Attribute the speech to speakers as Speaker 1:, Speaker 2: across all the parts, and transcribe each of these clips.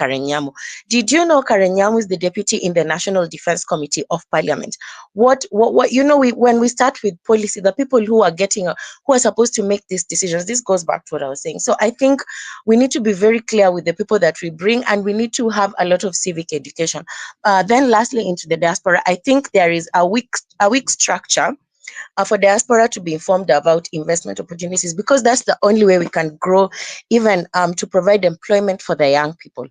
Speaker 1: Karen Nyamu. Did you know Karen Nyamu is the deputy in the National Defense Committee of Parliament? What when we start with policy, the people who are supposed to make these decisions, this goes back to what I was saying. So I think we need to be very clear with the people that we bring, and we need to have a lot of civic education. Then lastly, into the diaspora, I think there is a weak structure for diaspora to be informed about investment opportunities, because that's the only way we can grow, even to provide employment for the young people.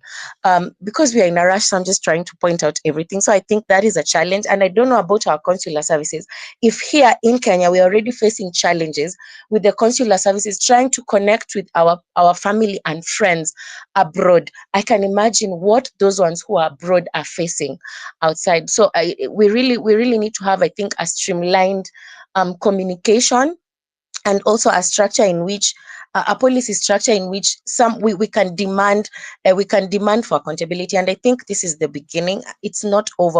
Speaker 1: Because we are in a rush, so I'm just trying to point out everything. So I think that is a challenge. And I don't know about our consular services. If here in Kenya, we're already facing challenges with the consular services trying to connect with our family and friends abroad, I can imagine what those ones who are abroad are facing outside. So we really need to have, I think, a streamlined communication, and also a structure in which a policy structure in which we can demand for accountability. And I think this is the beginning. It's not over.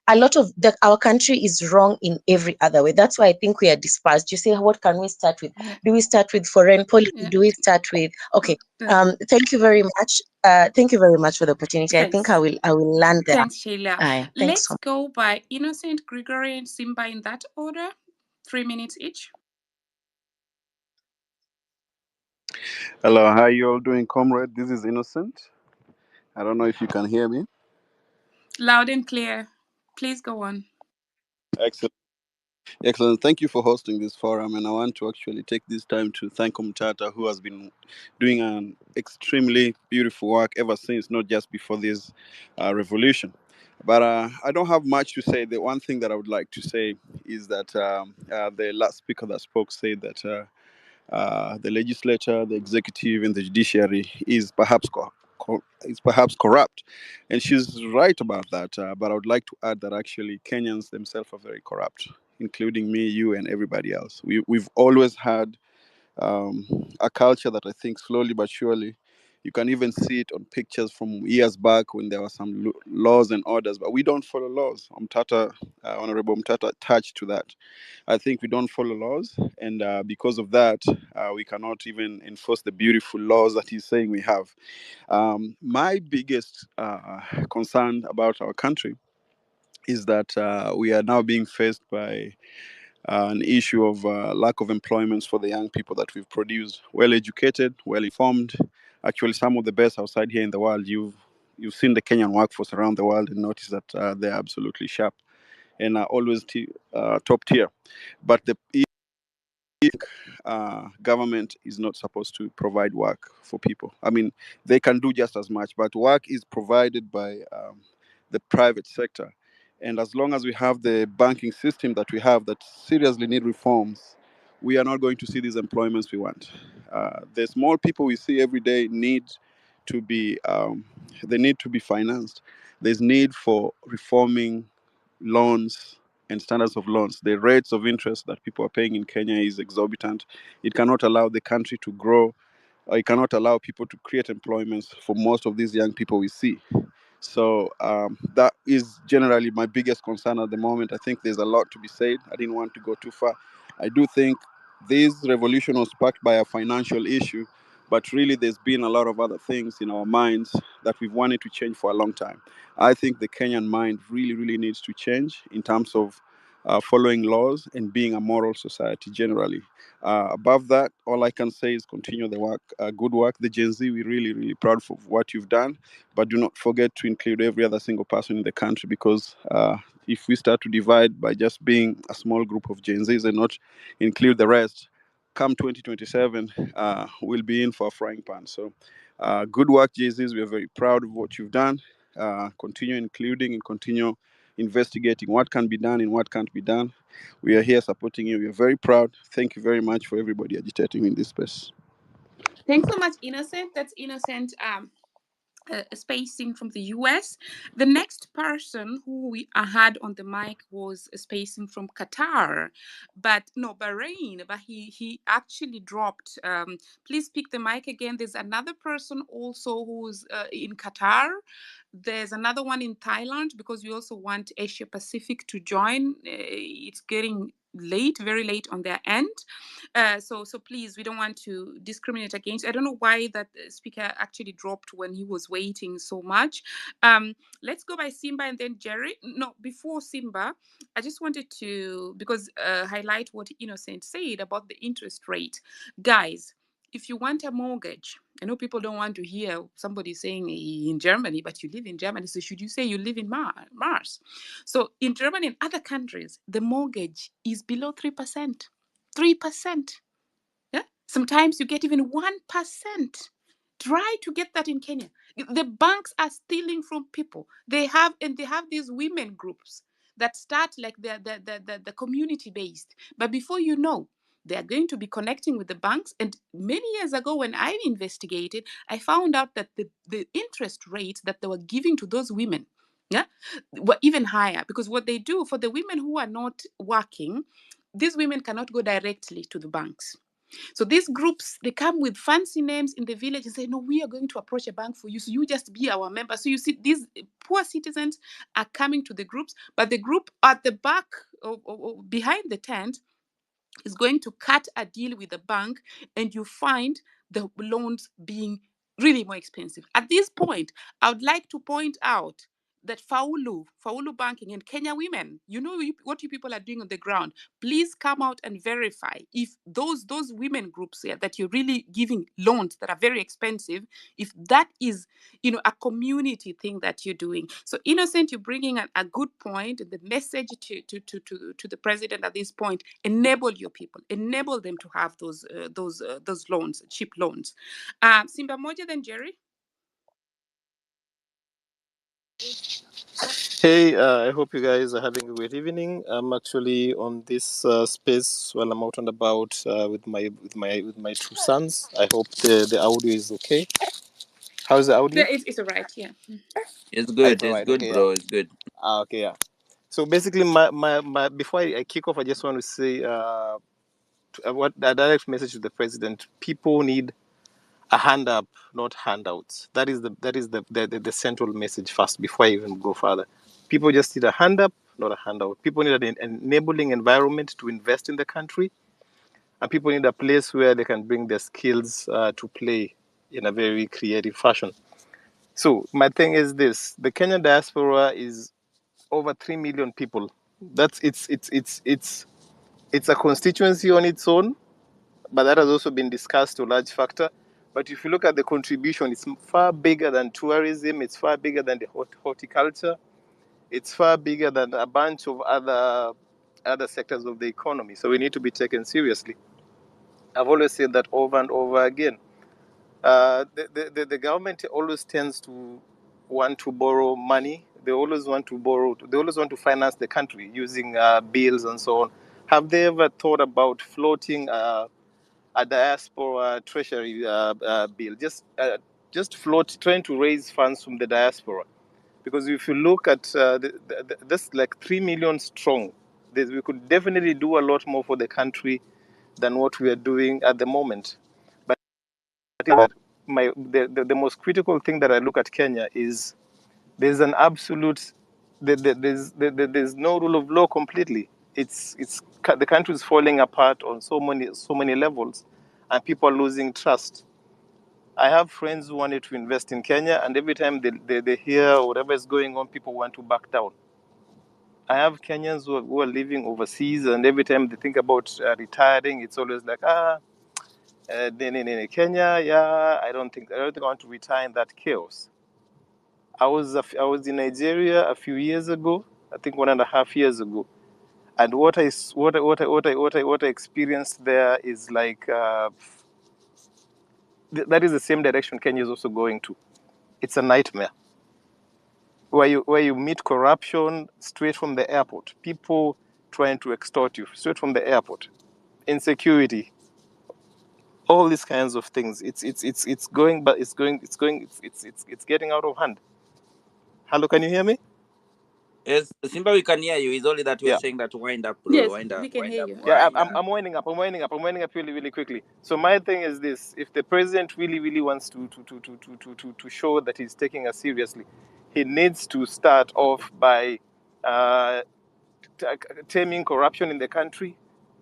Speaker 1: Our country is wrong in every other way. That's why I think we are dispersed. You say, what can we start with?
Speaker 2: Yeah.
Speaker 1: Do we start with foreign policy?
Speaker 2: Yeah.
Speaker 1: Do we start with thank you very much. Thank you very much for the opportunity.
Speaker 2: Thanks.
Speaker 1: I think I will land there.
Speaker 2: Thanks, Sheila.
Speaker 1: Thanks
Speaker 2: Let's
Speaker 1: so much.
Speaker 2: go by Innocent, Gregory, and Simba in that order. 3 minutes each.
Speaker 3: Hello, how you all doing, comrade? This is Innocent. I don't know if you can hear me.
Speaker 2: Loud and clear. Please go on.
Speaker 3: Excellent. Excellent. Thank you for hosting this forum. And I want to actually take this time to thank Umtata, who has been doing an extremely beautiful work ever since, not just before this revolution. But I don't have much to say. The one thing that I would like to say is that the last speaker that spoke said that the legislature, the executive, and the judiciary is perhaps corrupt, and she's right about that. But I would like to add that actually Kenyans themselves are very corrupt, including me, you, and everybody else. We've always had a culture that I think slowly but surely, you can even see it on pictures from years back when there were some laws and orders, but we don't follow laws. Honorable Mtata touched to that. I think we don't follow laws, and because of that, we cannot even enforce the beautiful laws that he's saying we have. My biggest concern about our country is that we are now being faced by an issue of lack of employments for the young people that we've produced. Well educated, well informed, actually some of the best outside here in the world. You've seen the Kenyan workforce around the world and noticed that they're absolutely sharp and are always top tier. But the government is not supposed to provide work for people. I mean, they can do just as much, but work is provided by the private sector. And as long as we have the banking system that we have that seriously need reforms, we are not going to see these employments we want. The small people we see every day need to be financed. There's need for reforming loans and standards of loans. The rates of interest that people are paying in Kenya is exorbitant. It cannot allow the country to grow, or it cannot allow people to create employments for most of these young people we see. So that is generally my biggest concern at the moment. I think there's a lot to be said. I didn't want to go too far. I do think this revolution was sparked by a financial issue, but really there's been a lot of other things in our minds that we've wanted to change for a long time. I think the Kenyan mind really needs to change in terms of following laws and being a moral society generally. Above that, all I can say is continue the work, good work. The Gen Z, we're really proud of what you've done, but do not forget to include every other single person in the country, because if we start to divide by just being a small group of Gen Zs and not include the rest, come 2027, we'll be in for a frying pan. So good work, Gen Zs. We are very proud of what you've done. Continue including and continue investigating what can be done and what can't be done. We are here supporting you. We are very proud. Thank you very much for everybody agitating in this space.
Speaker 2: Thanks so much, Innocent. That's Innocent spacing from the US. The next person who we had on the mic was spacing from Qatar, Bahrain, but he actually dropped. Please pick the mic again. There's another person also who's in Qatar. There's another one in Thailand, because we also want Asia Pacific to join. It's getting late, very late on their end. So please, we don't want to discriminate against. I don't know why that speaker actually dropped when he was waiting so much. Let's go by Simba and then Jerry. No, before Simba, I just wanted to, because highlight what Innocent said about the interest rate. Guys, if you want a mortgage, I know people don't want to hear somebody saying in Germany, but you live in Germany, so should you say you live in Mars? So in Germany and other countries, the mortgage is below 3%. 3%. Yeah? Sometimes you get even 1%. Try to get that in Kenya. The banks are stealing from people. They have these women groups that start like the community based. But before you know, they are going to be connecting with the banks. And many years ago, when I investigated, I found out that the interest rates that they were giving to those women, yeah, were even higher, because what they do for the women who are not working, these women cannot go directly to the banks. So these groups, they come with fancy names in the village and say, no, we are going to approach a bank for you, so you just be our member. So you see, these poor citizens are coming to the groups, but the group at the back or behind the tent is going to cut a deal with the bank, and you find the loans being really more expensive. At this point, I would like to point out that Faulu Banking and Kenya Women, what you people are doing on the ground. Please come out and verify if those women groups here that you're really giving loans that are very expensive, if that is a community thing that you're doing. So Innocent, you're bringing a good point. The message to the president at this point: enable your people, enable them to have those loans, cheap loans. Simba Moja, then Jerry.
Speaker 4: Hey, I hope you guys are having a great evening. I'm actually on this space while I'm out and about with my two sons. I hope the audio is okay. How's the audio?
Speaker 2: It's all right, yeah.
Speaker 5: It's good.
Speaker 4: It's all right,
Speaker 5: good,
Speaker 4: okay,
Speaker 5: bro.
Speaker 4: yeah.
Speaker 5: It's good.
Speaker 4: Okay, yeah. So basically, my before I kick off, I just want to say what a direct message to the president. People need a hand up, not handouts. That is the central message first before I even go further. People just need a hand up, not a handout. People need an enabling environment to invest in the country, and people need a place where they can bring their skills to play in a very creative fashion. So my thing is this: the Kenyan diaspora is over 3 million people. That's it's a constituency on its own, but that has also been discussed to a large factor. But if you look at the contribution, it's far bigger than tourism, it's far bigger than the horticulture, it's far bigger than a bunch of other sectors of the economy. So we need to be taken seriously. I've always said that over and over again. The government always tends to want to borrow money. They always want to finance the country using bills and so on. Have they ever thought about floating a diaspora treasury bill? Just float, trying to raise funds from the diaspora. Because if you look at this, like 3 million strong, we could definitely do a lot more for the country than what we are doing at the moment. But the most critical thing that I look at Kenya is there's an absolute there's no rule of law completely. It's the country is falling apart on so many levels, and people are losing trust. I have friends who wanted to invest in Kenya, and every time they hear whatever is going on, people want to back down. I have Kenyans who are living overseas, and every time they think about retiring, it's always like, Kenya, yeah, I don't think I want to retire in that chaos. I was in Nigeria a few years ago, I think 1.5 years ago, and what I experienced there is like that is the same direction Kenya is also going to. It's a nightmare where you meet corruption straight from the airport, people trying to extort you straight from the airport, insecurity, all these kinds of things. It's getting out of hand. Hello, can you hear me?
Speaker 5: Yes, Simba, we can hear you. It's only that we're
Speaker 4: Yeah.
Speaker 5: saying that wind up, bro.
Speaker 2: Yes,
Speaker 5: Wind up.
Speaker 2: we can hear you.
Speaker 4: Yeah, I'm winding up. I'm winding up really quickly. So my thing is this: if the president really wants to show that he's taking us seriously, he needs to start off by taming corruption in the country,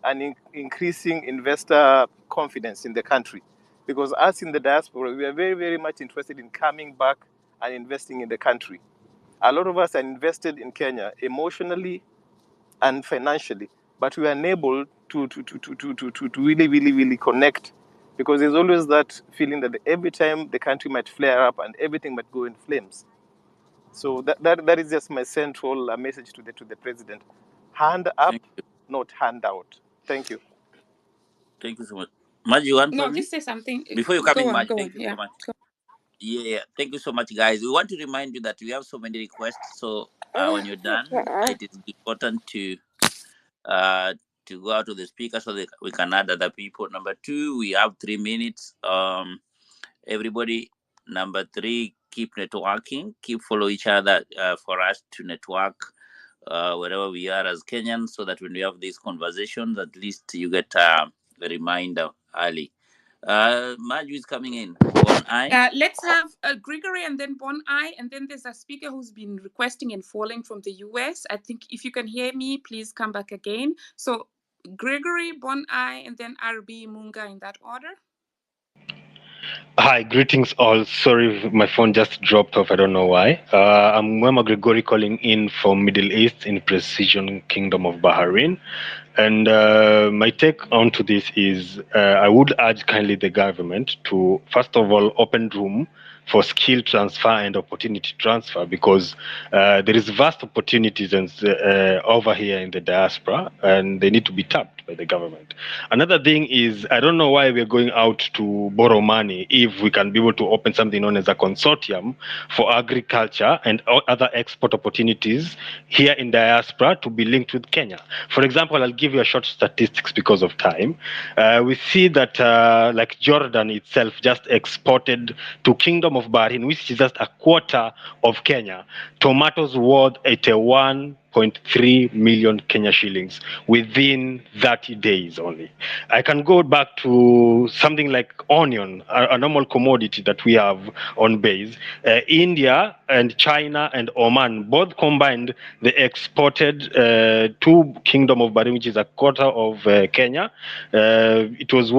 Speaker 4: and increasing investor confidence in the country. Because us in the diaspora, we are very, very much interested in coming back and investing in the country. A lot of us are invested in Kenya emotionally and financially, but we are unable to really, really, really connect, because there's always that feeling that every time the country might flare up and everything might go in flames. So that is just my central message to the president. Hand up,
Speaker 5: Thank you.
Speaker 4: not hand out. Thank you.
Speaker 5: Thank you so much. Maj, you want
Speaker 2: No,
Speaker 5: something?
Speaker 2: just say something.
Speaker 5: Before you come
Speaker 2: Go
Speaker 5: in,
Speaker 2: on,
Speaker 5: Maj,
Speaker 2: go on.
Speaker 5: thank you so
Speaker 2: Yeah.
Speaker 5: much. Yeah, thank you so much, guys. We want to remind you that we have so many requests. So when you're done, it is important uh, to go out to the speaker so that we can add other people. Number two, we have 3 minutes. Everybody. Number three, keep networking, keep follow each other for us to network wherever we are as Kenyans, so that when we have these conversations, at least you get a reminder early. Maju is coming in. Bon I.
Speaker 2: Let's have Gregory and then Bon I, and then there's a speaker who's been requesting and falling from the US. I think if you can hear me, please come back again. So Gregory, Bon I, and then RB Munga in that order.
Speaker 6: Hi, greetings all. Sorry, my phone just dropped off. I don't know why. I'm Wema Gregory calling in from Middle East in Precision Kingdom of Bahrain. And my take onto this is I would urge kindly the government to, first of all, open room for skill transfer and opportunity transfer, because there is vast opportunities over here in the diaspora, and they need to be tapped by the government. Another thing is, I don't know why we're going out to borrow money if we can be able to open something known as a consortium for agriculture and other export opportunities here in diaspora to be linked with Kenya. For example, I'll give you a short statistics because of time. We see that like Jordan itself just exported to Kingdom of Bahrain, which is just a quarter of Kenya, tomatoes worth 81.3 million Kenya shillings within 30 days only. I can go back to something like onion, a normal commodity that we have on base. India and China and Oman both combined, they exported to Kingdom of Bahrain, which is a quarter of Kenya. It is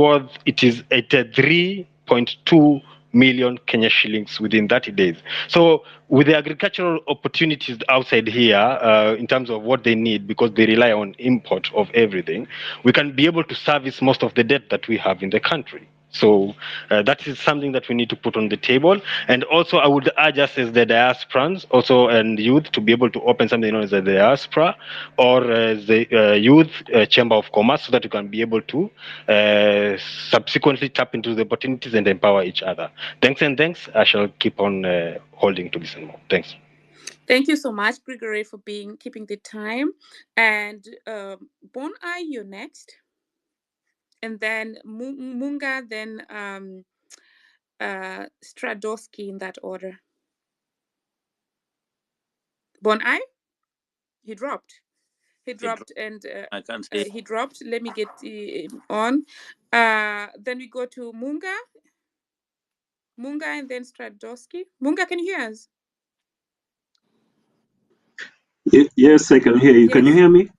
Speaker 6: 83.2 million Kenya shillings within 30 days. So with the agricultural opportunities outside here, in terms of what they need, because they rely on import of everything, we can be able to service most of the debt that we have in the country. So that is something that we need to put on the table. And also I would urge us as the diasporans also and youth to be able to open something known as the diaspora or the youth chamber of commerce, so that we can be able to subsequently tap into the opportunities and empower each other. Thanks and thanks. I shall keep on holding to listen more. Thanks.
Speaker 2: Thank you so much, Gregory, for keeping the time. And Bon I, you're next. And then Munga, then Stradowski in that order. Bon I? He dropped. And
Speaker 5: I can't say.
Speaker 2: he dropped. Let me get on. Then we go to Munga. Munga and then Stradowski. Munga, can you hear us?
Speaker 7: Yes, I can hear you.
Speaker 2: Yes.
Speaker 7: Can you hear me?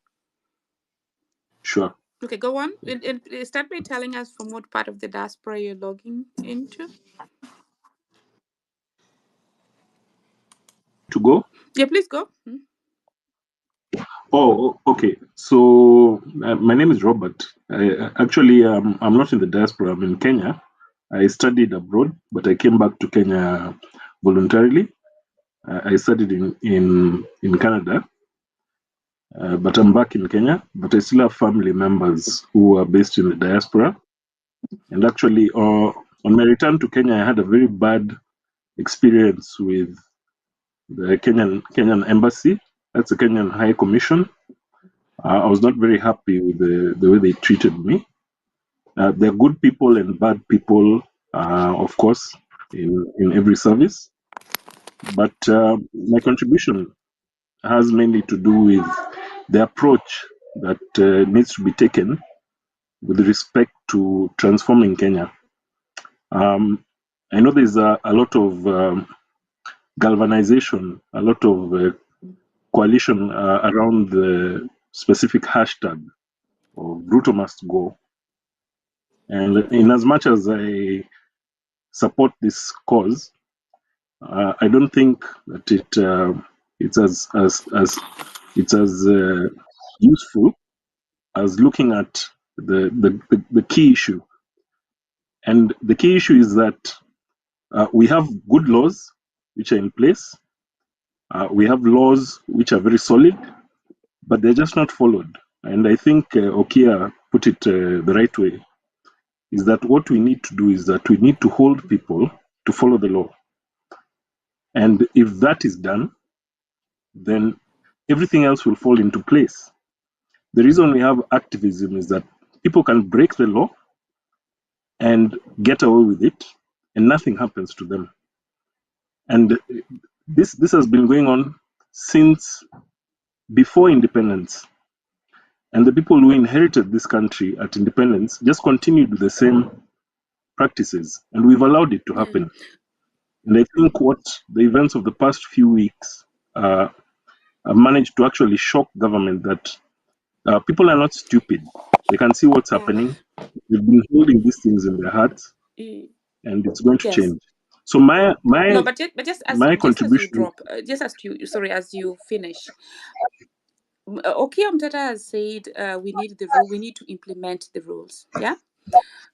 Speaker 7: Sure.
Speaker 2: Okay, go on. And start by telling us from what part of the diaspora you're logging into.
Speaker 7: To go?
Speaker 2: Yeah, please go.
Speaker 7: Oh, okay. So my name is Robert. Actually, I'm not in the diaspora. I'm in Kenya. I studied abroad, but I came back to Kenya voluntarily. I studied in Canada, but I'm back in Kenya. But I still have family members who are based in the diaspora. And actually, on my return to Kenya, I had a very bad experience with the Kenyan embassy. That's the Kenyan High Commission. I was not very happy with the way they treated me. There are good people and bad people, of course, in every service. But my contribution has mainly to do with the approach that needs to be taken with respect to transforming Kenya. I know there's a lot of galvanization, a lot of coalition around the specific hashtag Ruto must go. And in as much as I support this cause, I don't think that it's as useful as looking at the key issue. And the key issue is that we have good laws which are in place. We have laws which are very solid, but they're just not followed. And I think Okia put it the right way, is that what we need to do is that we need to hold people to follow the law. And if that is done, then everything else will fall into place. The reason we have activism is that people can break the law and get away with it, and nothing happens to them. And this has been going on since before independence. And the people who inherited this country at independence just continued with the same practices, and we've allowed it to happen. And I think what the events of the past few weeks have managed to actually shock government that people are not stupid. They can see what's happening. They've been holding these things in their hearts, and it's going to
Speaker 2: Yes.
Speaker 7: change. So my
Speaker 2: No, but just as you
Speaker 7: contribution,
Speaker 2: drop, as you finish, Okia Mtata has said we need the rule. We need to implement the rules. Yeah,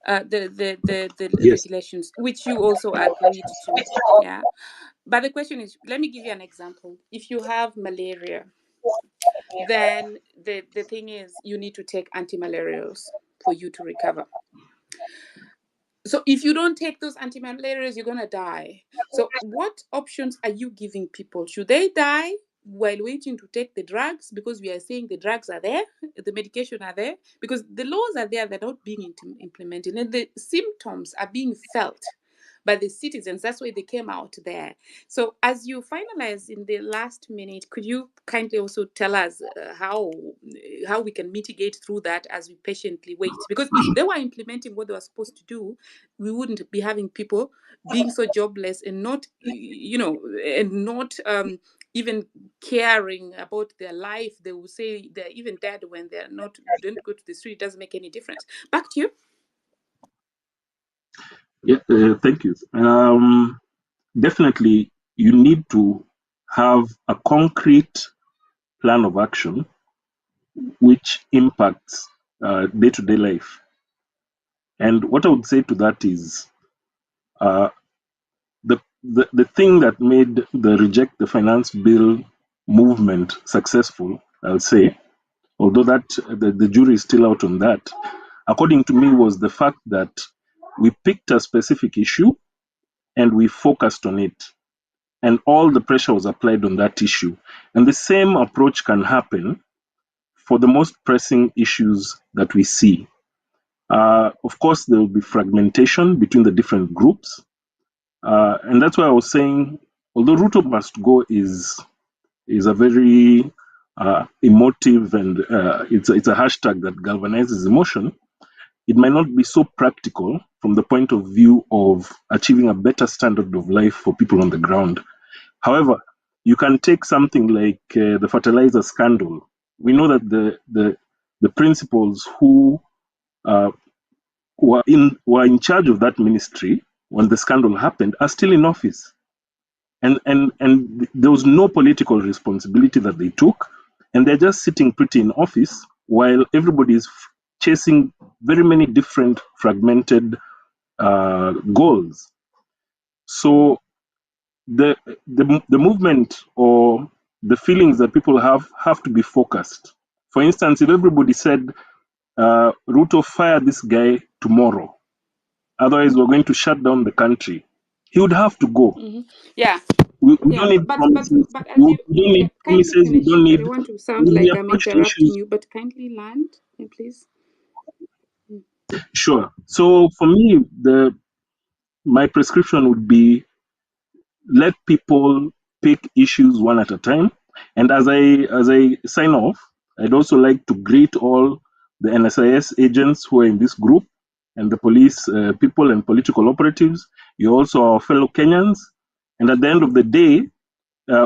Speaker 2: the
Speaker 7: yes,
Speaker 2: regulations, which you also agreed to. Yeah, but the question is, let me give you an example. If you have malaria, then the thing is, you need to take antimalarials for you to recover. So if you don't take those antimalarials, you're going to die. So what options are you giving people? Should they die while waiting to take the drugs? Because we are saying the drugs are there, the medication are there, because the laws are there, they're not being implemented. And the symptoms are being felt by the citizens. That's why they came out there. So as you finalize in the last minute, could you kindly also tell us how we can mitigate through that as we patiently wait? Because if they were implementing what they were supposed to do, we wouldn't be having people being so jobless and not, even caring about their life. They will say they're even dead when they're not, don't go to the street. It doesn't make any difference. Back to you.
Speaker 7: Yeah, thank you. Definitely, you need to have a concrete plan of action which impacts day-to-day life. And what I would say to that is the thing that made the Reject the Finance Bill movement successful, I'll say, although that the jury is still out on that, according to me, was the fact that we picked a specific issue and we focused on it. And all the pressure was applied on that issue. And the same approach can happen for the most pressing issues that we see. Of course, there will be fragmentation between the different groups. And that's why I was saying, although Ruto must go is a very emotive and it's a hashtag that galvanizes emotion, it might not be so practical from the point of view of achieving a better standard of life for people on the ground. However, you can take something like the fertilizer scandal. We know that the principals who were in charge of that ministry when the scandal happened are still in office, and there was no political responsibility that they took, and they're just sitting pretty in office while everybody is chasing very many different fragmented goals. So the movement or the feelings that people have to be focused. For instance, if everybody said, Ruto, fire this guy tomorrow, otherwise we're going to shut down the country, he would have to go.
Speaker 2: Mm-hmm. Yeah.
Speaker 7: We don't need promises.
Speaker 2: But as
Speaker 7: We
Speaker 2: you
Speaker 7: don't need
Speaker 2: kindly
Speaker 7: promises. We
Speaker 2: finish,
Speaker 7: don't need.
Speaker 2: I want to sound
Speaker 7: When we
Speaker 2: like I'm
Speaker 7: approach the
Speaker 2: interrupting
Speaker 7: issues,
Speaker 2: you, but kindly land, please.
Speaker 7: sure. So for me, my prescription would be let people pick issues one at a time. And as I sign off, I'd also like to greet all the NSIS agents who are in this group and the police people and political operatives. You're also our fellow Kenyans. And at the end of the day,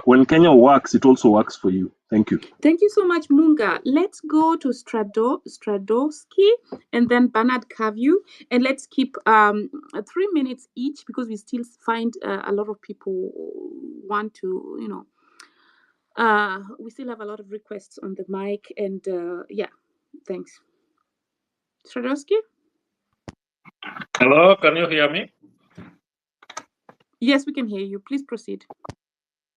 Speaker 7: when Kenya works, it also works for you. Thank you.
Speaker 2: Thank you so much, Munga. Let's go to Stradowski and then Bernard Kavu, and let's keep 3 minutes each because we still find a lot of people want to, we still have a lot of requests on the mic, and yeah, thanks. Stradowski?
Speaker 8: Hello, can you hear me?
Speaker 2: Yes, we can hear you. Please proceed.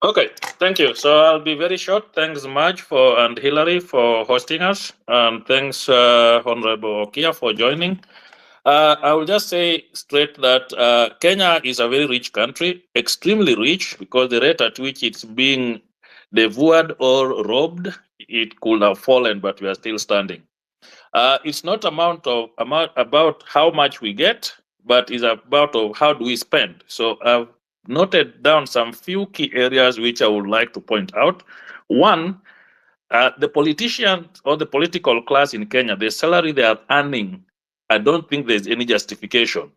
Speaker 8: Okay, thank you. So I'll be very short. Thanks, Marge and Hillary for hosting us, and thanks, Honorable Okia, for joining. I will just say straight that Kenya is a very rich country, extremely rich, because the rate at which it's being devoured or robbed, it could have fallen, but we are still standing. It's not about how much we get, but it's about of how do we spend. So I've noted down some few key areas which I would like to point out. One, the politicians or the political class in Kenya, the salary they are earning, I don't think there's any justification.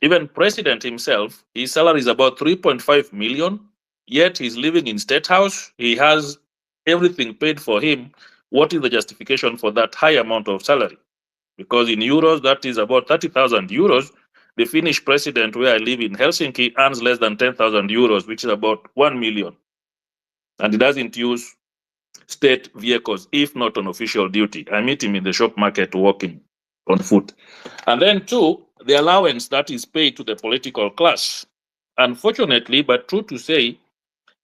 Speaker 8: Even president himself, his salary is about 3.5 million, yet he's living in state house. He has everything paid for him. What is the justification for that high amount of salary? Because in euros, that is about 30,000 euros. The Finnish president, where I live in Helsinki, earns less than 10,000 euros, which is about 1 million. And he doesn't use state vehicles, if not on official duty. I meet him in the shop market walking on foot. And then two, the allowance that is paid to the political class. Unfortunately, but true to say,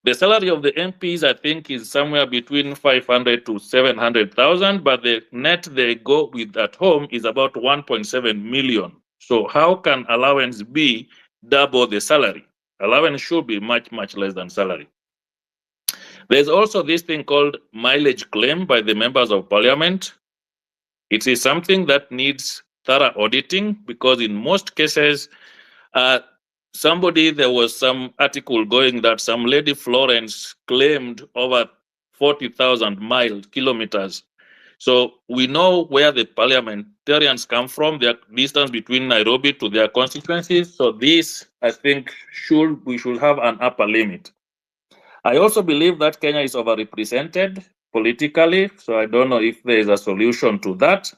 Speaker 8: the salary of the MPs, I think, is somewhere between 500 to 700,000, but the net they go with at home is about 1.7 million. So how can allowance be double the salary? Allowance should be much, much less than salary. There's also this thing called mileage claim by the members of parliament. It is something that needs thorough auditing because in most cases, there was some article going that some lady Florence claimed over 40,000 kilometers. So we know where the parliamentarians come from, their distance between Nairobi to their constituencies. So this, I think, we should have an upper limit. I also believe that Kenya is overrepresented politically, so I don't know if there is a solution to that.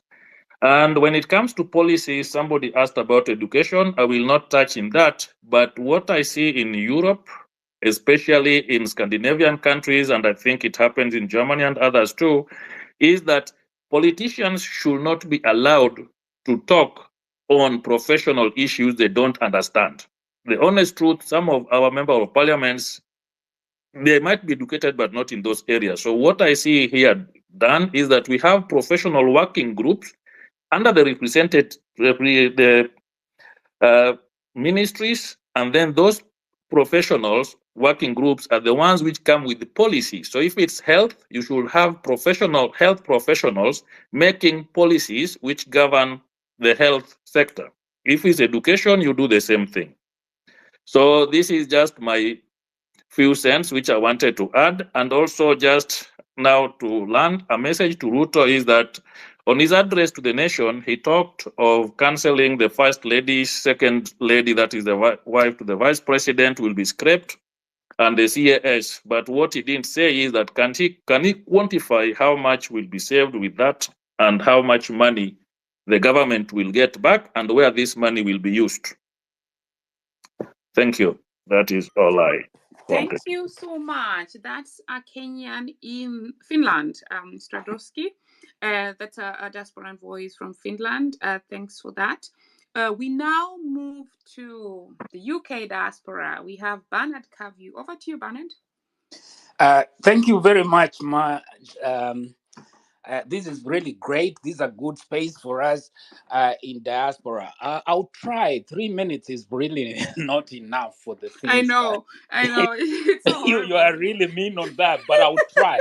Speaker 8: And when it comes to policy, somebody asked about education. I will not touch in that, but what I see in Europe, especially in Scandinavian countries, and I think it happens in Germany and others too, is that politicians should not be allowed to talk on professional issues they don't understand. The honest truth, some of our members of parliaments, they might be educated, but not in those areas. So what I see here done is that we have professional working groups under the ministries, and then those professionals working groups are the ones which come with the policy. So if it's health, you should have health professionals making policies which govern the health sector. If it's education, you do the same thing. So this is just my few cents which I wanted to add, and also just now to learn a message to Ruto is that on his address to the nation, he talked of cancelling the first lady, second lady, that is the wife to the vice president, will be scrapped, and the CAS. But what he didn't say is that can he quantify how much will be saved with that and how much money the government will get back and where this money will be used. Thank you. That is all I wanted.
Speaker 2: Thank you so much. That's a Kenyan in Finland, Stradowski. That's a diaspora voice from Finland. Thanks for that. We now move to the UK diaspora. We have Bernard Kavu. Over to you, Bernard.
Speaker 9: Thank you very much, this is really great. This is a good space for us in diaspora. I'll try. 3 minutes is really not enough for the things.
Speaker 2: I know. It's so
Speaker 9: you are really mean on that, but I'll try.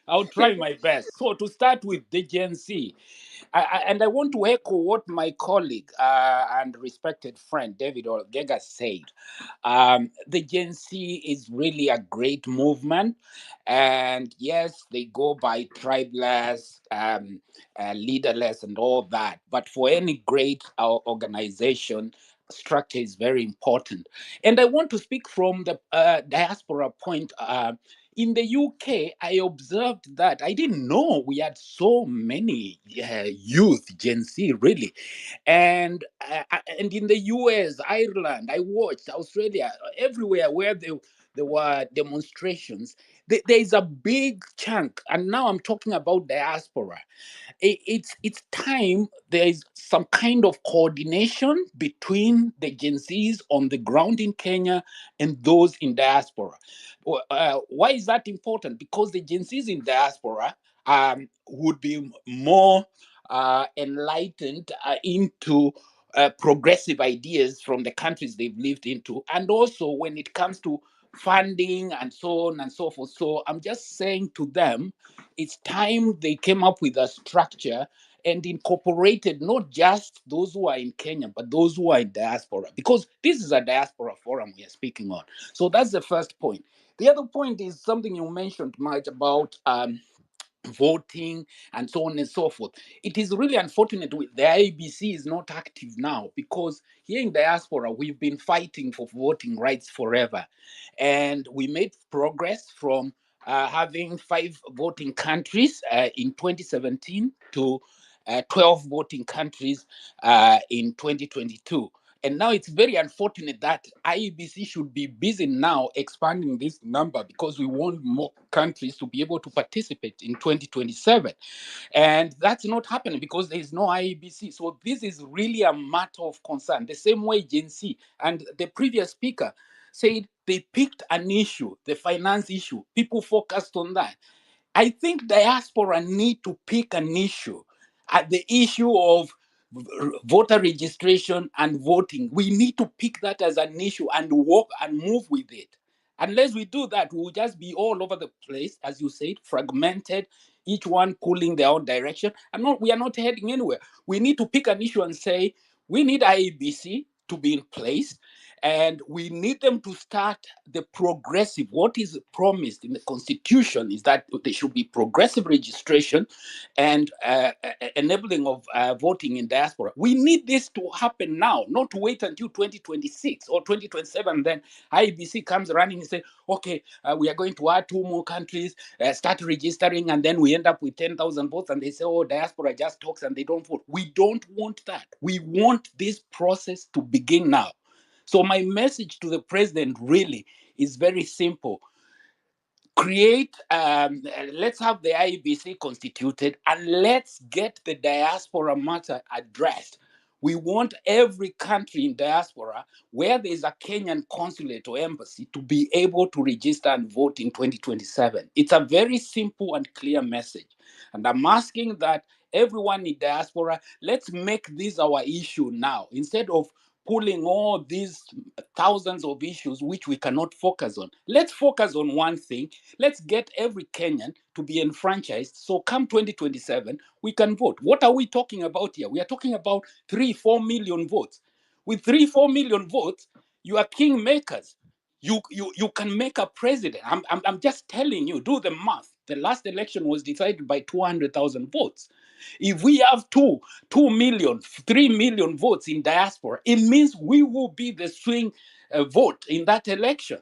Speaker 9: I'll try my best. So to start with the Gen Z, and I want to echo what my colleague and respected friend David Orgega said. The Gen Z is really a great movement. And yes, they go by tribeless, leaderless, and all that. But for any great organization, structure is very important. And I want to speak from the diaspora point In the UK, I observed that I didn't know we had so many youth, Gen Z, really. And in the US, Ireland, I watched Australia, everywhere where there were demonstrations. There is a big chunk, and now I'm talking about diaspora. It's time there is some kind of coordination between the Gen Zs on the ground in Kenya and those in diaspora. Why is that important? Because the Gen Zs in diaspora would be more enlightened into progressive ideas from the countries they've lived into, and also when it comes to funding and so on and so forth. So I'm just saying to them, it's time they came up with a structure and incorporated not just those who are in Kenya, but those who are in diaspora, because this is a diaspora forum we are speaking on. So that's the first point. The other point is something you mentioned, Mike, about voting and so on and so forth. It is really unfortunate with the IEBC is not active now, because here in diaspora we've been fighting for voting rights forever, and we made progress from having 5 voting countries in 2017 to 12 voting countries in 2022. And now it's very unfortunate that IEBC should be busy now expanding this number, because we want more countries to be able to participate in 2027. And that's not happening because there is no IEBC. So this is really a matter of concern. The same way Gen Z and the previous speaker said they picked an issue, the finance issue. People focused on that. I think diaspora need to pick an issue, at the issue of voter registration and voting. We need to pick that as an issue and work and move with it. Unless we do that, we'll just be all over the place, as you said, fragmented, each one pulling their own direction. We are not heading anywhere. We need to pick an issue and say, we need IEBC to be in place, and we need them to start the progressive. What is promised in the constitution is that there should be progressive registration and enabling of voting in diaspora. We need this to happen now, not to wait until 2026 or 2027. Then IBC comes running and say, okay, we are going to add 2 more countries, start registering, and then we end up with 10,000 votes, and they say, oh, diaspora just talks and they don't vote. We don't want that. We want this process to begin now. So my message to the president really is very simple. Let's have the IEBC constituted, and let's get the diaspora matter addressed. We want every country in diaspora where there's a Kenyan consulate or embassy to be able to register and vote in 2027. It's a very simple and clear message. And I'm asking that everyone in diaspora, let's make this our issue now, instead of pulling all these thousands of issues which we cannot focus on. Let's focus on one thing. Let's get every Kenyan to be enfranchised. So come 2027, we can vote. What are we talking about here? We are talking about 3-4 million votes. With 3-4 million votes, you are kingmakers. You can make a president. I'm just telling you, do the math. The last election was decided by 200,000 votes. If we have 2 million, 3 million votes in diaspora, it means we will be the swing vote in that election,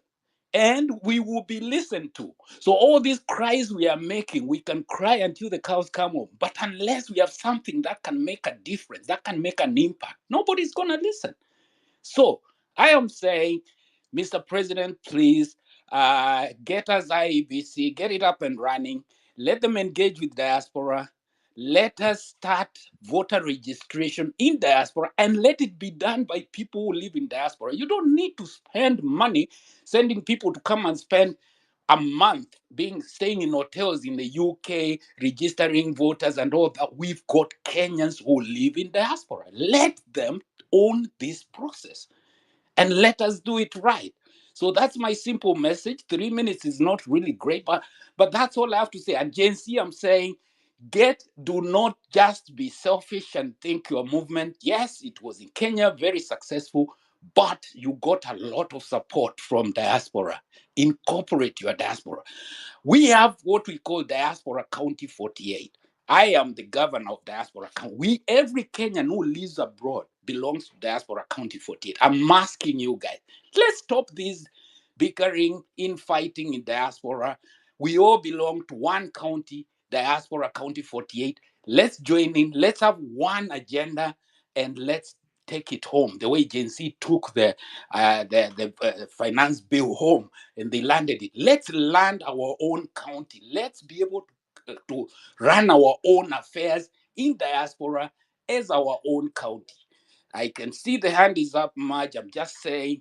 Speaker 9: and we will be listened to. So all these cries we are making, we can cry until the cows come home. But unless we have something that can make a difference, that can make an impact, nobody's going to listen. So I am saying, Mr. President, please get us IEBC, get it up and running. Let them engage with diaspora. Let us start voter registration in diaspora, and let it be done by people who live in diaspora. You don't need to spend money sending people to come and spend a month staying in hotels in the UK, registering voters and all that. We've got Kenyans who live in diaspora. Let them own this process, and let us do it right. So that's my simple message. 3 minutes is not really great, but that's all I have to say. And Gen Z, I'm saying, do not just be selfish and think your movement, yes, it was in Kenya, very successful, but you got a lot of support from diaspora. Incorporate your diaspora. We have what we call Diaspora County 48. I am the governor of Diaspora County. Every Kenyan who lives abroad belongs to Diaspora County 48. I'm asking you guys, let's stop this bickering, infighting in diaspora. We all belong to one county, Diaspora County 48. Let's join in. Let's have one agenda and let's take it home. The way Gen Z took the finance bill home and they landed it. Let's land our own county. Let's be able to run our own affairs in diaspora as our own county. I can see the hand is up, Marge. I'm just saying,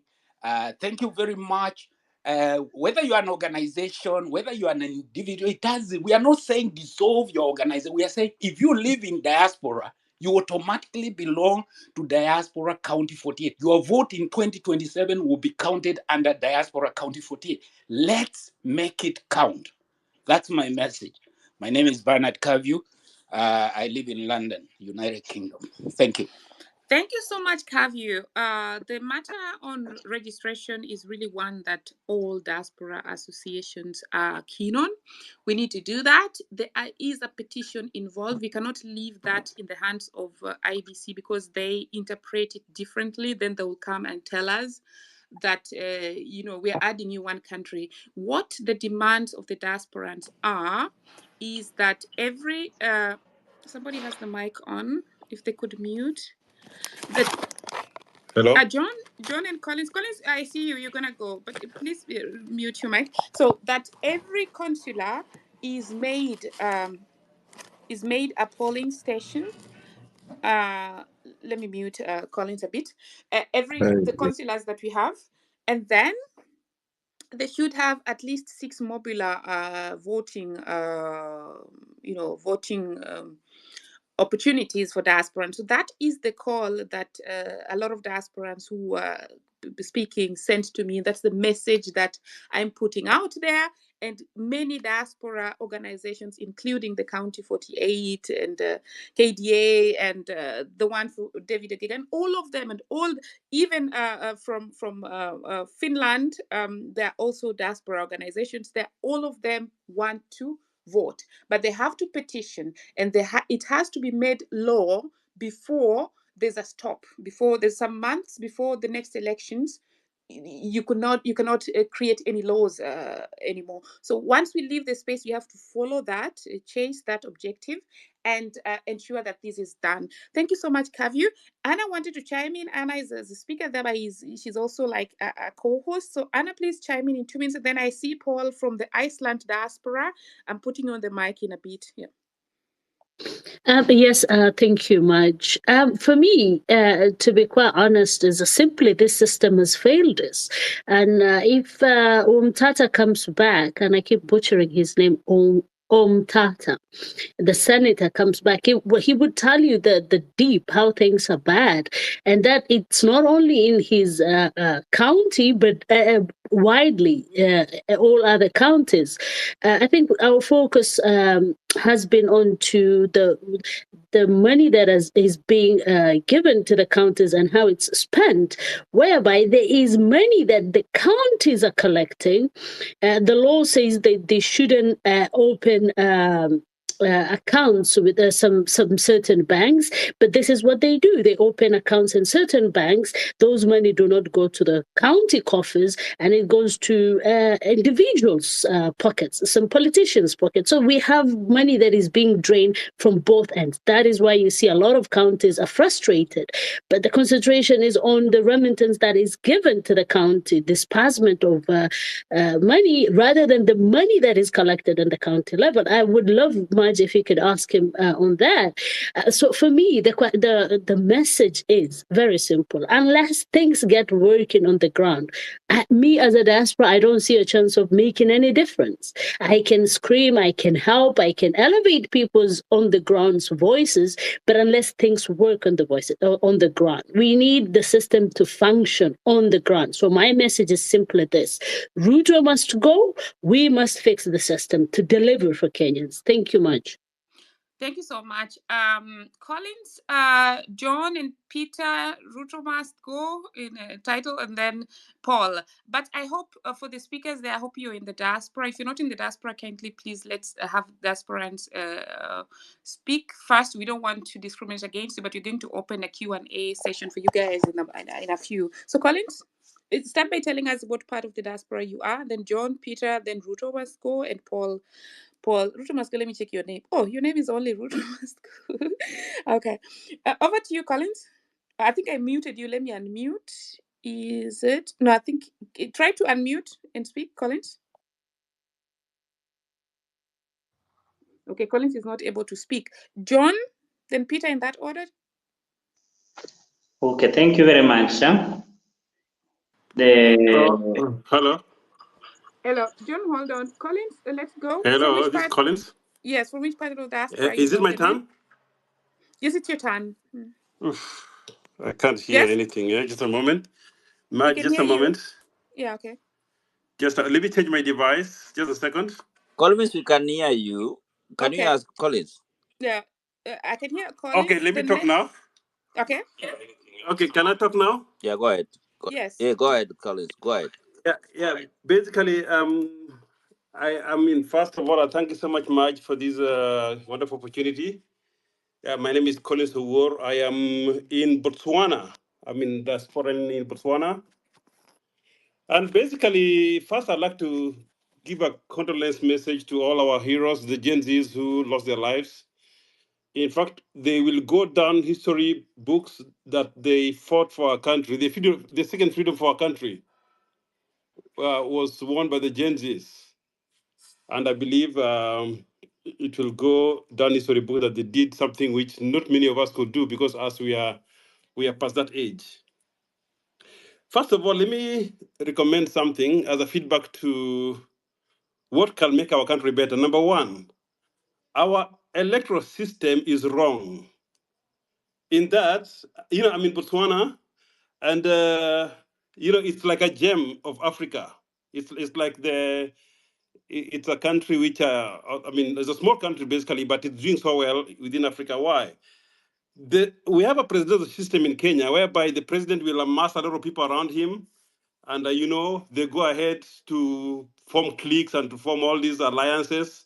Speaker 9: thank you very much. Whether you are an organization, whether you are an individual, we are not saying dissolve your organization. We are saying if you live in diaspora, you automatically belong to Diaspora County 48. Your vote in 2027 will be counted under Diaspora County 48. Let's make it count. That's my message. My name is Bernard Kavu. I live in London, United Kingdom. Thank you.
Speaker 2: Thank you so much, Kavu. The matter on registration is really one that all diaspora associations are keen on. We need to do that. There is a petition involved. We cannot leave that in the hands of IBC because they interpret it differently. Then they will come and tell us that, we are adding you one country. What the demands of the diasporans are is that every... somebody has the mic on. If they could mute.
Speaker 8: Hello.
Speaker 2: John and Collins, I see you. You're gonna go, but please mute your mic. So that every consular is made a polling station. Let me mute Collins a bit. The consulars that we have, and then they should have at least 6 modular voting. Voting. Opportunities for diasporans. So that is the call that a lot of diasporans who are speaking sent to me. That's the message that I'm putting out there. And many diaspora organizations, including the County 48 and KDA and the one for David again, all of them, and even from Finland, there are also diaspora organizations. All of them want to vote, but they have to petition, and it has to be made law before there's a stop, before there's some months before the next elections. You cannot create any laws anymore. So once we leave the space, we have to follow that, chase that objective, and ensure that this is done. Thank you so much, Kavu. Anna wanted to chime in. Anna is a speaker there, but she's also like a co-host. So Anna, please chime in 2 minutes. And then I see Paul from the Iceland diaspora. I'm putting you on the mic in a bit. Yeah.
Speaker 10: Yes, thank you much. For me, to be quite honest, is simply this system has failed us. And if Tata comes back, and I keep butchering his name, Tata, the senator comes back, he would tell you the deep how things are bad, and that it's not only in his county but widely all other counties. I think our focus has been on to the money that is being given to the counties and how it's spent, whereby there is money that the counties are collecting. The law says that they shouldn't open accounts with some certain banks, but this is what they do. They open accounts in certain banks. Those money do not go to the county coffers, and it goes to individuals' pockets, some politicians' pockets. So we have money that is being drained from both ends. That is why you see a lot of counties are frustrated. But the concentration is on the remittance that is given to the county, disbursement of money, rather than the money that is collected on the county level. I would love if you could ask him on that. So for me, the message is very simple. Unless things get working on the ground, me as a diaspora, I don't see a chance of making any difference. I can scream, I can help, I can elevate people's on the ground's voices, but unless things work on the ground, we need the system to function on the ground. So my message is simply this: Ruto must go. We must fix the system to deliver for Kenyans. Thank you much.
Speaker 2: Thank you so much. Collins, John and Peter, Ruto must go in a title, and then Paul. But I hope for the speakers there, I hope you're in the diaspora. If you're not in the diaspora, kindly please let's have diasporans speak first. We don't want to discriminate against you, but we're going to open a Q&A session for you guys in a few. So Collins? Start by telling us what part of the diaspora you are. Then John, Peter, then Ruto must go, and Paul. Ruto must go. Let me check your name. Oh, your name is only Ruto must go. Okay. Over to you, Collins. I think I muted you. Let me unmute. Is it? No, I think. Try to unmute and speak, Collins. Okay, Collins is not able to speak. John, then Peter, in that order.
Speaker 11: Okay, thank you very much.
Speaker 12: Hello.
Speaker 2: Hello, John. Hold on, Collins. Let's go.
Speaker 12: Hello, this is Collins.
Speaker 2: Yes, from which part of the diaspora
Speaker 12: Is it my
Speaker 2: logged in?
Speaker 12: turn?
Speaker 2: Yes, it's your turn.
Speaker 12: Oof, I can't hear
Speaker 2: Yes?
Speaker 12: anything. Yeah, just a moment.
Speaker 2: We can
Speaker 12: Just
Speaker 2: hear
Speaker 12: a
Speaker 2: you.
Speaker 12: moment.
Speaker 2: Yeah, okay.
Speaker 12: Just let me change my device. Just a second.
Speaker 5: Collins, we can hear you. Can you
Speaker 2: Okay.
Speaker 5: ask Collins?
Speaker 2: Yeah, I can hear Collins.
Speaker 12: Okay, let me talk now.
Speaker 2: Okay.
Speaker 12: Okay, can I talk now?
Speaker 5: Yeah, go ahead.
Speaker 2: Yes.
Speaker 5: Yeah, go ahead, Collins. Go ahead.
Speaker 12: Yeah. Basically, I mean, first of all, I thank you so much, Marge, for this wonderful opportunity. Yeah, my name is Collins Huwor. I am in Botswana. I mean, that's foreign in Botswana. And basically, first, I'd like to give a condolence message to all our heroes, the Gen Zs who lost their lives. In fact, they will go down history books that they fought for our country. The second freedom for our country was won by the Gen Zs. And I believe it will go down history book that they did something which not many of us could do because as we are past that age. First of all, let me recommend something as a feedback to what can make our country better. Number one, our electoral system is wrong. In that, I'm in Botswana, and it's like a gem of Africa. It's like it's a country which it's a small country basically, but it's doing so well within Africa. Why? We have a presidential system in Kenya whereby the president will amass a lot of people around him, and they go ahead to form cliques and to form all these alliances.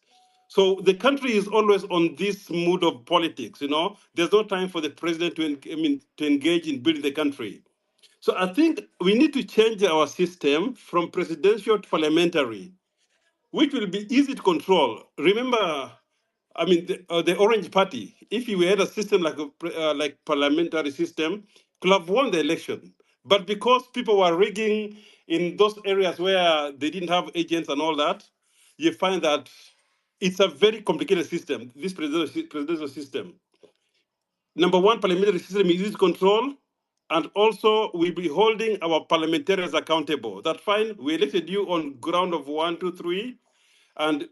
Speaker 12: So the country is always on this mood of politics. There's no time for the president to engage in building the country. So I think we need to change our system from presidential to parliamentary, which will be easy to control. Remember, the Orange Party, if you had a system like parliamentary system, could have won the election. But because people were rigging in those areas where they didn't have agents and all that, you find that it's a very complicated system, this presidential system. Number one, parliamentary system is easy to control, and also we'll be holding our parliamentarians accountable. That fine, we elected you on ground of 1, 2, 3, and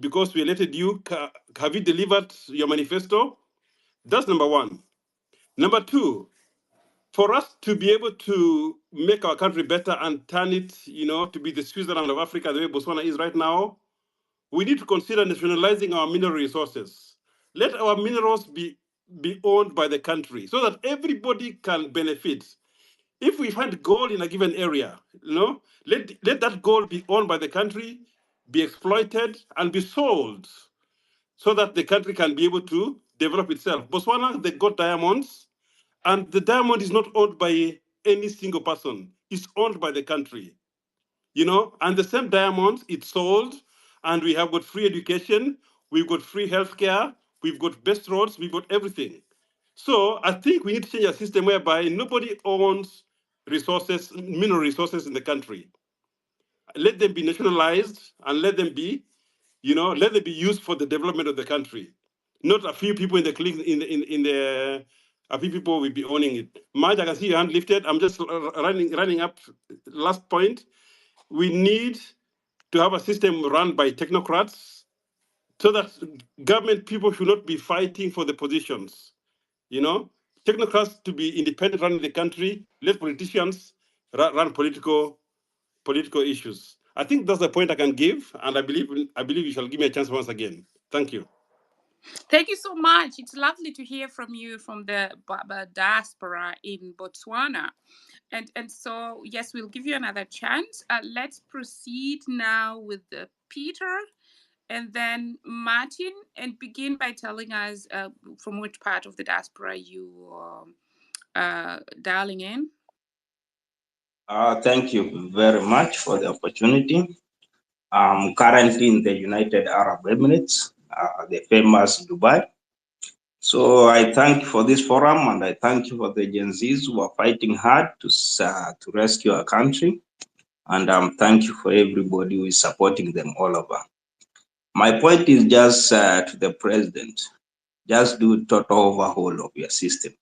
Speaker 12: because we elected you, have you delivered your manifesto? That's number one. Number two, for us to be able to make our country better and turn it, to be the Switzerland of Africa, the way Botswana is right now, we need to consider nationalizing our mineral resources. Let our minerals be owned by the country so that everybody can benefit. If we find gold in a given area, let that gold be owned by the country, be exploited, and be sold so that the country can be able to develop itself. Botswana, they got diamonds, and the diamond is not owned by any single person. It's owned by the country, and the same diamonds, it's sold, and we have got free education, we've got free healthcare, we've got best roads, we've got everything. So I think we need to change a system whereby nobody owns mineral resources in the country. Let them be nationalized and let them be used for the development of the country. Not a few people in the clique a few people will be owning it. Marge, I can see your hand lifted. I'm just running up. Last point. We need to have a system run by technocrats so that government people should not be fighting for the positions. Technocrats to be independent running the country, let politicians run political issues. I think that's the point I can give, and I believe you shall give me a chance once again. Thank you.
Speaker 2: Thank you so much. It's lovely to hear from you from the diaspora in Botswana. And so, yes, we'll give you another chance. Let's proceed now with Peter and then Martin, and begin by telling us from which part of the diaspora you are dialing in.
Speaker 11: Thank you very much for the opportunity. I'm currently in the United Arab Emirates, the famous Dubai. So I thank you for this forum, and I thank you for the Gen Zs who are fighting hard to rescue our country. And thank you for everybody who is supporting them all over. My point is just to the president, just do a total overhaul of your system.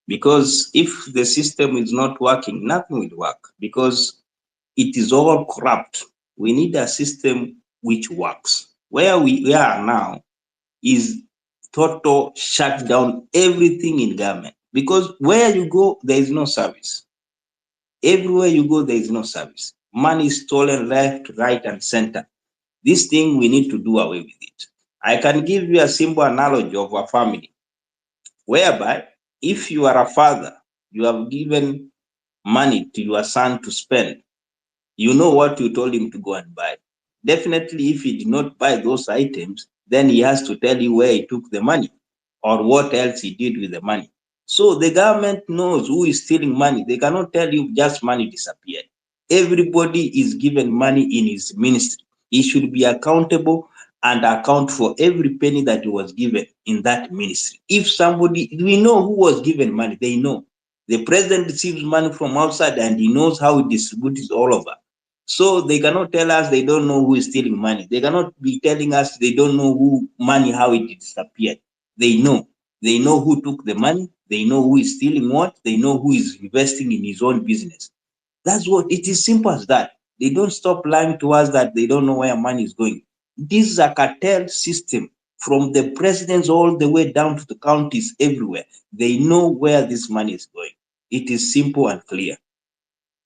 Speaker 11: Because if the system is not working, nothing will work, because it is all corrupt. We need a system which works. Where we are now is total shut down everything in government, because where you go, there is no service. Everywhere you go, there is no service. Money is stolen left, right, and center. This thing, we need to do away with it. I can give you a simple analogy of a family, whereby if you are a father, you have given money to your son to spend, you know what you told him to go and buy. Definitely, if he did not buy those items, then he has to tell you where he took the money or what else he did with the money. So the government knows who is stealing money. They cannot tell you just money disappeared. Everybody is given money in his ministry. He should be accountable and account for every penny that he was given in that ministry. If somebody, we know who was given money, they know. The president receives money from outside and he knows how he distributes it all over. So they cannot tell us they don't know who is stealing money. They cannot be telling us they don't know who money, how it disappeared. They know. They know who took the money. They know who is stealing what. They know who is investing in his own business. That's what it is, simple as that. They don't stop lying to us that they don't know where money is going. This is a cartel system from the presidents all the way down to the counties everywhere. They know where this money is going. It is simple and clear.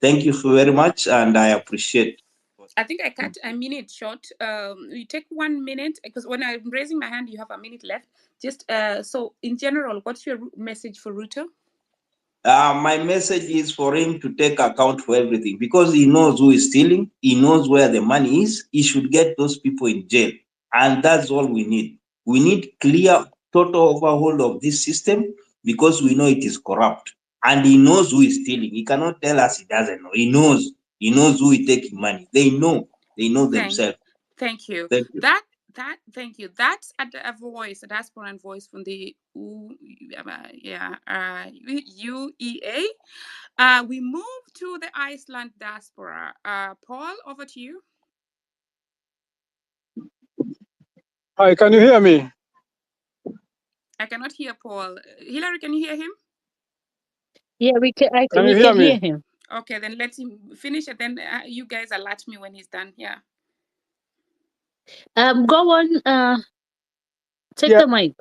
Speaker 11: Thank you very much, and I appreciate.
Speaker 2: I think I cut a minute short. You take 1 minute, because when I'm raising my hand, you have a minute left. Just so in general, what's your message for Ruto?
Speaker 11: My message is for him to take account for everything, because he knows who is stealing. He knows where the money is. He should get those people in jail. And that's all we need. We need clear, total overhaul of this system, because we know it is corrupt. And he knows who is stealing. He cannot tell us he doesn't know. He knows. He knows who is taking money. They know. They know themselves.
Speaker 2: Thank you.
Speaker 11: Thank you.
Speaker 2: Thank you. That's a voice, a diaspora voice from the UEA. We move to the Iceland diaspora. Paul, over to you.
Speaker 13: Hi, can you hear me?
Speaker 2: I cannot hear Paul. Hillary, can you hear him?
Speaker 10: Yeah, we can.
Speaker 13: Can you
Speaker 10: we
Speaker 13: hear
Speaker 10: can
Speaker 13: me?
Speaker 10: hear him.
Speaker 2: Okay, then let him finish, and then you guys alert me when he's done. Yeah.
Speaker 10: Go on. Take
Speaker 13: Yeah.
Speaker 10: the mic.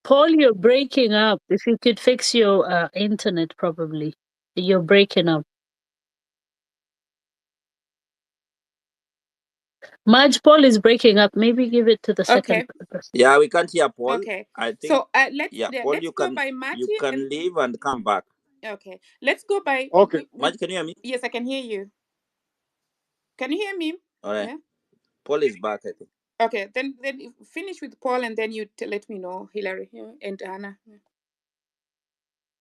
Speaker 10: Paul, you're breaking up. If you could fix your internet, probably. You're breaking up. Marge, Paul is breaking up. Maybe give it to the second person.
Speaker 5: Yeah, we can't hear Paul.
Speaker 2: Okay.
Speaker 5: I think.
Speaker 2: So
Speaker 5: Paul,
Speaker 2: let's go by Martin.
Speaker 5: You can leave and come back.
Speaker 2: Okay. Let's go by.
Speaker 13: Okay.
Speaker 5: Marge, can you hear me?
Speaker 2: Yes, I can hear you. Can you hear me?
Speaker 5: All right.
Speaker 2: Yeah.
Speaker 5: Paul is back, I think.
Speaker 2: Okay. Then finish with Paul, and then you let me know, Hillary and Anna.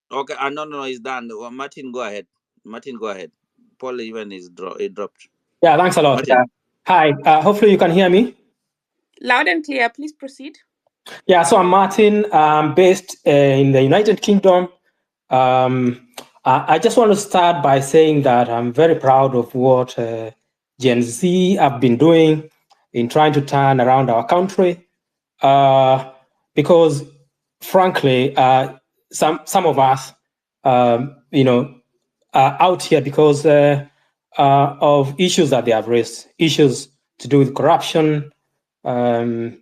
Speaker 5: Okay. No, it's done. Well, Martin, go ahead. Paul even it dropped.
Speaker 14: Yeah, thanks a lot. Hi. Hopefully you can hear me.
Speaker 2: Loud and clear. Please proceed.
Speaker 14: Yeah, so I'm Martin. I'm based in the United Kingdom. I just want to start by saying that I'm very proud of what Gen Z have been doing in trying to turn around our country. Because frankly, some of us, are out here because of issues that they have raised, issues to do with corruption, immorality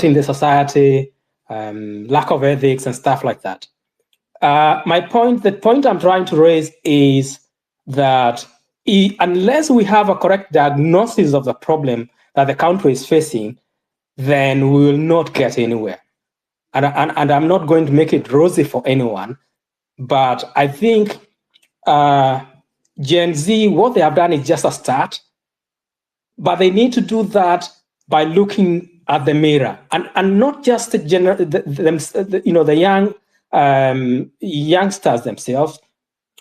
Speaker 14: in the society, lack of ethics and stuff like that. The point I'm trying to raise is that unless we have a correct diagnosis of the problem that the country is facing, then we will not get anywhere. And I'm not going to make it rosy for anyone, but I think Gen Z, what they have done is just a start, but they need to do that by looking at the mirror, and not just the young youngsters themselves.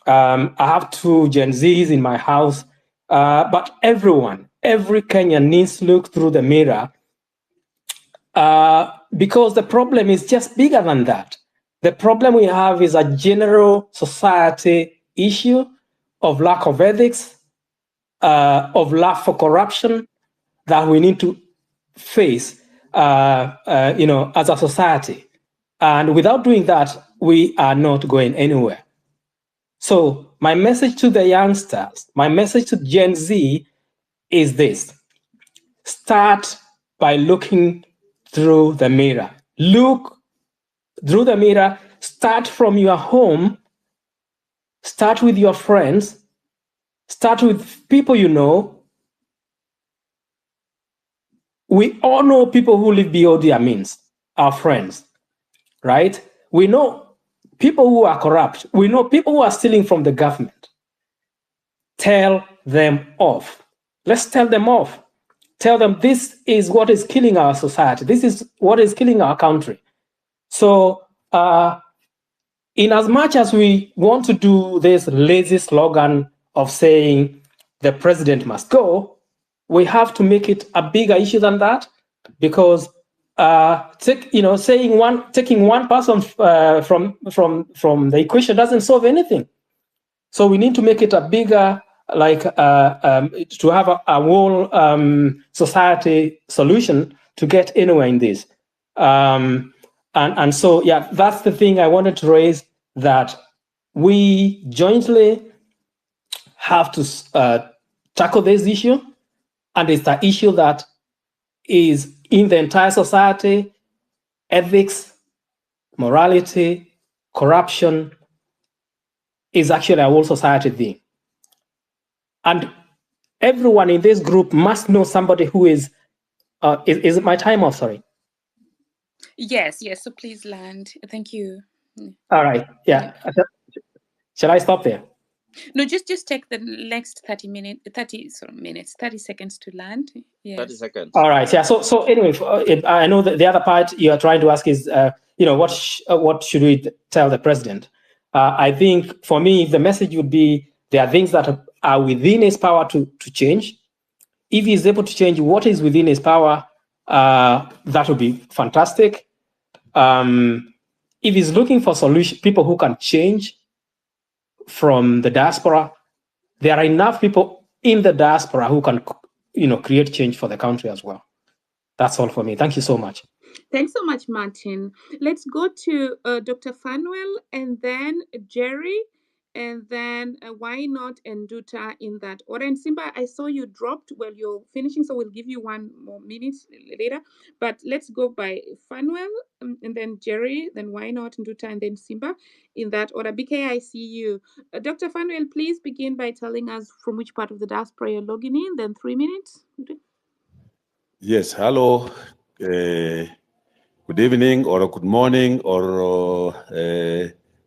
Speaker 14: I have 2 Gen Zs in my house, but everyone, every Kenyan needs to look through the mirror, because the problem is just bigger than that. The problem we have is a general society issue of lack of ethics, of love for corruption, that we need to face, as a society. And without doing that, we are not going anywhere. So my message to the youngsters, my message to Gen Z is this: start by looking through the mirror. Look through the mirror, start from your home, start with your friends, start with people you know. We all know people who live beyond their means, our friends, right? We know people who are corrupt. We know people who are stealing from the government. Tell them off. Let's tell them off. Tell them this is what is killing our society. This is what is killing our country. So in as much as we want to do this lazy slogan of saying the president must go, we have to make it a bigger issue than that, because taking one person from the equation doesn't solve anything. So we need to make it a bigger, to have a whole society solution to get anywhere in this. And so, yeah, that's the thing I wanted to raise, that we jointly have to tackle this issue. And it's an issue that is in the entire society: ethics, morality, corruption is actually a whole society thing. And everyone in this group must know somebody who is it my time off? Sorry.
Speaker 2: Yes, so please land. Thank you.
Speaker 14: All right. Yeah. Shall I stop there?
Speaker 2: No, just take the next 30 seconds to land. Yes.
Speaker 5: 30 seconds.
Speaker 14: All right. Yeah. So anyway, I know that the other part you are trying to ask is, what should we tell the president? I think for me, the message would be there are things that are within his power to change. If he's able to change what is within his power, that would be fantastic. If he's looking for people who can change from the diaspora, there are enough people in the diaspora who can, create change for the country as well. That's all for me. Thank you so much.
Speaker 2: Thanks so much, Martin. Let's go to Dr. Fanuel, and then Jerry, and then Why Not and Duta in that order. And Simba, I saw you dropped while you're finishing, so we'll give you 1 more minute later. But let's go by Fanuel, and then Jerry, then Why Not and Duta, and then Simba in that order. BK, I see you. Dr. Fanuel, please begin by telling us from which part of the diaspora you're logging in, then 3 minutes.
Speaker 15: Yes, hello. Good evening or good morning, or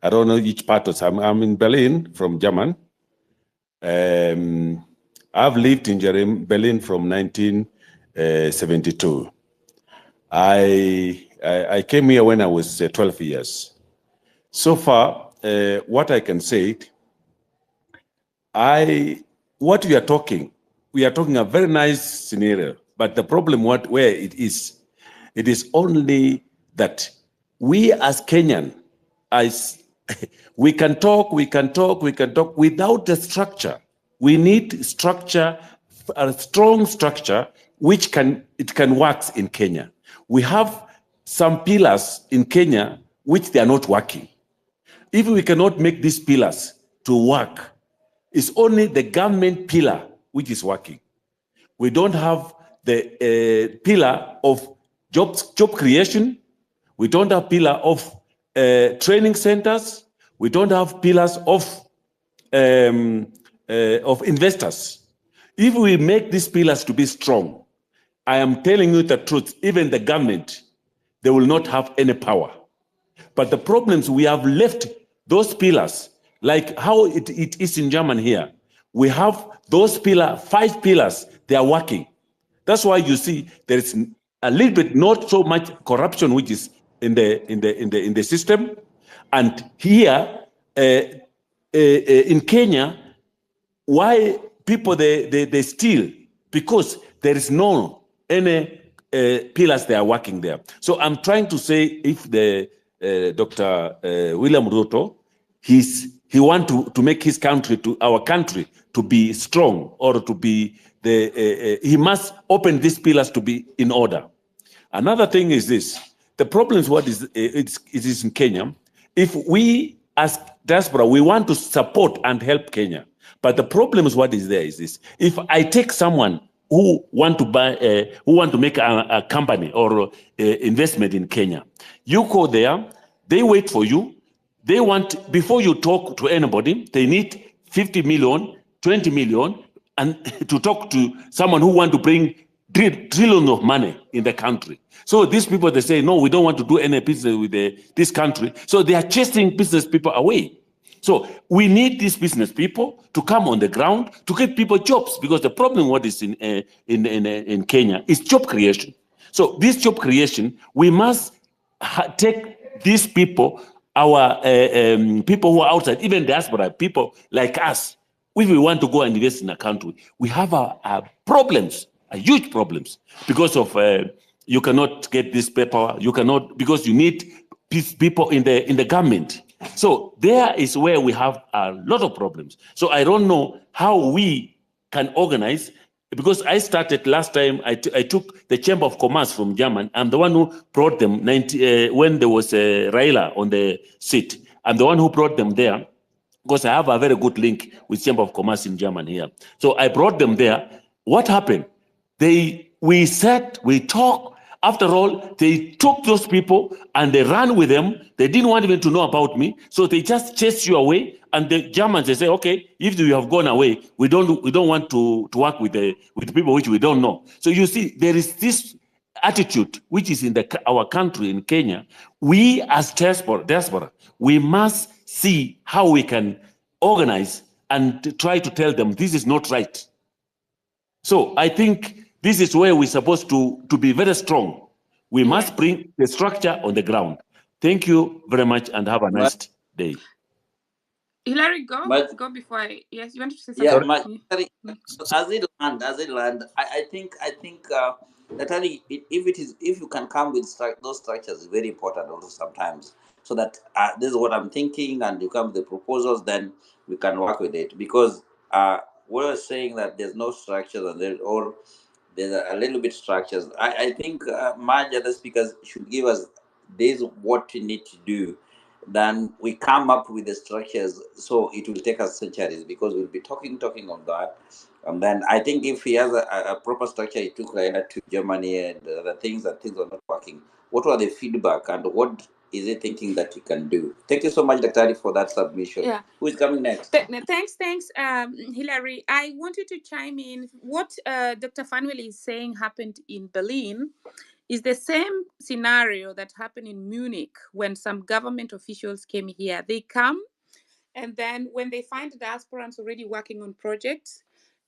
Speaker 15: I don't know each part of. I'm in Berlin from German. I've lived in Berlin from 1972. I came here when I was 12 years. So far, what I can say, what we are talking a very nice scenario, but the problem where it is only that we as Kenyan, we can talk without the structure. We need structure, a strong structure, which can work in Kenya. We have some pillars in Kenya which they are not working. If we cannot make these pillars to work, it's only the government pillar which is working. We don't have the pillar of job creation. We don't have pillar of training centers. We don't have pillars of investors. If we make these pillars to be strong, I am telling you the truth, even the government, they will not have any power. But the problems, we have left those pillars, like how it is in Germany here. We have those 5 pillars, they are working. That's why you see there is a little bit, not so much corruption, which is in the system. And here in Kenya, why people they steal? Because there is no any pillars they are working there. So I'm trying to say, if the Dr. William Ruto, he want to make his country, to our country, to be strong, or to be he must open these pillars to be in order. Another thing is this: the problem is what is it is in Kenya. If we as diaspora, we want to support and help Kenya, but the problem is what is there is this: if I take someone who want to buy, who want to make a company or investment in Kenya, you go there, they wait for you. They want, before you talk to anybody, they need 50 million, 20 million, and to talk to someone who want to bring trillions of money in the country. So these people, they say, no, we don't want to do any business with this country. So they are chasing business people away. So we need these business people to come on the ground to give people jobs, because the problem what is in Kenya is job creation. So this job creation, we must take these people, our people who are outside, even diaspora, people like us. If we want to go and invest in a country, we have problems, huge problems, because of you cannot get this paper, you cannot, because you need people in the government. So there is where we have a lot of problems. So I don't know how we can organize, because I started last time, I took the Chamber of Commerce from Germany. I'm the one who brought them when there was Raila on the seat. I'm the one who brought them there, because I have a very good link with Chamber of Commerce in Germany here. So I brought them there. What happened? We sat, we talked. After all, they took those people and they ran with them. They didn't want even to know about me. So they just chased you away. And the Germans, they say, okay, if you have gone away, we don't want to work with people which we don't know. So you see, there is this attitude which is in our country, in Kenya. We as diaspora, we must see how we can organize and try to tell them this is not right. So I think this is where we're supposed to be very strong. We must bring the structure on the ground. Thank you very much and have a nice day.
Speaker 2: Hilary, go before yes, you want to say something?
Speaker 5: Yeah, as it land, I think Natalie, if you can come with those structures, is very important also sometimes, so that this is what I'm thinking, and you come with the proposals, then we can work with it, because we're saying that there's no structures, and there's a little bit structures. I think Marge, other speakers should give us this what we need to do. Then we come up with the structures, so it will take us centuries, because we'll be talking on that. And then I think if he has a proper structure, he took Raila to Germany and other things, and things are not working. What were the feedback, and what is he thinking that he can do? Thank you so much, Dr. for that submission.
Speaker 2: Yeah.
Speaker 5: Who is coming next?
Speaker 2: Thanks, Hilary. I wanted to chime in. What Dr. Fanuel is saying happened in Berlin is the same scenario that happened in Munich when some government officials came here. They come, and then when they find diasporans already working on projects,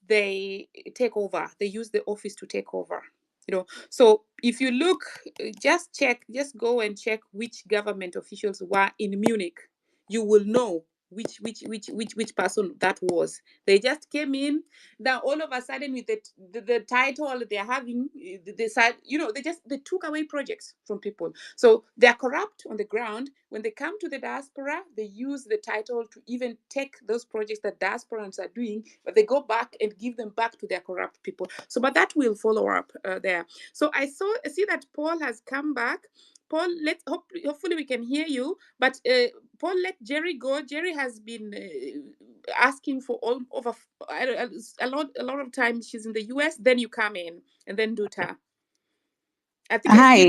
Speaker 2: they take over. They use the office to take over. So if you look, just go and check which government officials were in Munich. You will know which person that was. They just came in. Now all of a sudden, with the title they're having, they took away projects from people. So they're corrupt on the ground. When they come to the diaspora, they use the title to even take those projects that diasporans are doing, but they go back and give them back to their corrupt people. So, but that will follow up there. So I see that Paul has come back. Paul, hopefully we can hear you. But Paul, let Jerry go. Jerry has been asking for over a lot of times. She's in the US. Then you come in, and then Duta. I think
Speaker 16: hi.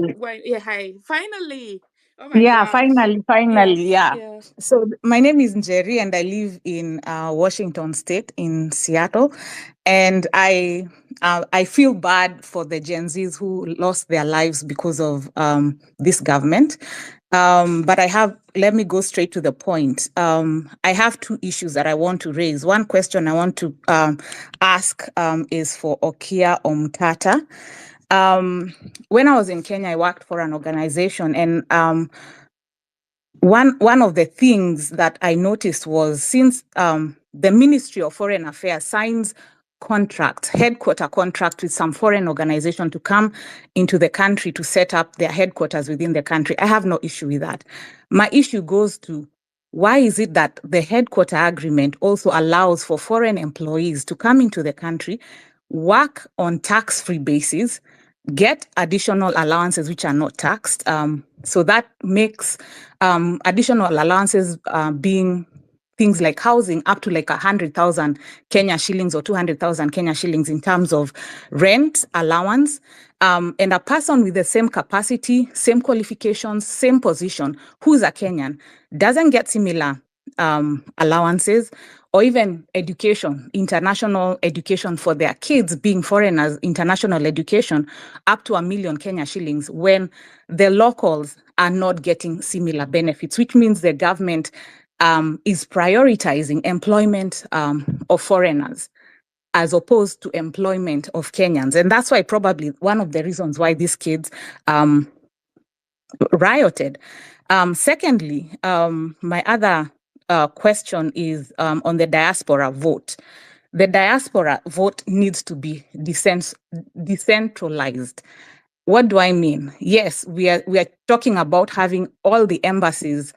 Speaker 2: Hi. Finally. Oh my
Speaker 16: yeah,
Speaker 2: gosh.
Speaker 16: finally,
Speaker 2: Yes,
Speaker 16: yeah. So my name is Njeri, and I live in Washington State in Seattle, and I feel bad for the Gen Zs who lost their lives because of this government. But let me go straight to the point. I have two issues that I want to raise. One question I want to ask is for Okia Omtata. When I was in Kenya, I worked for an organization, and one of the things that I noticed was, since the Ministry of Foreign Affairs signs headquarter contract with some foreign organization to come into the country to set up their headquarters within the country, I have no issue with that. My issue goes to, why is it that the headquarter agreement also allows for foreign employees to come into the country, work on tax-free basis, get additional allowances which are not taxed? So that makes additional allowances being things like housing up to like 100,000 Kenya shillings or 200,000 Kenya shillings in terms of rent allowance. And a person with the same capacity, same qualifications, same position, who's a Kenyan, doesn't get similar allowances, or even education, international education for their kids, being foreigners, international education, up to 1 million Kenya shillings, when the locals are not getting similar benefits, which means the government is prioritizing employment of foreigners as opposed to employment of Kenyans. And that's why probably one of the reasons why these kids rioted. Secondly, my other question is on the diaspora vote. The diaspora vote needs to be decentralized. What do I mean? Yes, we are talking about having all the embassies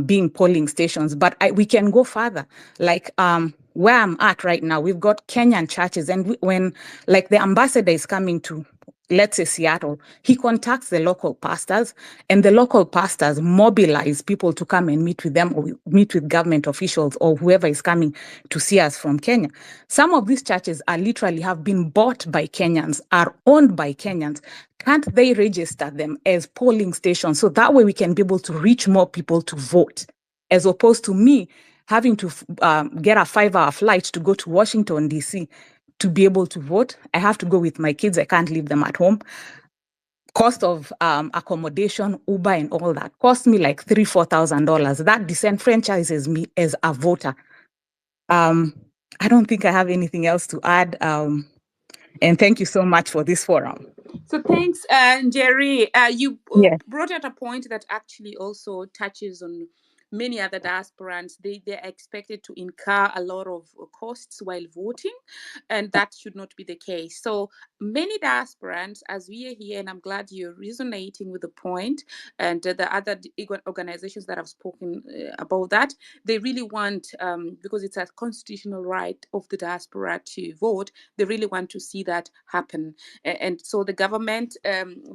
Speaker 16: being polling stations, but we can go further. Like where I'm at right now, we've got Kenyan churches, and when like the ambassador is coming to, let's say, Seattle, he contacts the local pastors, and the local pastors mobilize people to come and meet with them, or meet with government officials or whoever is coming to see us from Kenya. Some of these churches are literally have been bought by Kenyans, are owned by Kenyans. Can't they register them as polling stations, so that way we can be able to reach more people to vote, as opposed to me having to get a 5-hour flight to go to Washington, D.C. to be able to vote? I have to go with my kids. I can't leave them at home. Cost of accommodation, Uber, and all that cost me like $3,000-$4,000. That disenfranchises me as a voter. I don't think I have anything else to add. And thank you so much for this forum.
Speaker 2: So thanks, Jerry. You
Speaker 16: Yes.
Speaker 2: brought out a point that actually also touches on many other diasporans. They're expected to incur a lot of costs while voting, and that should not be the case. So many diasporans, as we are here, and I'm glad you're resonating with the point, and the other organizations that have spoken about that, they really want, because it's a constitutional right of the diaspora to vote, they really want to see that happen. And so the government,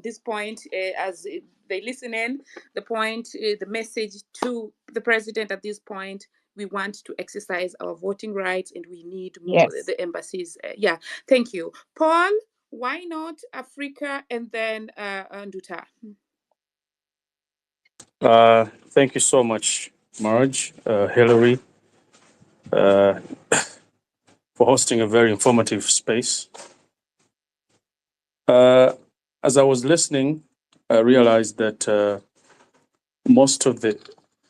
Speaker 2: this point, as they listen in, the point, the message to the president at this point, we want to exercise our voting rights, and we need more the embassies. Yeah, thank you. Paul, why not Africa and then Nduta?
Speaker 8: Thank you so much, Marge, Hillary, for hosting a very informative space. As I was listening, I realized that most of the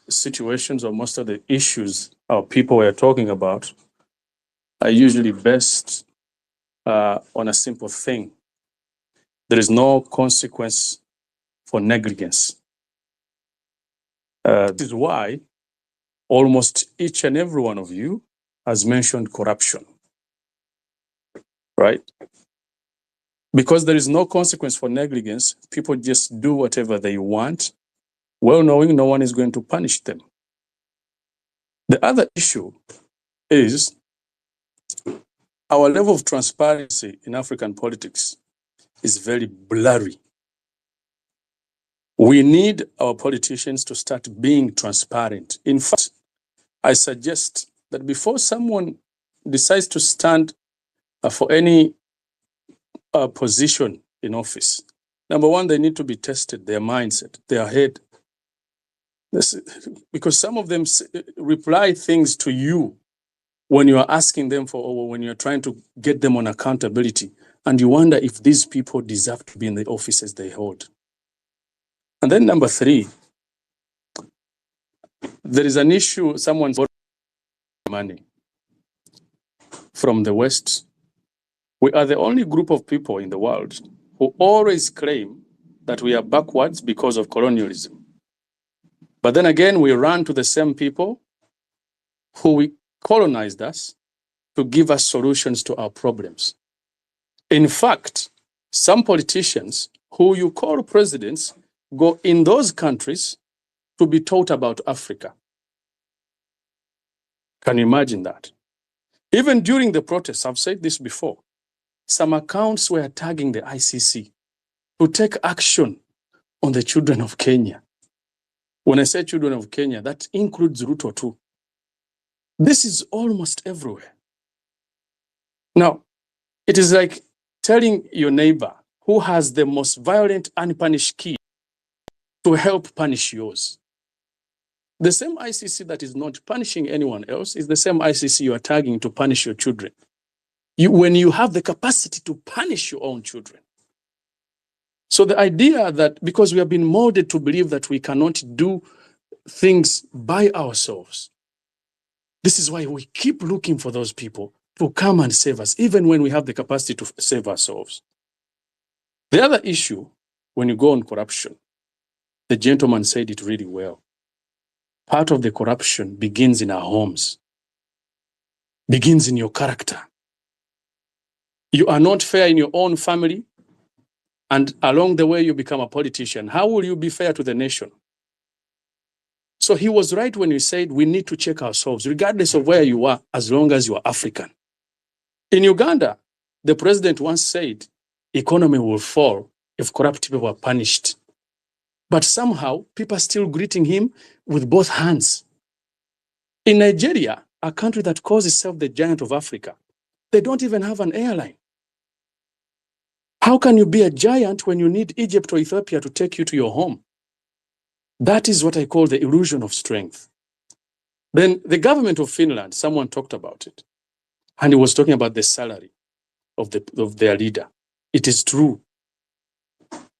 Speaker 8: situations or most of the issues our people were talking about are usually based on a simple thing. There is no consequence for negligence. This is why almost each and every one of you has mentioned corruption, right? Because there is no consequence for negligence, people just do whatever they want, well knowing no one is going to punish them. The other issue is our level of transparency in African politics is very blurry. We need our politicians to start being transparent. In fact, I suggest that before someone decides to stand for any position in office, number one, they need to be tested, their mindset, their head. Because some of them reply things to you when you are asking them for, or when you're trying to get them on accountability, and you wonder if these people deserve to be in the offices they hold. And then number three, there is an issue, someone borrowed money from the West. We are the only group of people in the world
Speaker 13: who always claim that we are backwards because of colonialism. But then again, we run to the same people who colonized us to give us solutions to our problems. In fact, some politicians who you call presidents go in those countries to be taught about Africa. Can you imagine that? Even during the protests, I've said this before, some accounts were tagging the ICC to take action on the children of Kenya. When I say children of Kenya, that includes Ruto too. This is almost everywhere. Now, it is like telling your neighbor who has the most violent, unpunished kid to help punish yours. The same ICC that is not punishing anyone else is the same ICC you are tagging to punish your children. When you have the capacity to punish your own children. So the idea that because we have been molded to believe that we cannot do things by ourselves, this is why we keep looking for those people to come and save us, even when we have the capacity to save ourselves. The other issue, when you go on corruption, the gentleman said it really well. Part of the corruption begins in our homes, begins in your character. You are not fair in your own family, and along the way you become a politician. How will you be fair to the nation? So he was right when he said we need to check ourselves, regardless of where you are, as long as you are African. In Uganda, the president once said, economy will fall if corrupt people are punished. But somehow, people are still greeting him with both hands. In Nigeria, a country that calls itself the giant of Africa, they don't even have an airline. How can you be a giant when you need Egypt or Ethiopia to take you to your home? That is what I call the illusion of strength. Then the government of Finland, someone talked about it, and he was talking about the salary of their leader. It is true.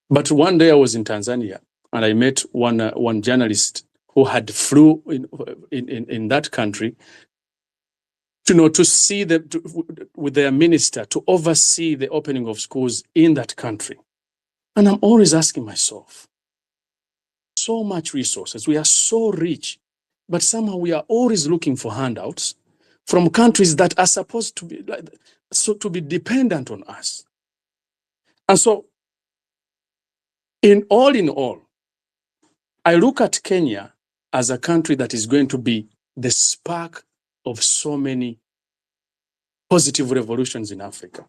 Speaker 13: But one day I was in Tanzania, and I met one journalist who had flew in that country to see with their minister to oversee the opening of schools in that country. And I'm always asking myself, so much resources, we are so rich, but somehow we are always looking for handouts from countries that are supposed to be dependent on us. And so, in all, I look at Kenya as a country that is going to be the spark of so many positive revolutions in Africa.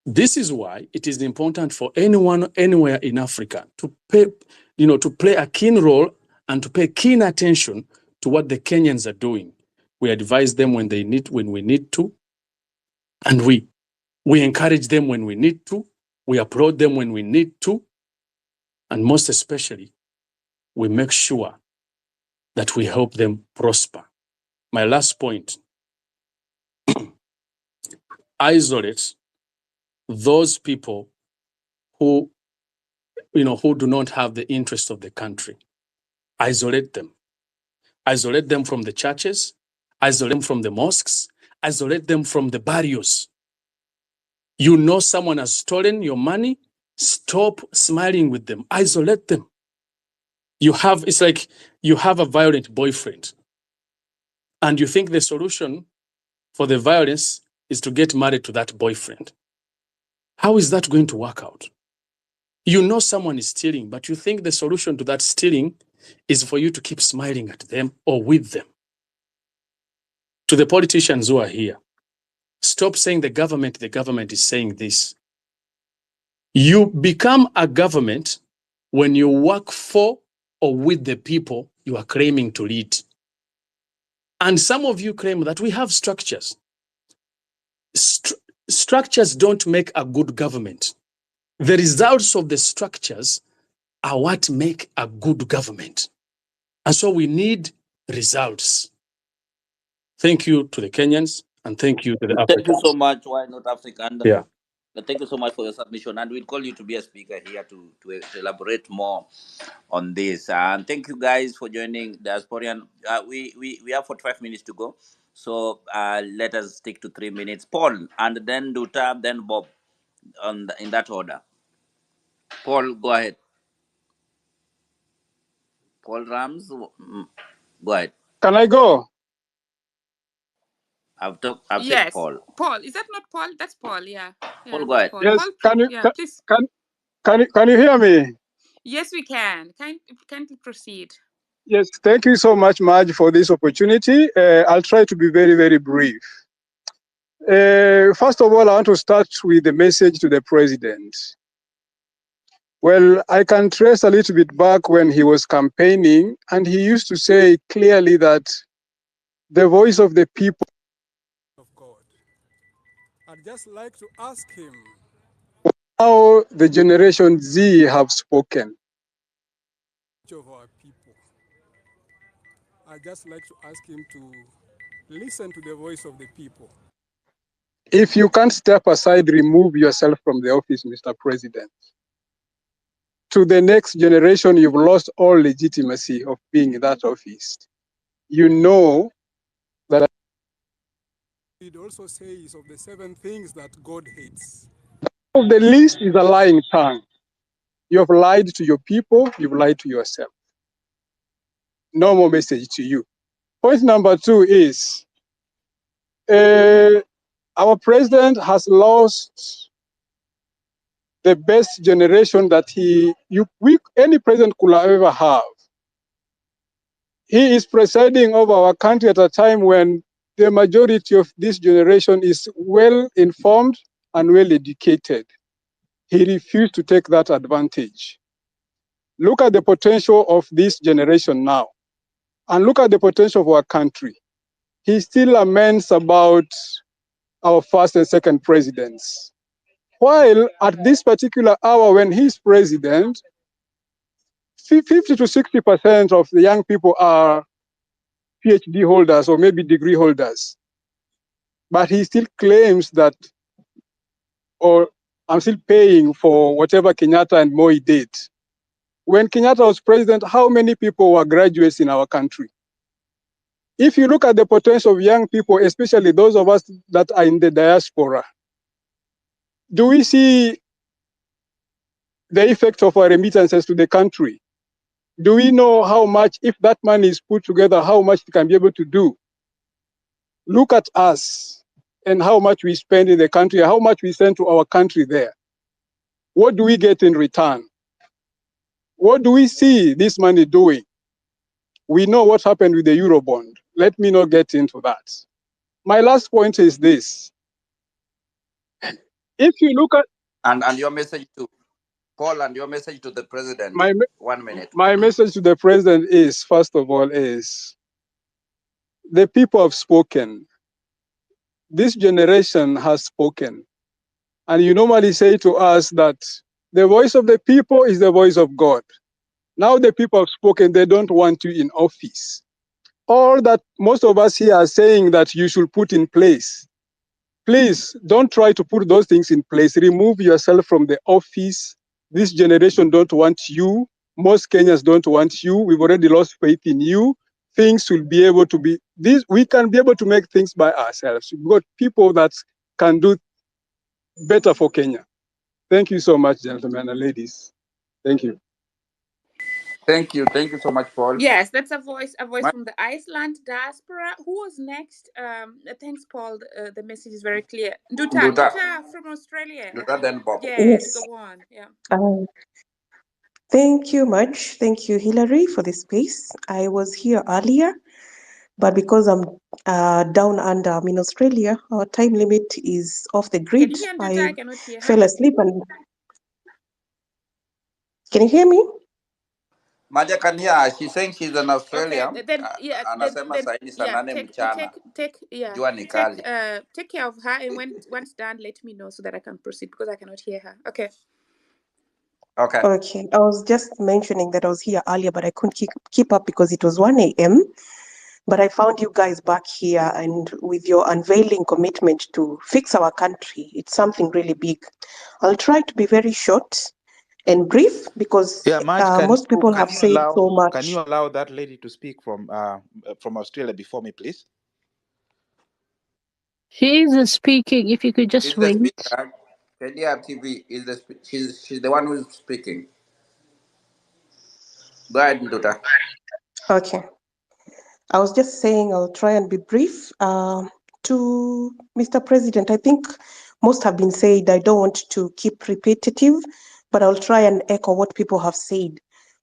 Speaker 13: This is why it is important for anyone anywhere in Africa to play a keen role and to pay keen attention to what the Kenyans are doing. We advise them when we need to, and we encourage them when we need to, we applaud them when we need to, and most especially, we make sure that we help them prosper. My last point, isolate those people who do not have the interest of the country. Isolate them. Isolate them from the churches, isolate them from the mosques, isolate them from the barrios. You know someone has stolen your money, stop smiling with them. Isolate them. It's like you have a violent boyfriend, and you think the solution for the violence is to get married to that boyfriend. How is that going to work out? You know someone is stealing, but you think the solution to that stealing is for you to keep smiling at them or with them. To the politicians who are here, stop saying the government is saying this. You become a government when you work for or with the people you are claiming to lead. And some of you claim that we have structures. Structures don't make a good government. The results of the structures are what make a good government. And so we need results. Thank you to the Kenyans and thank you to the Africans.
Speaker 5: Thank you so much. Why not African?
Speaker 13: Yeah.
Speaker 5: Thank you so much for your submission, and we'll call you to be a speaker here to elaborate more on this. And thank you guys for joining Diasporian. We have 45 minutes to go, so let us stick to 3 minutes. Paul, and then Duta, then Bob, in that order. Paul, go ahead. Paul Rams, go ahead.
Speaker 17: Can I go?
Speaker 5: I've said
Speaker 2: Yes,
Speaker 5: Paul.
Speaker 2: Paul. Is that not Paul? That's Paul. Yeah,
Speaker 5: Paul,
Speaker 2: yeah,
Speaker 5: go
Speaker 2: that's
Speaker 5: ahead.
Speaker 2: Paul.
Speaker 17: Yes.
Speaker 2: Paul,
Speaker 17: Can you
Speaker 2: yeah, please.
Speaker 17: can you hear me?
Speaker 2: Yes, we can. Kindly proceed.
Speaker 17: Yes. Thank you so much, Marge, for this opportunity. I'll try to be very, very brief. First of all, I want to start with the message to the president. Well, I can trace a little bit back when he was campaigning, and he used to say clearly that the voice of the people of God. I'd just like to ask him how the Generation Z have spoken of our people. I'd just like to ask him to listen to the voice of the people. If you can't step aside, remove yourself from the office, Mr. President. To the next generation, you've lost all legitimacy of being in that office. You know that it also says of the 7 things that God hates. Of the least is a lying tongue. You have lied to your people, you've lied to yourself. No more message to you. Point number 2 is our president has lost the best generation that any president could ever have. He is presiding over our country at a time when the majority of this generation is well informed and well educated. He refused to take that advantage. Look at the potential of this generation now, and look at the potential of our country. He still laments about our first and second presidents. While at this particular hour when he's president, 50 to 60% of the young people are PhD holders or maybe degree holders. But he still claims that, or I'm still paying for whatever Kenyatta and Moi did. When Kenyatta was president, how many people were graduates in our country? If you look at the potential of young people, especially those of us that are in the diaspora, do we see the effect of our remittances to the country? Do we know how much, if that money is put together, how much it can be able to do? Look at us and how much we spend in the country, how much we send to our country there. What do we get in return? What do we see this money doing? We know what happened with the Eurobond. Let me not get into that. My last point is this. If you look at
Speaker 5: And your message to Paul, and your message to the president.
Speaker 17: my
Speaker 5: 1 minute.
Speaker 17: my message to the president is, first of all, is the people have spoken. This generation has spoken. And you normally say to us that the voice of the people is the voice of God. Now the people have spoken, they don't want you in office. All that most of us here are saying that you should put in place. Please don't try to put those things in place. Remove yourself from the office. This generation don't want you. Most Kenyans don't want you. We've already lost faith in you. Things will be able to be this. We can be able to make things by ourselves. We've got people that can do better for Kenya. Thank you so much, gentlemen and ladies. Thank you.
Speaker 5: Thank you so much, Paul.
Speaker 2: Yes, that's a voice from the Iceland diaspora. Who was next? Thanks, Paul. The message is very clear. Nduta from Australia.
Speaker 5: Nduta, then Bob.
Speaker 2: Yes,
Speaker 1: Yes.
Speaker 2: go on. Yeah.
Speaker 1: Thank you much. Thank you, Hillary, for the space. I was here earlier, but because I'm down under, I'm in Australia, our time limit is off the
Speaker 2: Can
Speaker 1: grid.
Speaker 2: you hear Nduta?
Speaker 1: I
Speaker 2: I cannot hear her.
Speaker 1: fell asleep and... Can you hear me?
Speaker 5: Maja can hear. She's saying she's in Australia.
Speaker 2: Okay, then yeah,
Speaker 5: Anasema saa hii saa nane mchana. Jua ni kali.
Speaker 2: Take care of her, and when once done, let me know so that I can proceed because I cannot hear her. Okay.
Speaker 1: Okay. I was just mentioning that I was here earlier, but I couldn't keep up because it was 1 a.m. But I found you guys back here, and with your unveiling commitment to fix our country, it's something really big. I'll try to be very short and brief because most people have said so much.
Speaker 18: Can you allow that lady to speak from Australia before me, please?
Speaker 10: She is speaking. If you could just wait.
Speaker 5: KDR TV is she's the one who's speaking. Go ahead, Nduta.
Speaker 19: Okay. I was just saying I'll try and be brief. To Mr. President, I think most have been said. I don't want to keep repetitive, but I'll try and echo what people have said.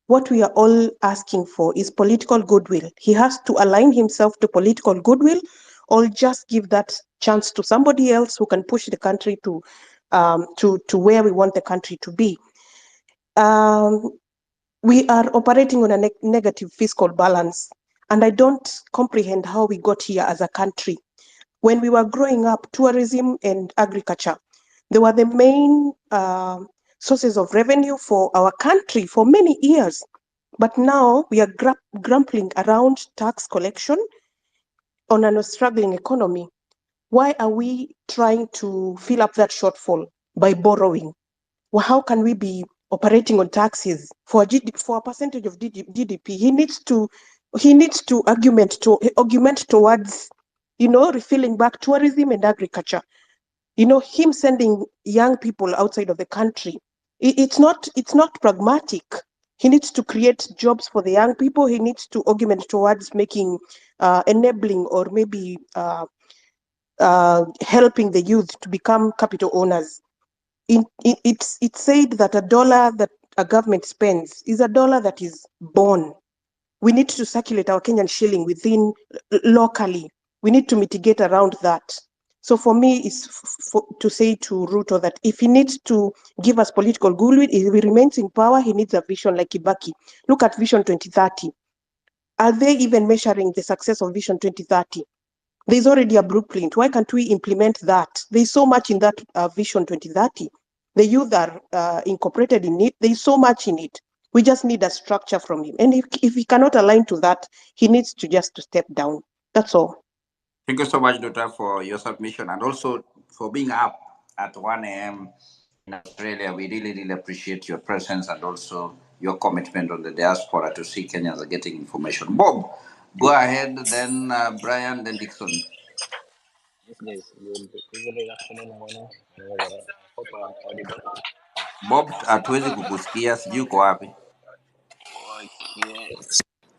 Speaker 19: What we are all asking for is political goodwill. He has to align himself to political goodwill, or just give that chance to somebody else who can push the country to where we want the country to be. We are operating on a negative fiscal balance, and I don't comprehend how we got here as a country. When we were growing up, tourism and agriculture, they were the main sources of revenue for our country for many years. But now we are grumbling around tax collection on a struggling economy. Why are we trying to fill up that shortfall by borrowing? Well, how can we be operating on taxes for a percentage of GDP? He needs to augment towards, refilling back tourism and agriculture. Him sending young people outside of the country, it's not pragmatic. He needs to create jobs for the young people. He needs to augment towards making enabling, or maybe helping the youth to become capital owners. It's said that a dollar that a government spends is a dollar that is born. We need to circulate our Kenyan shilling within locally. We need to mitigate around that. So for me, it's to say to Ruto that if he needs to give us political goodwill, if he remains in power, he needs a vision like Kibaki. Look at Vision 2030. Are they even measuring the success of Vision 2030? There's already a blueprint. Why can't we implement that? There's so much in that Vision 2030. The youth are incorporated in it. There's so much in it. We just need a structure from him. And if he cannot align to that, he needs to just step down. That's all.
Speaker 5: Thank you so much, Doctor, for your submission and also for being up at 1 a.m. in Australia. We really, really appreciate your presence and also your commitment on the diaspora to see Kenyans are getting information. Bob, go ahead, then Brian, then Dixon.
Speaker 20: Yes, guys. Good evening, afternoon, morning. Hope I'm audible.
Speaker 5: Bob, hatuwezi kukusikia, sijui uko wapi.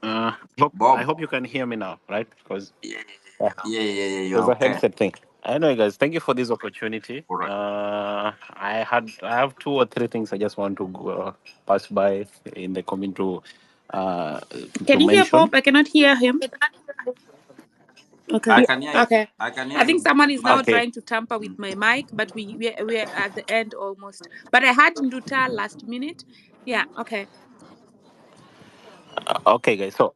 Speaker 20: Okay. I
Speaker 5: Bob.
Speaker 20: hope you can hear me now, right? Because
Speaker 5: Yeah, you're
Speaker 20: there's a
Speaker 5: okay.
Speaker 20: headset thing. Anyway, guys, thank you for this opportunity.
Speaker 5: All right.
Speaker 20: I have two or three things I just want to pass by in the comment
Speaker 2: Can
Speaker 20: to
Speaker 2: you hear
Speaker 20: mention.
Speaker 2: Bob? I cannot hear him. Okay.
Speaker 5: I can hear you.
Speaker 2: Okay.
Speaker 5: I can hear
Speaker 2: I think
Speaker 5: you.
Speaker 2: someone is now
Speaker 20: Okay.
Speaker 2: trying to tamper with my mic, but we're at the end almost. But I had Nduta last minute. Yeah. Okay.
Speaker 20: Okay, guys. So,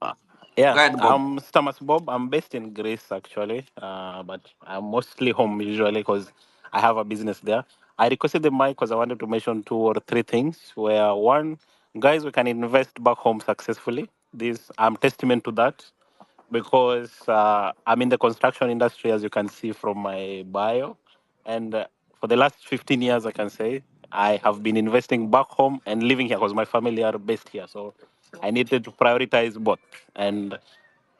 Speaker 20: yeah,
Speaker 5: Go ahead, Bob.
Speaker 20: I'm Stamas Bob. I'm based in Greece, actually, but I'm mostly home usually because I have a business there. I requested the mic because I wanted to mention two or three things. Where one, guys, we can invest back home successfully. This I'm testament to that because I'm in the construction industry, as you can see from my bio, and for the last 15 years, I can say I have been investing back home and living here because my family are based here. So I needed to prioritize both. And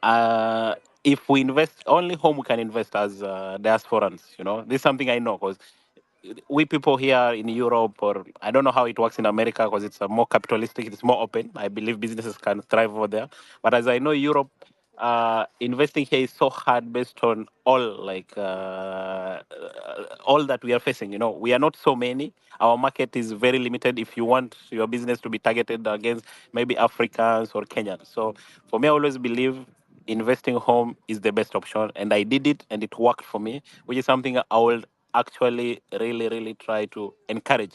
Speaker 20: uh, if we invest only home, we can invest as diasporans. This is something I know because we people here in Europe, or I don't know how it works in America because it's more capitalistic, it's more open. I believe businesses can thrive over there. But as I know, Europe, investing here is so hard based on all that we are facing. We are not so many. Our market is very limited. If you want your business to be targeted against maybe Africans or Kenyans, so for me, I always believe investing home is the best option, and I did it, and it worked for me, which is something I will actually really, really try to encourage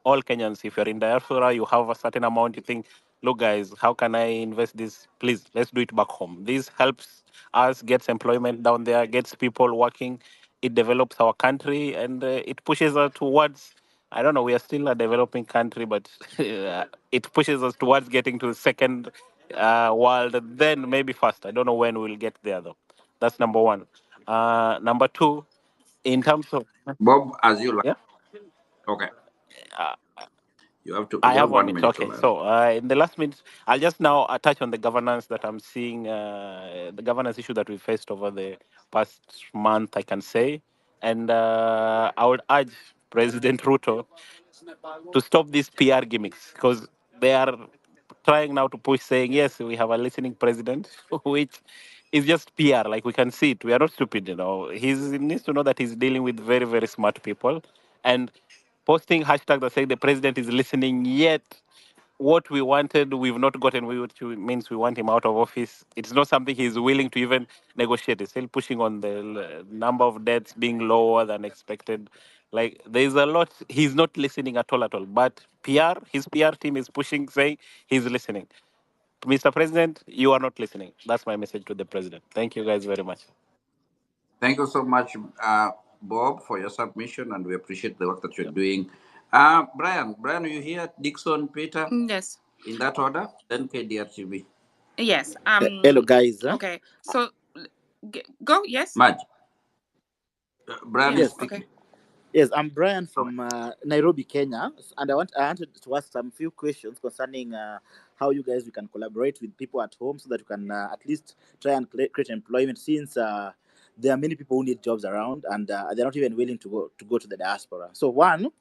Speaker 20: all Kenyans. If you're in diaspora, you have a certain amount, you think, look, guys, how can I invest this? Please, let's do it back home. This helps us, gets employment down there, gets people working. It develops our country, and it pushes us towards, I don't know, we are still a developing country, but it pushes us towards getting to the second world, then maybe first. I don't know when we'll get there, though. That's number one. Number two, in terms of
Speaker 5: Bob, as you like.
Speaker 20: yeah,
Speaker 5: Okay.
Speaker 20: uh,
Speaker 5: You
Speaker 20: I
Speaker 5: have
Speaker 20: have 1
Speaker 5: 1
Speaker 20: minute.
Speaker 5: minute to
Speaker 20: Okay,
Speaker 5: learn.
Speaker 20: so in the last minute, I'll just now touch on the governance that I'm seeing, the governance issue that we faced over the past month, I can say, and I would urge President Ruto to stop these PR gimmicks, because they are trying now to push saying, yes, we have a listening president, which is just PR. Like, we can see it. We are not stupid, He needs to know that he's dealing with very, very smart people. And posting hashtags that say the president is listening, yet what we wanted, we've not gotten, which means we want him out of office. It's not something he's willing to even negotiate. He's still pushing on the number of deaths being lower than expected. Like, there's a lot. He's not listening at all, at all. But his PR team is pushing, saying he's listening. Mr. President, you are not listening. That's my message to the president. Thank you guys very much.
Speaker 5: Thank you so much, Bob, for your submission, and we appreciate the work that you're doing. Brian, you here? Dixon, Peter,
Speaker 2: Yes.
Speaker 5: in that order. Then KDRTV.
Speaker 2: Yes.
Speaker 21: Hello, guys.
Speaker 2: Okay. So go. Yes.
Speaker 5: Maj. Brian is
Speaker 2: Yes.
Speaker 5: speaking.
Speaker 2: Okay.
Speaker 21: Yes, I'm Brian from Nairobi, Kenya, and I wanted to ask some few questions concerning how you guys we can collaborate with people at home so that you can at least try and create employment, since there are many people who need jobs around, and they're not even willing to go to the diaspora. So one,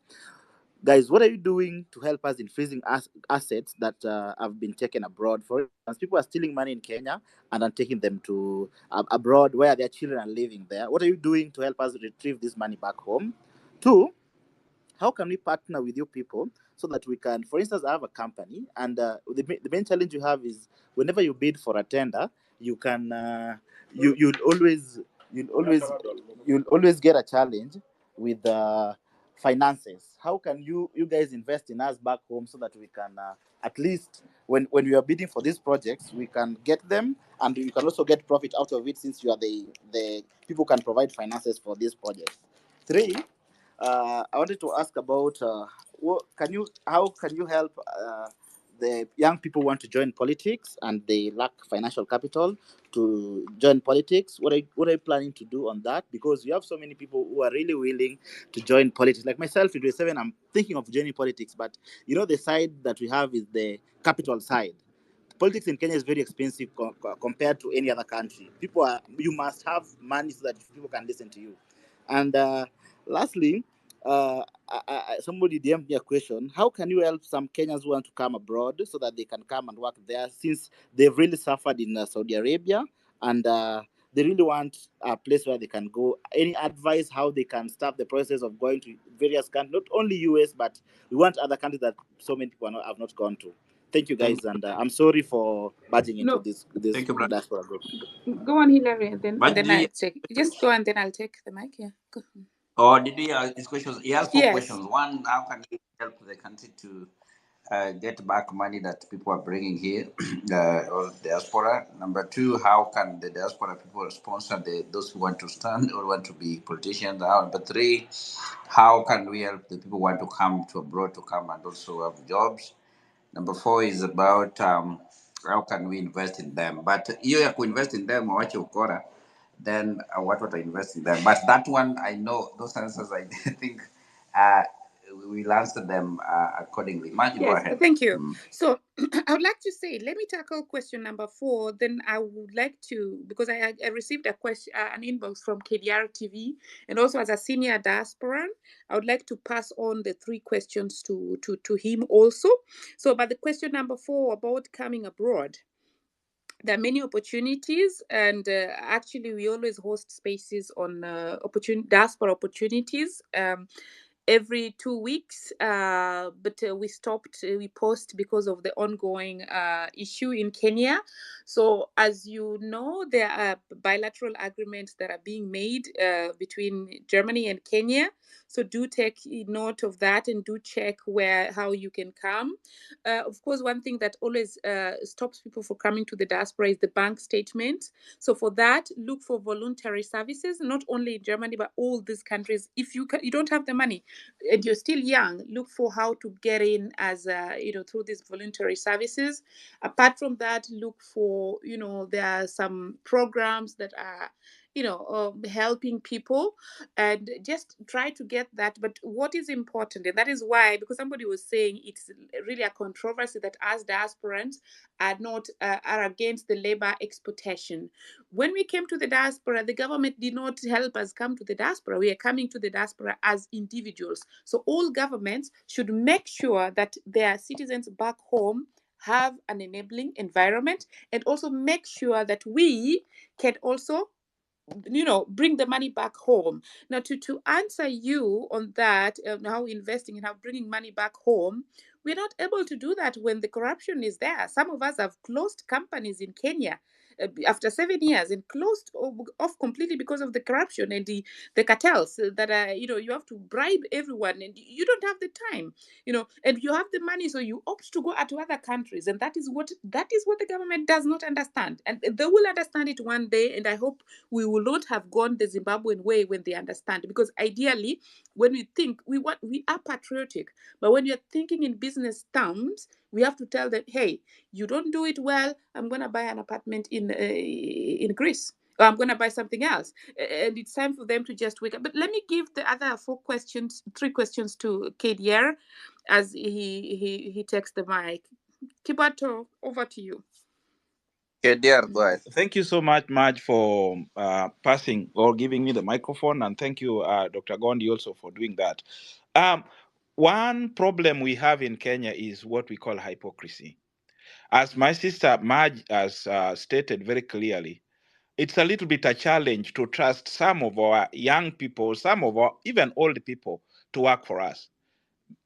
Speaker 21: guys, what are you doing to help us in freezing assets that have been taken abroad? For instance, people are stealing money in Kenya and are taking them to abroad where their children are living there. What are you doing to help us retrieve this money back home? Two, how can we partner with you people so that we can, for instance, I have a company, and the main challenge you have is whenever you bid for a tender, you can you'll always you'll always get a challenge with finances. How can you guys invest in us back home so that we can at least when we are bidding for these projects, we can get them, and you can also get profit out of it, since you are the people who can provide finances for these projects. Three, I wanted to ask about how can you help the young people who want to join politics and they lack financial capital to join politics? What are you planning to do on that? Because you have so many people who are really willing to join politics. Like myself, in grade 7, I'm thinking of joining politics, but the side that we have is the capital side. Politics in Kenya is very expensive compared to any other country. You must have money so that people can listen to you. And lastly, somebody DM'd me a question. How can you help some Kenyans who want to come abroad so that they can come and work there, since they've really suffered in Saudi Arabia, and they really want a place where they can go? Any advice how they can start the process of going to various countries, not only US, but we want other countries that so many people have not gone to? Thank you, guys, and I'm sorry for barging into this
Speaker 5: Thank you, Brian.
Speaker 21: diaspora group.
Speaker 2: Go on, Hillary, and then
Speaker 5: But
Speaker 2: I'll take. Just go, and then I'll take the mic. Yeah. Go.
Speaker 5: or did he his questions? He has four
Speaker 2: Yes.
Speaker 5: questions. One, how can we help the country to get back money that people are bringing here, or diaspora? Number two, how can the diaspora people sponsor those who want to stand or want to be politicians? Number three, how can we help the people who want to come to abroad to come and also have jobs? Number four is about how can we invest in them? But you have to invest in them, what you got, then what would I invest in them? But that one, I know those answers. I think we'll answer them accordingly. Margie, go
Speaker 2: Yes,
Speaker 5: ahead.
Speaker 2: thank you. So I would like to say, let me tackle question number 4. Then I would like to, because I received a question, an inbox from KDR TV, and also as a senior diasporan, I would like to pass on the 3 questions to him also. So, but the question number 4 about coming abroad. There are many opportunities, and actually we always host spaces on diaspora opportunities every 2 weeks, but we stopped, we post because of the ongoing issue in Kenya. So as you know, there are bilateral agreements that are being made between Germany and Kenya. So do take note of that, and do check how you can come. Of course, one thing that always stops people from coming to the diaspora is the bank statement. So for that, look for voluntary services, not only in Germany, but all these countries. If you don't have the money and you're still young, look for how to get in as through these voluntary services. Apart from that, look for there are some programs that are helping people, and just try to get that. But what is important, and that is why, because somebody was saying it's really a controversy that us diasporans are not are against the labor exploitation. When we came to the diaspora, the government did not help us come to the diaspora. We are coming to the diaspora as individuals. So all governments should make sure that their citizens back home have an enabling environment, and also make sure that we can also bring the money back home. Now, to answer you on that, how investing and how bringing money back home, we're not able to do that when the corruption is there. Some of us have closed companies in Kenya after 7 years, and closed off completely because of the corruption and the cartels that are, you have to bribe everyone, and you don't have the time, and you have the money, so you opt to go to other countries. And that is what the government does not understand, and they will understand it one day. And I hope we will not have gone the Zimbabwean way when they understand, because ideally, when we think we are patriotic, but when you're thinking in business terms, we have to tell them, hey, you don't do it well, I'm going to buy an apartment in Greece, or I'm going to buy something else. And it's time for them to just wake up. But let me give the other three questions to KDR as he takes the mic. Kibato, over to you.
Speaker 5: Okay, dear, go ahead.
Speaker 18: Thank you so much, Marge, for passing or giving me the microphone, and thank you, Dr. Gondi, also for doing that. One problem we have in Kenya is what we call hypocrisy. As my sister Marge has stated very clearly, it's a little bit a challenge to trust some of our young people, some of our even old people to work for us.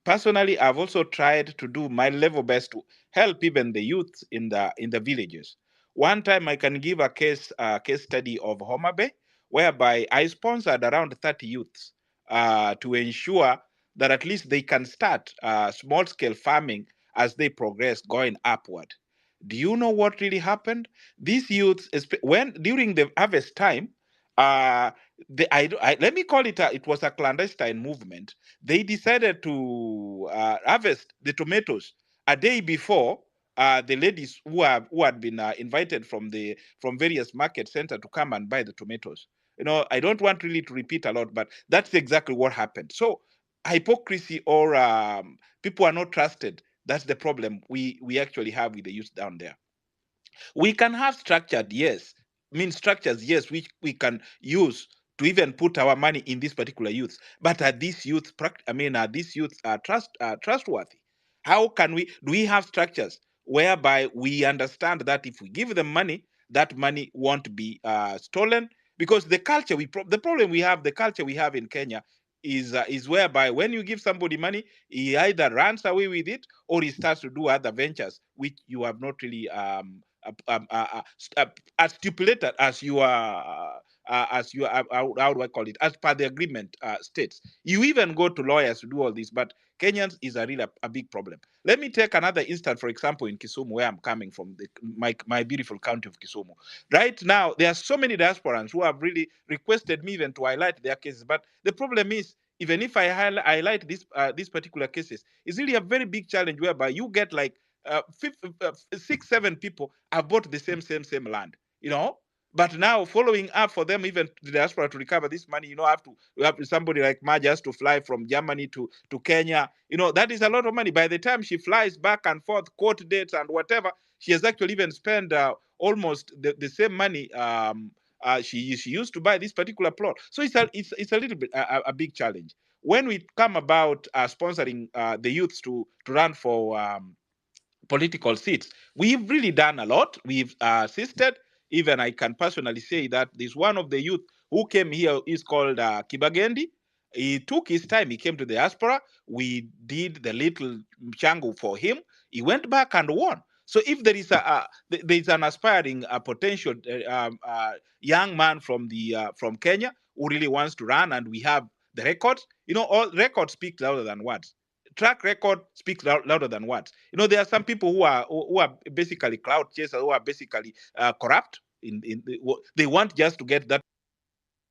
Speaker 18: Personally, I've also tried to do my level best to help even the youth in the villages. One time I can give a case study of Homa Bay, whereby I sponsored around 30 youths to ensure that at least they can start small scale farming as they progress going upward. Do you know what really happened? These youths, when during the harvest time, let me call it it was a clandestine movement. They decided to harvest the tomatoes a day before the ladies who had been invited from various market center to come and buy the tomatoes. I don't want really to repeat a lot, but that's exactly what happened. So hypocrisy, or people are not trusted. That's the problem we actually have with the youth down there. We can have structures, yes, which we can use to even put our money in this particular youth. But are these youths trustworthy? How can do we have structures whereby we understand that if we give them money, that money won't be stolen? Because the culture the culture we have in Kenya is whereby when you give somebody money, he either runs away with it, or he starts to do other ventures which you have not really as stipulated as you are how do I call it, as per the agreement states. You even go to lawyers to do all this, but Kenyans is a big problem. Let me take another instance, for example, in Kisumu, where I'm coming from, my beautiful county of Kisumu. Right now, there are so many diasporans who have really requested me even to highlight their cases, but the problem is, even if I highlight these particular cases, it's really a very big challenge, whereby you get like 6, 7 people have bought the same land, But now, following up for them, even the diaspora, to recover this money, you have somebody like Marge has to fly from Germany to Kenya. That is a lot of money. By the time she flies back and forth, court dates and whatever, she has actually even spent almost the same money she used to buy this particular plot. So it's a little bit a big challenge. When we come about sponsoring the youths to run for political seats, we've really done a lot. We've assisted. Even I can personally say that this one of the youth who came here is called Kibagendi. He took his time. He came to the diaspora. We did the little chango for him. He went back and won. So if there is there's an aspiring potential young man from Kenya who really wants to run, and we have the records, all records speak louder than words. Track record speaks louder than words. There are some people who are basically cloud chasers, who are basically corrupt. They want just to get that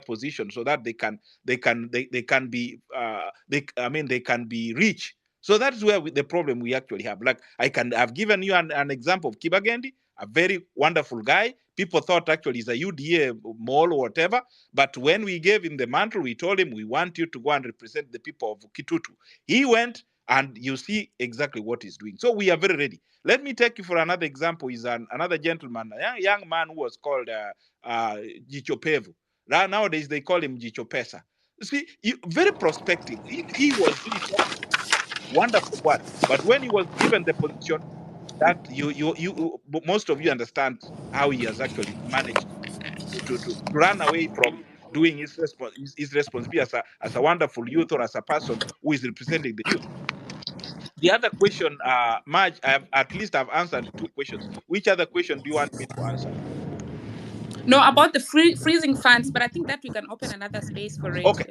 Speaker 18: position so that they can be rich. So that's where the problem we actually have. Like I've given you an example of Kibagendi. a very wonderful guy. People thought actually he's a UDA mole or whatever. But when we gave him the mantle, we told him, we want you to go and represent the people of Kitutu. He went, and you see exactly what he's doing. So we are very ready. Let me take you for another example. Is another gentleman, a young man who was called Jichopevu. Nowadays, they call him Jichopesa. See, very prospective. He was really talking wonderful words. But when he was given the position, that most of you understand how he has actually managed to run away from doing his responsibility as a wonderful youth or as a person who is representing the youth. The other question, Marge, at least I've answered 2 questions. Which other question do you want me to answer?
Speaker 2: No, about the freezing funds, but I think that we can open another space for it.
Speaker 18: Okay.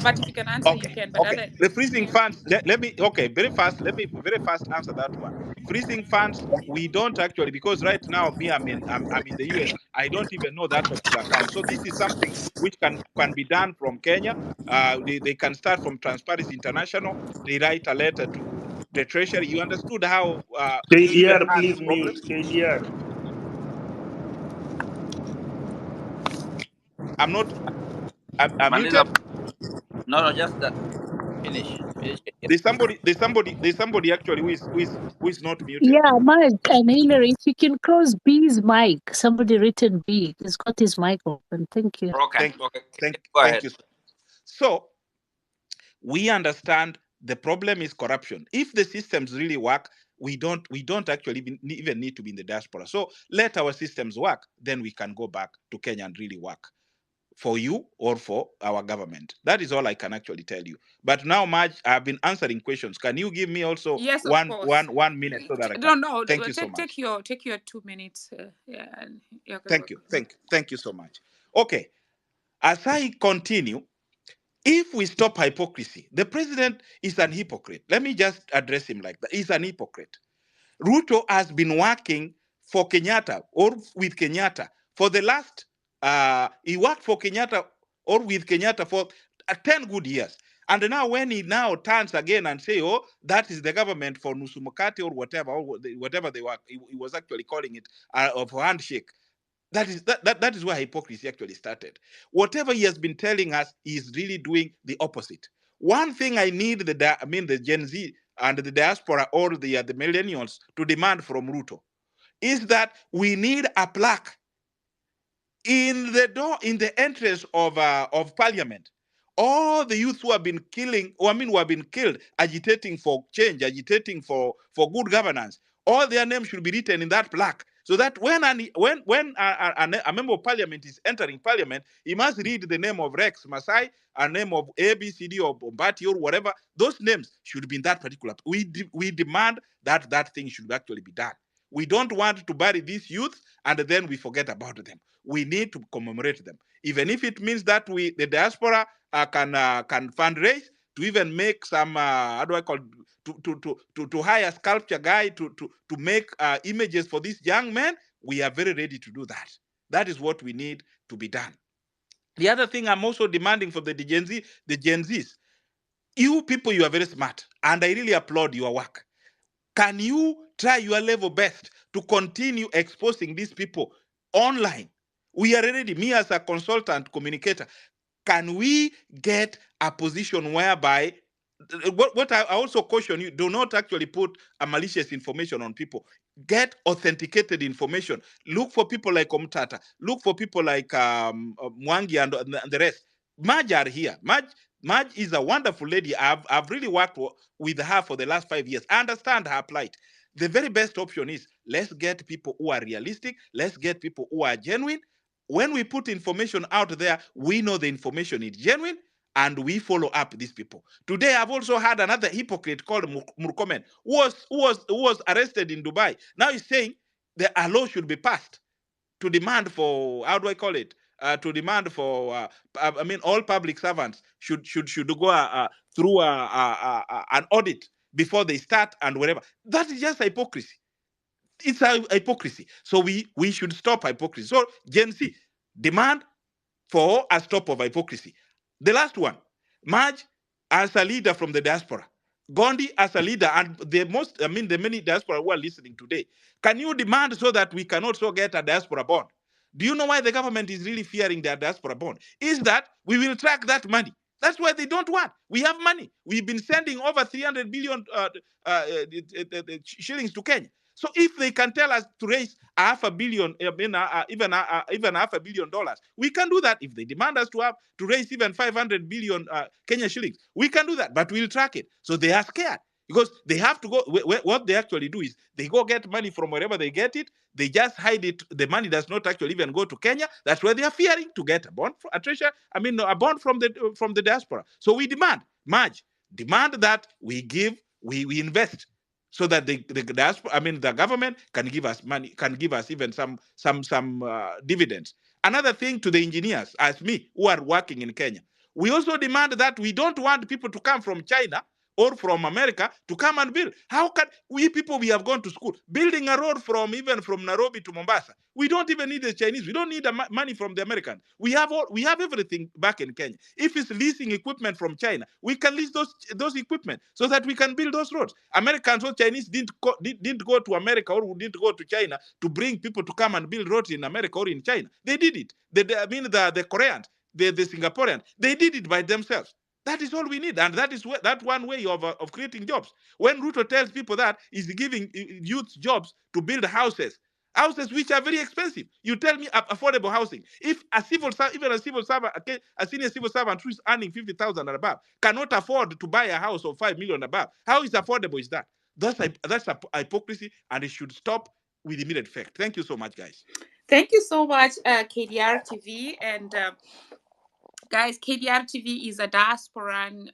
Speaker 2: But if you can answer, you
Speaker 18: Okay.
Speaker 2: can. But
Speaker 18: Okay.
Speaker 2: other,
Speaker 18: The freezing
Speaker 2: yeah.
Speaker 18: funds, let me, okay, very fast. Let me very fast answer that one. Freezing funds, we don't actually, because right now, I'm in the US. I don't even know that particular account. So this is something which can be done from Kenya. They can start from Transparency International. They write a letter to the Treasury. You understood how we even
Speaker 3: KDR,
Speaker 18: had
Speaker 3: please
Speaker 18: this problem?
Speaker 3: mute. KDR.
Speaker 18: I'm not. I'm
Speaker 5: Maliza,
Speaker 18: muted.
Speaker 5: no, just finish. Finish.
Speaker 18: There's somebody actually who is not muted.
Speaker 10: Yeah, Mike and Hillary, if you can close B's mic, somebody written B, he's got his mic open. Thank you.
Speaker 5: Okay. Go
Speaker 18: Thank
Speaker 5: ahead.
Speaker 18: you. So we understand the problem is corruption. If the systems really work, we don't actually even need to be in the diaspora. So let our systems work, then we can go back to Kenya and really work for you or for our government. That is all I can actually tell you. But now, Marge, I've been answering questions. Can you give me also
Speaker 2: Yes, of course.
Speaker 18: 1 minute so that I can?
Speaker 2: No.
Speaker 18: Thank you so much.
Speaker 2: Take your 2 minutes. Yeah, and you can
Speaker 18: Thank
Speaker 2: go.
Speaker 18: you. Thank you so much. Okay. As I continue, if we stop hypocrisy, the president is an hypocrite. Let me just address him like that. He's an hypocrite. Ruto has been working for Kenyatta or with Kenyatta for the last, he worked for Kenyatta or with Kenyatta for 10 good years. And now when he now turns again and say, oh, that is the government for Nusumukati or whatever they were, he was actually calling it, of handshake. That is where hypocrisy actually started. Whatever he has been telling us, he is really doing the opposite. One thing I need the Gen Z and the diaspora or the millennials to demand from Ruto is that we need a plaque in the door, in the entrance of parliament. All the youth who have been who have been killed, agitating for change, agitating for good governance, all their names should be written in that plaque, so that when a member of parliament is entering parliament, he must read the name of Rex Masai, a name of ABCD or Bombati or whatever. Those names should be in that particular. We demand that thing should actually be done. We don't want to bury these youth and then we forget about them. We need to commemorate them, even if it means that the diaspora can fundraise to even make some how do I call it, to hire a sculpture guy to make images for these young men. We are very ready to do that. That is what we need to be done. The other thing I'm also demanding for the Gen Zs, you people, you are very smart, and I really applaud your work. Can you try your level best to continue exposing these people online? We are ready. Me as a consultant communicator, can we get a position whereby what I also caution you, do not actually put a malicious information on people. Get authenticated information. Look for people like Omtata. Look for people like Mwangi and the rest. Marge are here. Marge is a wonderful lady. I've really worked with her for the last 5 years. I understand her plight. The very best option is let's get people who are realistic. Let's get people who are genuine. When we put information out there, we know the information is genuine and we follow up these people. Today, I've also had another hypocrite called Murkomen, who was arrested in Dubai. Now he's saying a law should be passed to demand for, how do I call it? To demand for, all public servants should go through an audit before they start and whatever. That is just hypocrisy. It's a hypocrisy. So we should stop hypocrisy. So Gen Z, demand for a stop of hypocrisy. The last one, Marge, as a leader from the diaspora, Gondi as a leader, and the many diaspora who are listening today, can you demand so that we can also get a diaspora bond? Do you know why the government is really fearing their diaspora bond? Is that we will track that money. That's why they don't want. We have money. We've been sending over 300 billion shillings to Kenya. So if they can tell us to raise $500 million, even $500 million, we can do that. If they demand us to raise even 500 billion Kenya shillings, we can do that. But we'll track it. So they are scared because they have to go. What they actually do is they go get money from wherever they get it. They just hide it. The money does not actually even go to Kenya. That's why they are fearing to get a bond, a bond from the diaspora. So we demand, demand that we invest, so that the diaspora, the government can give us money, can give us even some dividends. Another thing to the engineers, as me, who are working in Kenya, we also demand that we don't want people to come from China or from America to come and build. How can we we have gone to school, building a road from Nairobi to Mombasa? We don't even need the Chinese. We don't need the money from the Americans. We have everything back in Kenya. If it's leasing equipment from China, we can lease those equipment so that we can build those roads. Americans or Chinese didn't go to America or didn't go to China to bring people to come and build roads in America or in China. They did it. The Koreans, the Singaporeans, they did it by themselves. That is all we need, and that is that one way of creating jobs. When Ruto tells people that he's giving youth jobs to build houses which are very expensive, you tell me affordable housing. If a civil servant, a senior civil servant who is earning 50,000 and above cannot afford to buy a house of 5 million above, how is affordable is that? That's a hypocrisy, and it should stop with immediate effect. Thank you so much, guys.
Speaker 2: Thank you so much, KDR TV. And guys, KDR TV is a diasporan,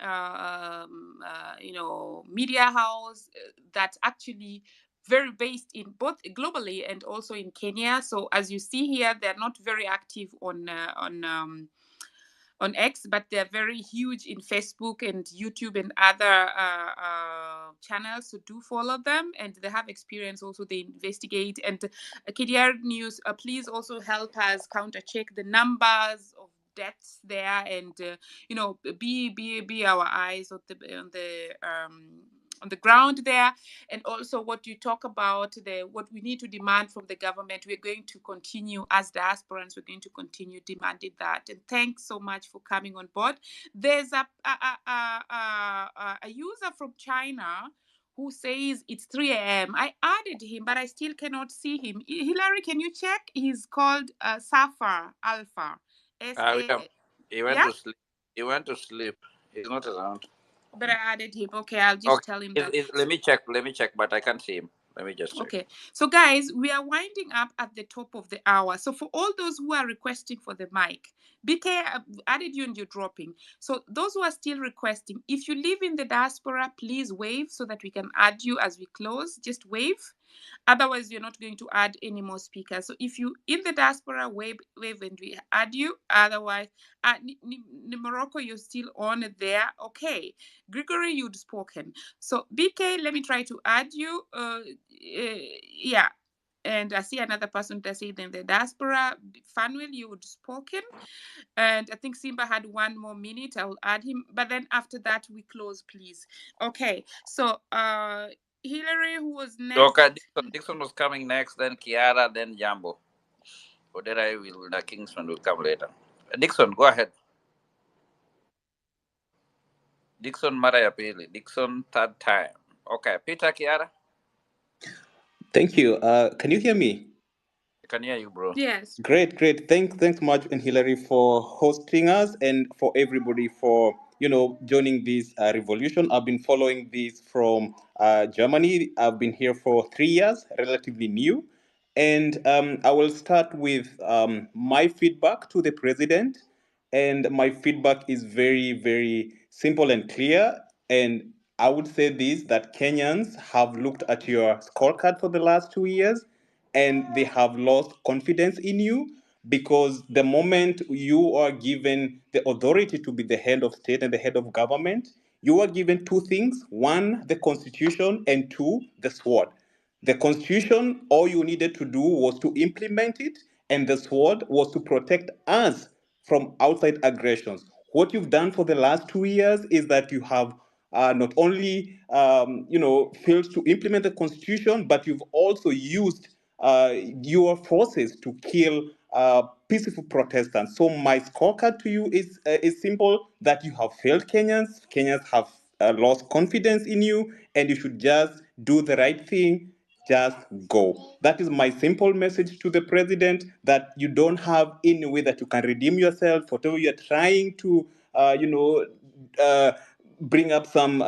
Speaker 2: media house that's actually very based in both globally and also in Kenya. So as you see here, they're not very active on X, but they're very huge in Facebook and YouTube and other channels. So do follow them, and they have experience also. They investigate. And KDR News, please also help us counter check the numbers of deaths there, and be our eyes on the ground there. And also what you talk about, what we need to demand from the government, we're going to continue as diasporans, we're going to continue demanding that. And thanks so much for coming on board. There's a user from China who says it's 3 a.m. I added him, but I still cannot see him. Hillary, can you check? He's called Safar Alpha.
Speaker 5: He went
Speaker 2: Yeah?
Speaker 5: to sleep. He went to sleep. He's not around.
Speaker 2: But I added him. Okay, I'll just tell him that.
Speaker 5: Let me check, but I can't see him. Let me just check.
Speaker 2: Okay, so guys, we are winding up at the top of the hour. So for all those who are requesting for the mic, BK added you and you're dropping. So those who are still requesting, if you live in the diaspora, please wave so that we can add you as we close. Just wave. Otherwise, you're not going to add any more speakers. So if you in the diaspora, wave and we add you. Otherwise, Morocco, you're still on there. Okay. Gregory, you'd spoken. So BK, let me try to add you. Yeah. And I see another person that said in the diaspora. Fanuel, you would spoken. And I think Simba had 1 more minute. I will add him. But then after that, we close, please. Okay. So Hillary, who was next?
Speaker 5: Okay, Dixon was coming next, then Kiara, then Jambo. Odera will, the Kingsman will come later. Dixon, go ahead. Dixon Marayapili. Dixon, third time. Okay, Peter, Kiara.
Speaker 3: Thank you. Can you hear me?
Speaker 5: I can hear you, bro.
Speaker 2: Yes.
Speaker 3: Great. Thanks much, and Hillary, for hosting us, and for everybody for joining this revolution. I've been following this from Germany. I've been here for 3 years, relatively new, and I will start with my feedback to the president, and my feedback is very, very simple and clear. And I would say this: that Kenyans have looked at your scorecard for the last 2 years, and they have lost confidence in you, because the moment you are given the authority to be the head of state and the head of government, you are given 2 things: 1, the constitution, and 2, the sword. The constitution, all you needed to do was to implement it, and the sword was to protect us from outside aggressions. What you've done for the last 2 years is that you have not only failed to implement the constitution, but you've also used your forces to kill peaceful protestants. So my scorecard to you is simple: that you have failed Kenyans. Kenyans have lost confidence in you, and you should just do the right thing. Just go. That is my simple message to the president, that you don't have any way that you can redeem yourself. Whatever you're trying to, bring up some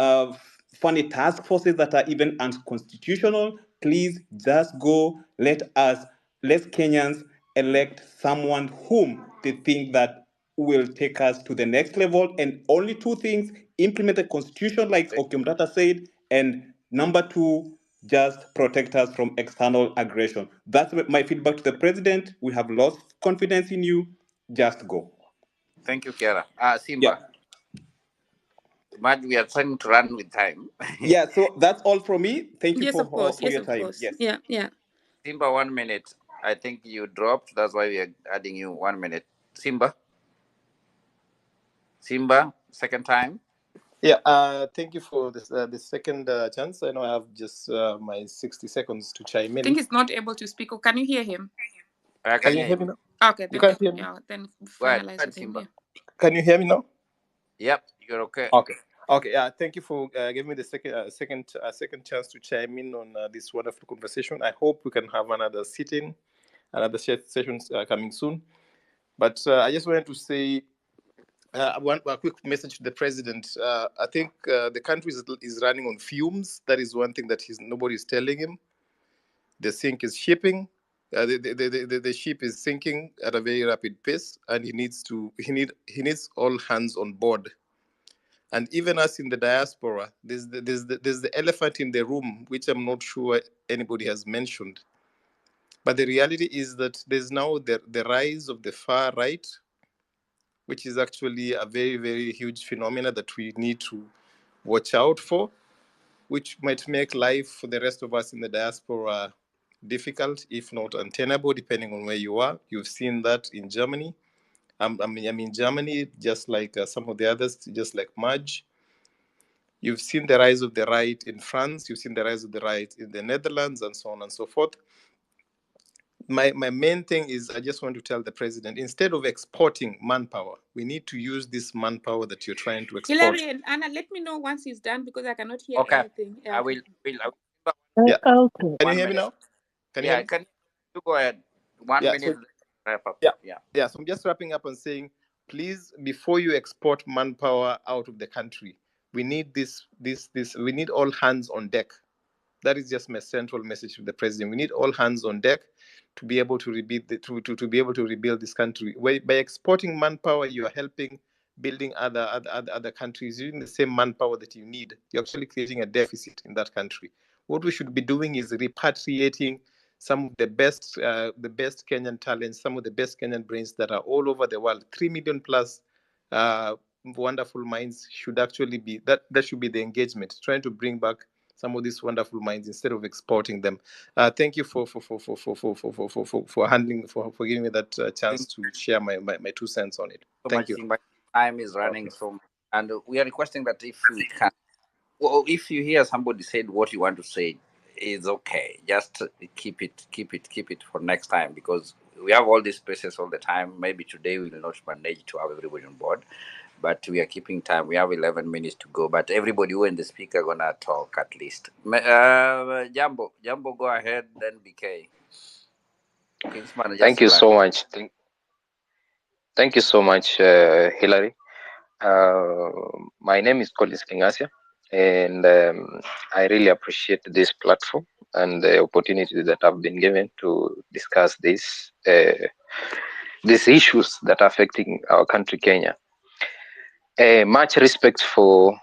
Speaker 3: funny task forces that are even unconstitutional, please just go. Let Kenyans elect someone whom they think that will take us to the next level. And only two things: implement the constitution, like Okiomtata said, and number two, just protect us from external aggression. That's my feedback to the president. We have lost confidence in you. Just go.
Speaker 5: Thank you, Kiara.
Speaker 3: Yeah.
Speaker 5: Simba, Maj, we are trying to run with time.
Speaker 3: Yeah, so that's all from me. Thank you
Speaker 2: Yes, of course.
Speaker 3: for
Speaker 2: Yes,
Speaker 3: your
Speaker 2: of
Speaker 3: time.
Speaker 2: course.
Speaker 3: Yes.
Speaker 2: Yeah, yeah.
Speaker 5: Simba, 1 minute. I think you dropped. That's why we are adding you 1 minute. Simba, second time.
Speaker 4: Yeah, thank you for this the second chance. I know I have just my 60 seconds to chime
Speaker 2: I think
Speaker 4: in.
Speaker 2: he's not able to speak. Or can you hear him?
Speaker 4: Can you hear me now?
Speaker 2: Okay,
Speaker 4: You
Speaker 2: then
Speaker 4: can't hear me?
Speaker 2: yeah, then
Speaker 5: Go ahead,
Speaker 2: finalize with him.
Speaker 5: Simba.
Speaker 2: Yeah.
Speaker 4: Can you hear me now?
Speaker 5: Yep, you're okay.
Speaker 4: Okay. Okay. Yeah. Thank you for giving me the second chance to chime in on this wonderful conversation. I hope we can have another sitting, another sessions coming soon. But I just wanted to say a quick message to the president. I think the country is running on fumes. That is one thing that nobody is telling him. The sink is shipping. The ship is sinking at a very rapid pace, and he needs all hands on board. And even us in the diaspora, there's the elephant in the room, which I'm not sure anybody has mentioned. But the reality is that there's now the rise of the far right, which is actually a very, very huge phenomena that we need to watch out for, which might make life for the rest of us in the diaspora difficult, if not untenable, depending on where you are. You've seen that in Germany. I'm in Germany, just like some of the others, just like Maj. You've seen the rise of the right in France. You've seen the rise of the right in the Netherlands, and so on and so forth. My main thing is, I just want to tell the president, instead of exporting manpower, we need to use this manpower that you're trying to export.
Speaker 2: Hilary and Anna, let me know once he's done because I cannot hear
Speaker 5: Okay.
Speaker 2: anything. Yeah,
Speaker 5: I
Speaker 2: okay.
Speaker 5: will.
Speaker 4: Yeah.
Speaker 10: Okay.
Speaker 4: Can you hear me now? Can you hear me?
Speaker 5: Can you go ahead? 1 minute.
Speaker 4: So,
Speaker 5: wrap up.
Speaker 4: Yeah. So I'm just wrapping up and saying, please, before you export manpower out of the country, we need this. We need all hands on deck. That is just my central message to the president. We need all hands on deck to be able to rebuild to be able to rebuild this country. By exporting manpower, you are helping building other countries. Using the same manpower that you need, you're actually creating a deficit in that country. What we should be doing is repatriating some of the best Kenyan talents, some of the best Kenyan brains that are all over the world. 3 million plus wonderful minds should actually be that should be the engagement, trying to bring back some of these wonderful minds instead of exporting them. Thank you for handling for giving me that chance to share my 2 cents on it. Thank you.
Speaker 5: Time is running so much, and we are requesting that if we can, well, if you hear somebody said what you want to say, it's okay. Just keep it for next time, because we have all these spaces all the time. Maybe today we will not manage to have everybody on board, but we are keeping time. We have 11 minutes to go, but everybody who and the speaker gonna talk at least. Jambo, go ahead, then BK.
Speaker 22: Thank you so much. Thank you so much, Hilary. My name is Collins Kingasia, and I really appreciate this platform and the opportunity that I've been given to discuss these issues that are affecting our country, Kenya. Much respect for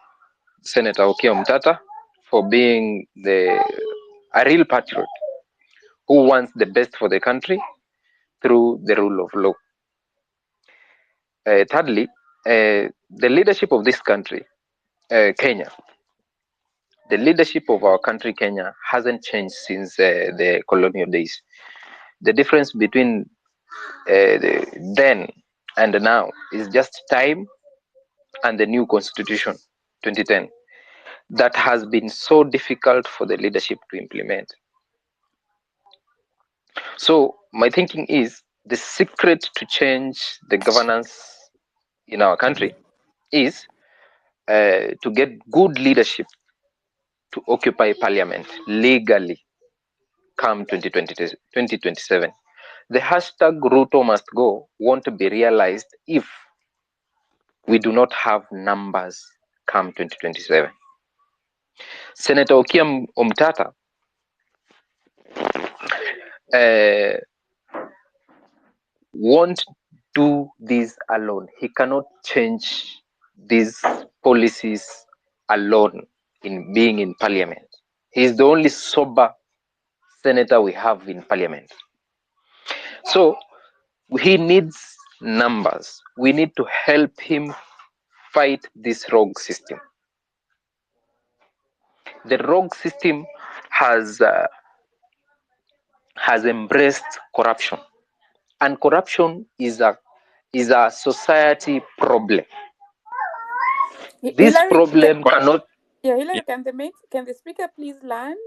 Speaker 22: Senator Okiomtata for being a real patriot who wants the best for the country through the rule of law. Thirdly, the leadership of this country, Kenya, the leadership of our country, Kenya, hasn't changed since the colonial days. The difference between then and now is just time and the new constitution, 2010. that has been so difficult for the leadership to implement. So my thinking is the secret to change the governance in our country is to get good leadership to occupy parliament legally come 2027. The hashtag Ruto must go won't be realized if we do not have numbers come 2027. Senator Okiya Omtata won't do this alone. He cannot change these policies alone in being in parliament. He is the only sober senator we have in parliament. So he needs numbers. We need to help him fight this rogue system. The rogue system has embraced corruption, and corruption is a society problem. This
Speaker 2: Hillary,
Speaker 22: problem cannot.
Speaker 2: Yeah, Hillary, can the speaker please land?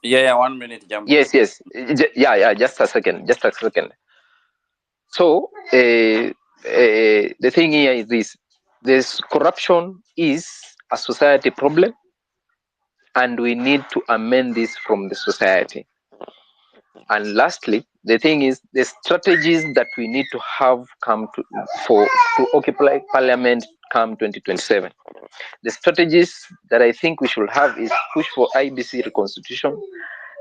Speaker 5: Yeah, 1 minute, jump.
Speaker 22: Yes. Yeah. Just a second. So the thing here is this corruption is a society problem, and we need to amend this from the society. And lastly, the thing is the strategies that we need to have to occupy parliament come 2027. The strategies that I think we should have is push for IBC reconstitution,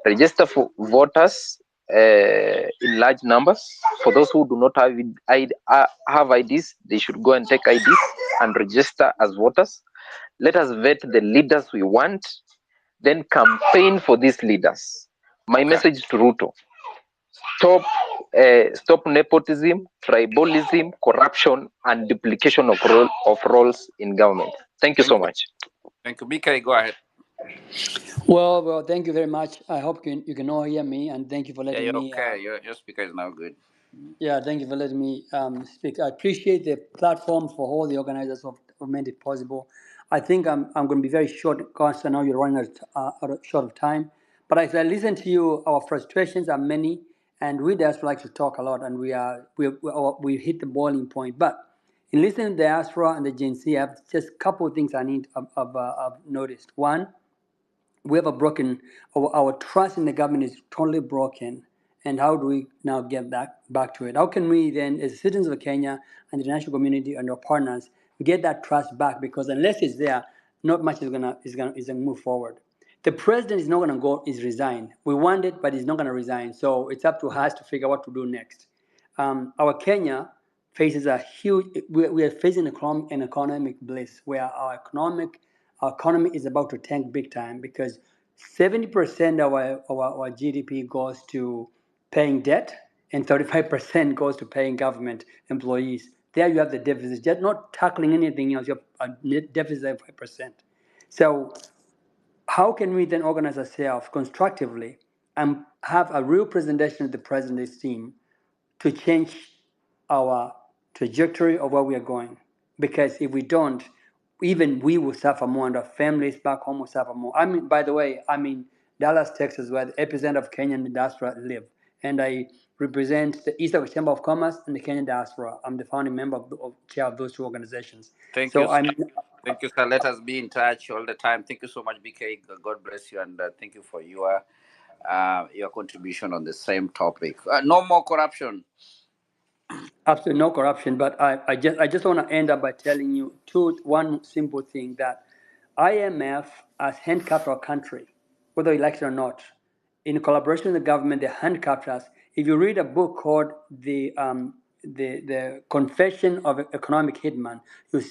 Speaker 22: register for voters in large numbers. For those who do not have IDs, they should go and take IDs and register as voters. Let us vet the leaders we want, then campaign for these leaders. My message to Ruto: stop nepotism, tribalism, corruption, and duplication of roles in government. Thank you so much.
Speaker 5: Thank you. BK, go ahead.
Speaker 6: Well, thank you very much. I hope you can all hear me, and thank you for letting me.
Speaker 5: Okay. Your speaker is now good.
Speaker 6: Yeah, thank you for letting me speak. I appreciate the platform for all the organizers who made it possible. I think I'm going to be very short because I know you're running short of time. But as I listen to you, our frustrations are many, and we just like to talk a lot, and we hit the boiling point. But in listening to the Diaspora and the Gen Z, I have just a couple of things I need I've noticed. One, we have a broken, our trust in the government is totally broken. And how do we now get back to it? How can we then, as citizens of Kenya and the international community and our partners, get that trust back? Because unless it's there, not much is gonna move forward. The president is not gonna go, is resign. We want it, but he's not gonna resign. So it's up to us to figure out what to do next. Our Kenya faces a huge, we are facing an economic bliss where our economy is about to tank big time because 70% of our GDP goes to paying debt and 35% goes to paying government employees. There you have the deficit, just not tackling anything else. You have a net deficit of 5%. So how can we then organize ourselves constructively and have a real presentation of the president's team to change our trajectory of where we are going? Because if we don't, even we will suffer more, and our families back home will suffer more. By the way, I'm in Dallas, Texas, where the epicenter of Kenyan diaspora live, and I represent the East African Chamber of Commerce and the Kenyan diaspora. I'm the founding member of chair of those two organizations.
Speaker 5: Thank you, sir. Let us be in touch all the time. Thank you so much, BK. God bless you, and thank you for your contribution on the same topic. No more corruption.
Speaker 6: Absolutely no corruption, but I just want to end up by telling you one simple thing, that IMF has handcuffed our country, whether elected or not. In collaboration with the government, they handcuffed us. If you read a book called the Confession of Economic Hitman,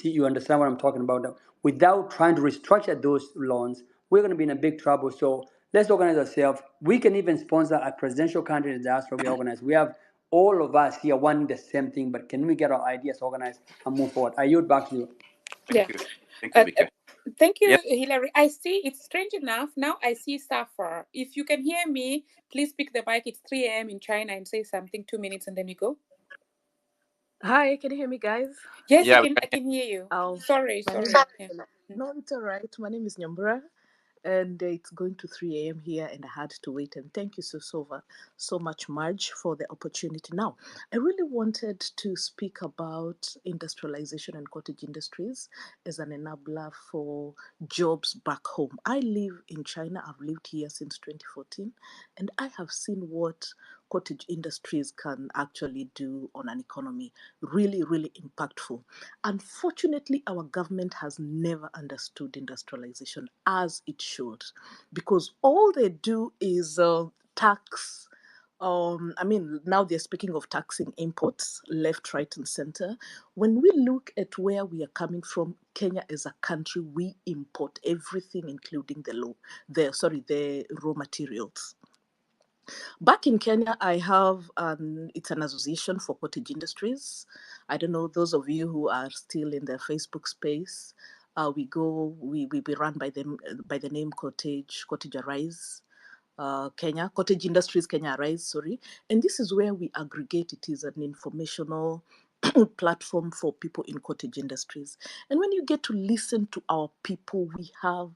Speaker 6: you understand what I'm talking about. Without trying to restructure those loans, we're going to be in a big trouble. So let's organize ourselves. We can even sponsor a presidential candidate in the diaspora. We organize. We have all of us here wanting the same thing, but can we get our ideas organized and move forward? I yield back to you.
Speaker 5: Thank you. Thank you, BK.
Speaker 2: Thank you, Hillary. I see, it's strange enough. Now I see Safar. If you can hear me, please pick the mic. It's 3 a.m. in China and say something, 2 minutes, and then you go.
Speaker 7: Hi, can you hear me, guys?
Speaker 2: Yes, I can hear you. Sorry.
Speaker 7: No, it's all right. My name is Nyambura. and it's going to 3 a.m. here, and I had to wait. And thank you so much, Marge, for the opportunity. Now, I really wanted to speak about industrialization and cottage industries as an enabler for jobs back home. I live in China. I've lived here since 2014, and I have seen what cottage industries can actually do on an economy. Really, really impactful. Unfortunately, our government has never understood industrialization as it should, because all they do is tax. Now they're speaking of taxing imports left, right, and center. When we look at where we are coming from, Kenya as a country, we import everything, including the raw materials. Back in Kenya, I have it's an association for cottage industries. I don't know those of you who are still in the Facebook space. We run by the name Cottage Arise. Cottage Industries Kenya Arise, sorry. And this is where we aggregate. It is an informational platform for people in cottage industries. And when you get to listen to our people, we have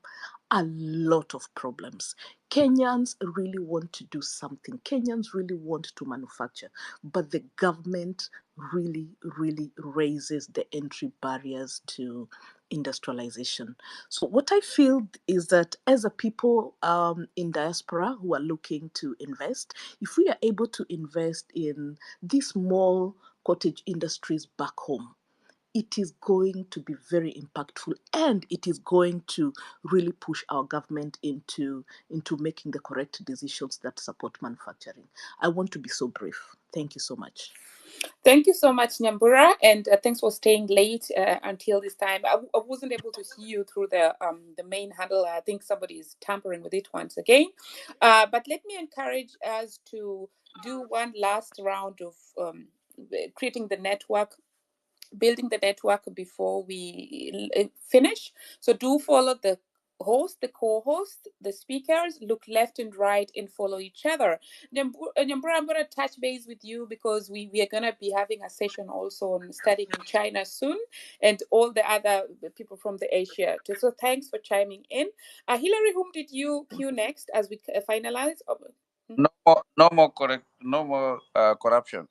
Speaker 7: a lot of problems. Kenyans really want to do something. Kenyans really want to manufacture, but the government really, really raises the entry barriers to industrialization. So what I feel is that as a people in diaspora who are looking to invest, if we are able to invest in these small cottage industries back home, it is going to be very impactful, and it is going to really push our government into making the correct decisions that support manufacturing. I want to be so brief. Thank you so much.
Speaker 2: Thank you so much, Nyambura, and thanks for staying late until this time. I wasn't able to see you through the main handle. I think somebody is tampering with it once again. But let me encourage us to do one last round of creating the network, building the network before we finish. So do follow the host, the co-host, the speakers, look left and right and follow each other. Nyambura, I'm going to touch base with you because we are going to be having a session also on studying in China soon, and all the other people from the Asia too. So thanks for chiming in. Hillary, whom did you cue next as we finalize?
Speaker 5: No more corruption.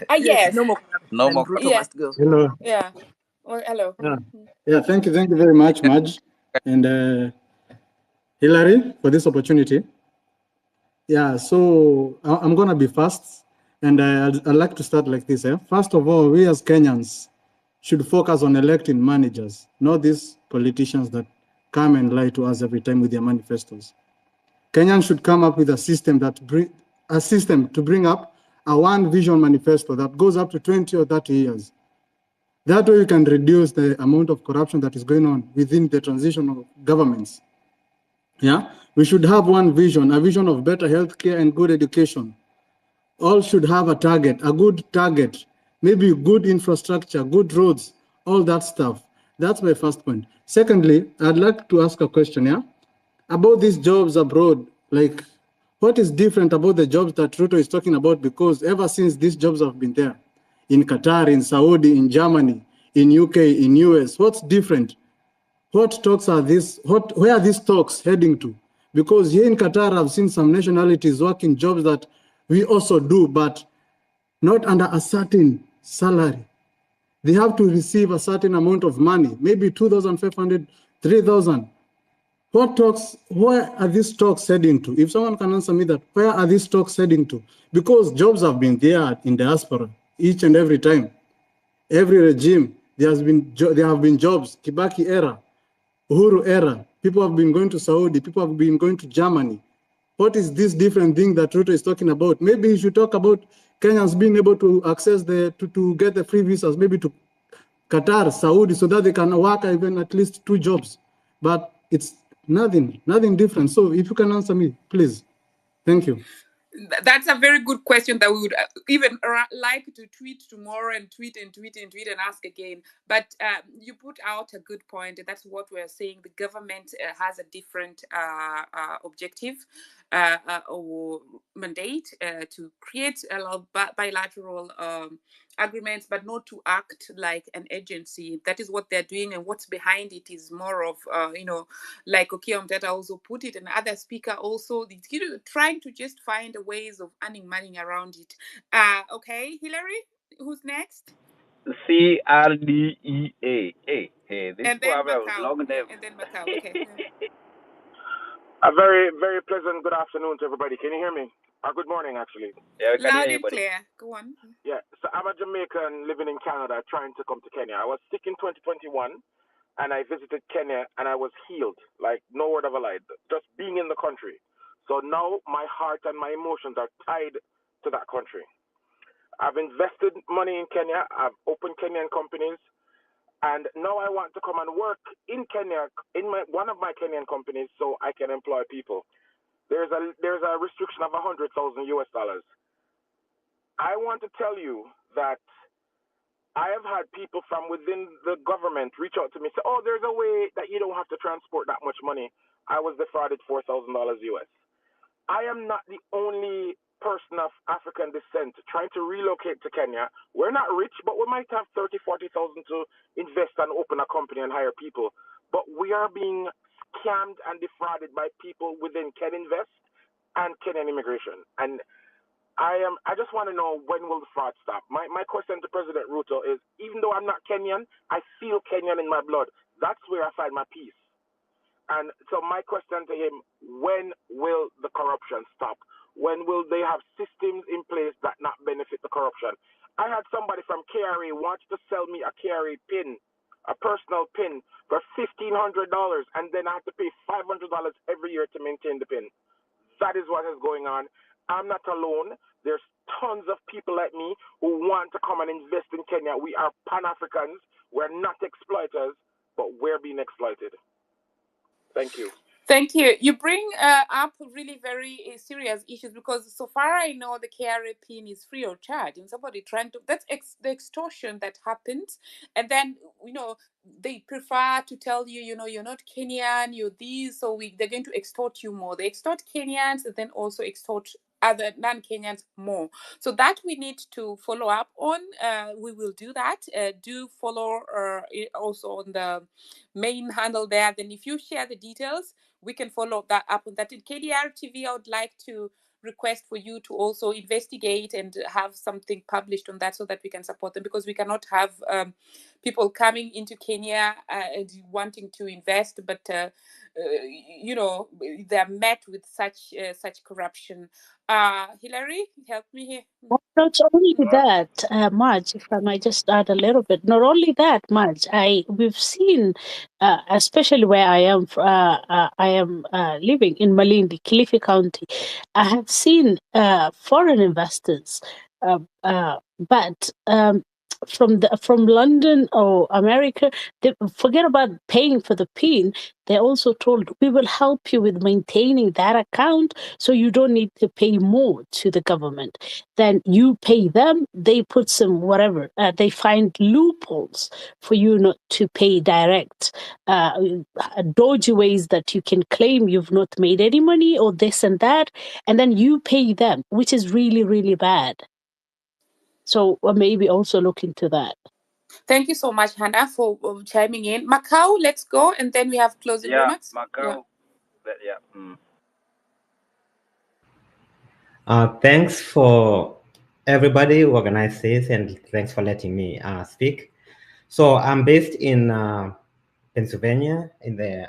Speaker 2: Yes.
Speaker 7: No more corruption.
Speaker 5: No
Speaker 7: And
Speaker 5: more.
Speaker 7: Ruto must go.
Speaker 9: Hello.
Speaker 2: Yeah. Well, hello.
Speaker 9: Yeah, thank you very much, Madge and Hillary, for this opportunity. Yeah, so I'm going to be fast, and I'd like to start like this. First of all, we as Kenyans should focus on electing managers, not these politicians that come and lie to us every time with their manifestos. Kenyans should come up with a system to bring up a one vision manifesto that goes up to 20 or 30 years. That way you can reduce the amount of corruption that is going on within the transitional governments. Yeah, we should have one vision, a vision of better healthcare and good education. All should have a target, a good target, maybe good infrastructure, good roads, all that stuff. That's my first point. Secondly, I'd like to ask a question, about these jobs abroad. Like, what is different about the jobs that Ruto is talking about? Because ever since these jobs have been there, in Qatar, in Saudi, in Germany, in UK, in US, what's different? What talks are these? Where are these talks heading to? Because here in Qatar, I've seen some nationalities working jobs that we also do, but not under a certain salary. They have to receive a certain amount of money, maybe 2,500, 3,000. Where are these talks heading to? If someone can answer me that, where are these talks heading to? Because jobs have been there in diaspora each and every time. Every regime, there have been jobs, Kibaki era, Uhuru era. People have been going to Saudi, people have been going to Germany. What is this different thing that Ruto is talking about? Maybe he should talk about Kenyans being able to access to get the free visas, maybe to Qatar, Saudi, so that they can work even at least 2 jobs. But it's nothing different. So if you can answer me, please. Thank you.
Speaker 2: That's a very good question that we would even like to tweet tomorrow and tweet and ask again. But you put out a good point. That's what we're saying. The government has a different objective or mandate to create a bilateral agreements, but not to act like an agency. That is what they're doing, and what's behind it is more of, like Okia Mtata also put it, and other speaker also, trying to just find ways of earning money around it. Okay, Hillary, who's next?
Speaker 11: CRDEA. Hey, this
Speaker 2: And
Speaker 11: will
Speaker 2: then
Speaker 11: have a
Speaker 2: Macau.
Speaker 11: long name.
Speaker 2: And then Macau. Okay.
Speaker 12: A very, very pleasant good afternoon to everybody. Can you hear me? Good morning, actually.
Speaker 11: Yeah, we can hear
Speaker 2: Loud
Speaker 11: you,
Speaker 2: and
Speaker 11: buddy.
Speaker 2: clear. Go on.
Speaker 12: Yeah, so I'm a Jamaican living in Canada trying to come to Kenya. I was sick in 2021 and I visited Kenya and I was healed, like no word of a lie, just being in the country. So now my heart and my emotions are tied to that country. I've invested money in Kenya. I've opened Kenyan companies. And now I want to come and work in Kenya, in one of my Kenyan companies, so I can employ people. There's a restriction of $100,000 US. I want to tell you that I have had people from within the government reach out to me and say, "Oh, there's a way that you don't have to transport that much money." I was defrauded $4,000 US. I am not the only person of African descent trying to relocate to Kenya. We're not rich, but we might have 30, 40,000 to invest and open a company and hire people. But we are being scammed and defrauded by people within Ken Invest and Kenyan Immigration. And I just want to know, when will the fraud stop? My question to President Ruto is, even though I'm not Kenyan, I feel Kenyan in my blood. That's where I find my peace. And so my question to him, when will the corruption stop? When will they have systems in place that not benefit the corruption? I had somebody from KRA want to sell me a KRA pin, a personal pin, for $1,500, and then I have to pay $500 every year to maintain the pin. That is what is going on. I'm not alone. There's tons of people like me who want to come and invest in Kenya. We are Pan-Africans. We're not exploiters, but we're being exploited. Thank you.
Speaker 2: Thank you. You bring up really very serious issues, because so far I know the KRA pin is free of charge, and somebody trying to, that's the extortion that happens. And then, they prefer to tell you, you're not Kenyan, you're this, so they're going to extort you more. They extort Kenyans and then also extort other non-Kenyans more. So that we need to follow up on. We will do that. Do follow also on the main handle there. Then if you share the details, we can follow that up on that. In KDR TV, I would like to request for you to also investigate and have something published on that, so that we can support them, because we cannot have people coming into Kenya and wanting to invest, but they're met with such corruption. Hillary, help me here.
Speaker 10: Not only that, Marge, if I might just add a little bit. Not only that, Marge, we've seen, especially where I am living in Malindi, Kilifi County. I have seen foreign investors, but from London or America, they forget about paying for the PIN. They're also told, we will help you with maintaining that account, so you don't need to pay more to the government. Then you pay them, they put some whatever, they find loopholes for you not to pay direct, dodgy ways that you can claim you've not made any money or this and that, and then you pay them, which is really, really bad. So maybe also look into that.
Speaker 2: Thank you so much, Hannah, for chiming in. Macau, let's go, and then we have closing remarks.
Speaker 11: Macau.
Speaker 23: Thanks for everybody who organized this, and thanks for letting me speak. So I'm based in Pennsylvania, in the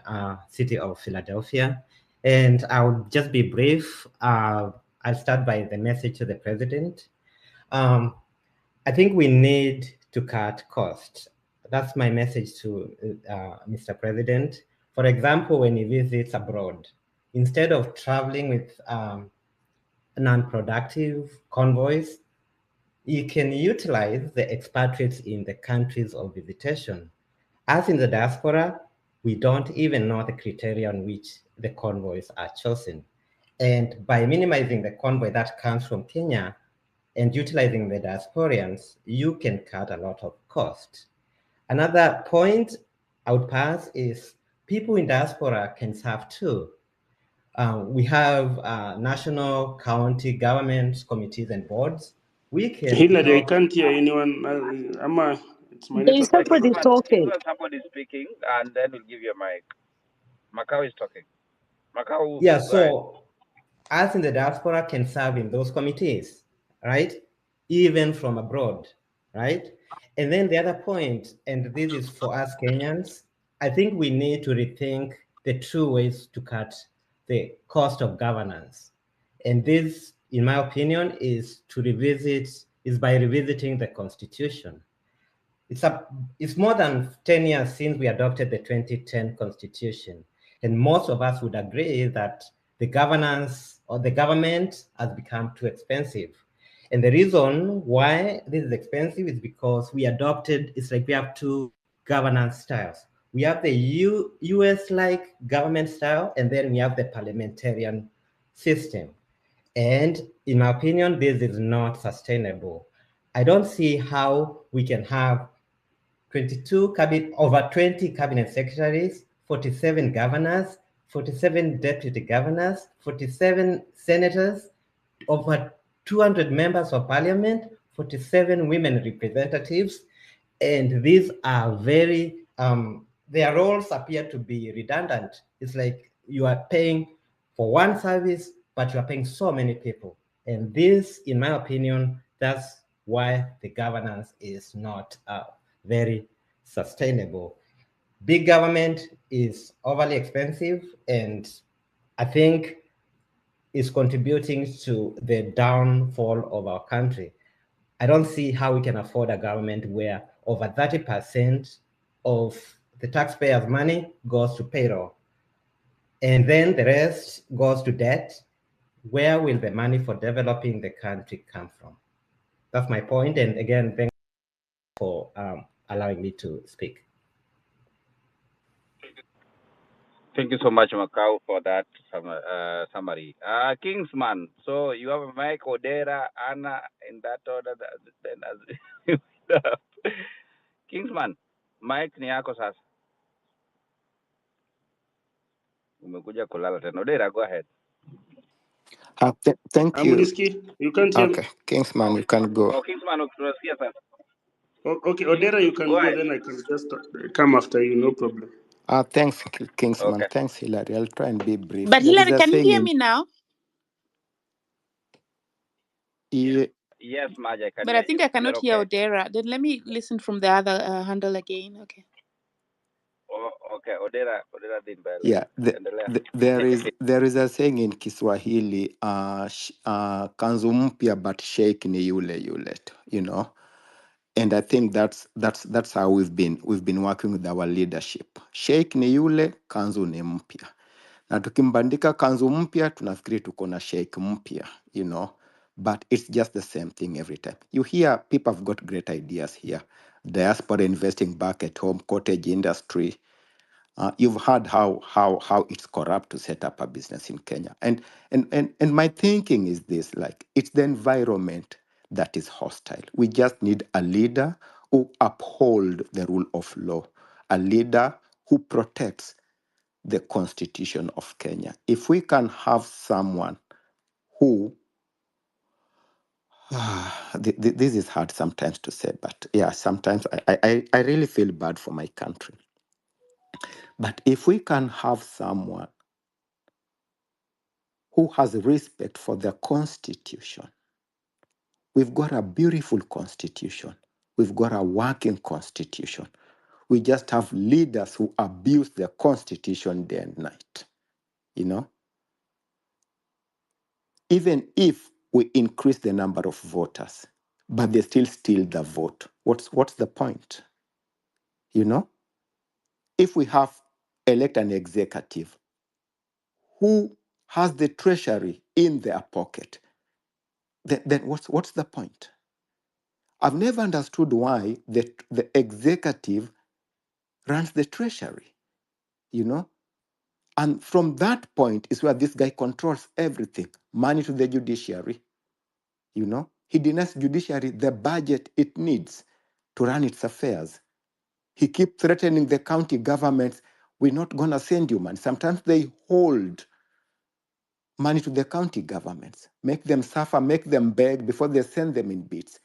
Speaker 23: city of Philadelphia, and I'll just be brief. I'll start by the message to the president. I think we need to cut costs. That's my message to Mr. President. For example, when he visits abroad, instead of traveling with non-productive convoys, you can utilize the expatriates in the countries of visitation. As in the diaspora, we don't even know the criteria on which the convoys are chosen. And by minimizing the convoy that comes from Kenya and utilizing the diasporians, you can cut a lot of cost. Another point I would pass is people in diaspora can serve too. We have national, county governments, committees, and boards we can,
Speaker 14: Hillary, I can't hear anyone. It's my
Speaker 10: There's
Speaker 14: network.
Speaker 10: somebody talking.
Speaker 11: Kingsman, somebody speaking, and then we'll give you a mic. Macau is talking. Macau,
Speaker 23: Yeah,
Speaker 11: go ahead.
Speaker 23: so us in the diaspora can serve in those committees, right? Even from abroad, right? And then the other point, and this is for us Kenyans, I think we need to rethink the true ways to cut the cost of governance. And this, in my opinion, is by revisiting the constitution. It's more than 10 years since we adopted the 2010 constitution. And most of us would agree that the governance or the government has become too expensive. And the reason why this is expensive is because it's like we have two governance styles. We have the US-like government style, and then we have the parliamentarian system. And in my opinion, this is not sustainable. I don't see how we can have over 20 cabinet secretaries, 47 governors, 47 deputy governors, 47 senators, over 200 members of parliament, 47 women representatives, and these are their roles appear to be redundant. It's like you are paying for one service, but you are paying so many people. And this, in my opinion, that's why the governance is not very sustainable. Big government is overly expensive, and I think is contributing to the downfall of our country. I don't see how we can afford a government where over 30% of the taxpayers' money goes to payroll, and then the rest goes to debt. Where will the money for developing the country come from? That's my point. And again, thank you for allowing me to speak.
Speaker 11: Thank you so much, Macau, for that summary. Kingsman, so you have a mic, Odera, Anna, in that order. Then as Kingsman, mic ni yako sasa. Umekuja kulala tena. Odera, go ahead.
Speaker 15: Thank you.
Speaker 14: Amuriski, you can't hear me.
Speaker 15: Okay, Kingsman, you can go.
Speaker 11: Oh, Kingsman, tunasikia sasa.
Speaker 14: Okay, Odera, you can go, then I can just come after you, no problem.
Speaker 15: Thanks, Kingsman.
Speaker 11: Okay.
Speaker 15: Thanks, Hillary. I'll try and be brief.
Speaker 2: But
Speaker 15: There is
Speaker 2: Hillary,
Speaker 15: a
Speaker 2: can you
Speaker 15: saying
Speaker 2: hear
Speaker 15: in
Speaker 2: me now?
Speaker 11: Yes, Maj, I can
Speaker 2: But
Speaker 11: hear
Speaker 2: I think
Speaker 11: you.
Speaker 2: I cannot
Speaker 11: You're
Speaker 2: hear
Speaker 11: okay.
Speaker 2: Odera. Then let me listen from the other handle again. Okay.
Speaker 11: Oh, okay, Odera Dimbele.
Speaker 15: yeah.
Speaker 11: Endelea.
Speaker 15: There is a saying in Kiswahili, kanzu mpya but sheikh ni yule yule. You know. And I think that's how we've been working with our leadership. Sheikh ni yule, kanzu ni mpya. Na tukimbandika kanzu mpya, tunafikiri tuko na sheikh mpya, you know. But it's just the same thing every time. You hear people have got great ideas here. Diaspora investing back at home, cottage industry. You've heard how it's corrupt to set up a business in Kenya. And my thinking is this, like, it's the environment that is hostile. We just need a leader who uphold the rule of law, a leader who protects the constitution of Kenya. If we can have someone who, this is hard sometimes to say, but yeah, sometimes I really feel bad for my country. But if we can have someone who has respect for the constitution, we've got a beautiful constitution. We've got a working constitution. We just have leaders who abuse the constitution day and night, you know? Even if we increase the number of voters, but they still steal the vote, what's the point? You know? If we have elect an executive who has the treasury in their pocket, then what's the point? I've never understood why the executive runs the treasury, you know? And from that point is where this guy controls everything. Money to the judiciary, you know? He denies judiciary the budget it needs to run its affairs. He keeps threatening the county governments, we're not going to send you money. Sometimes they hold money to the county governments, make them suffer, make them beg before they send them in bits.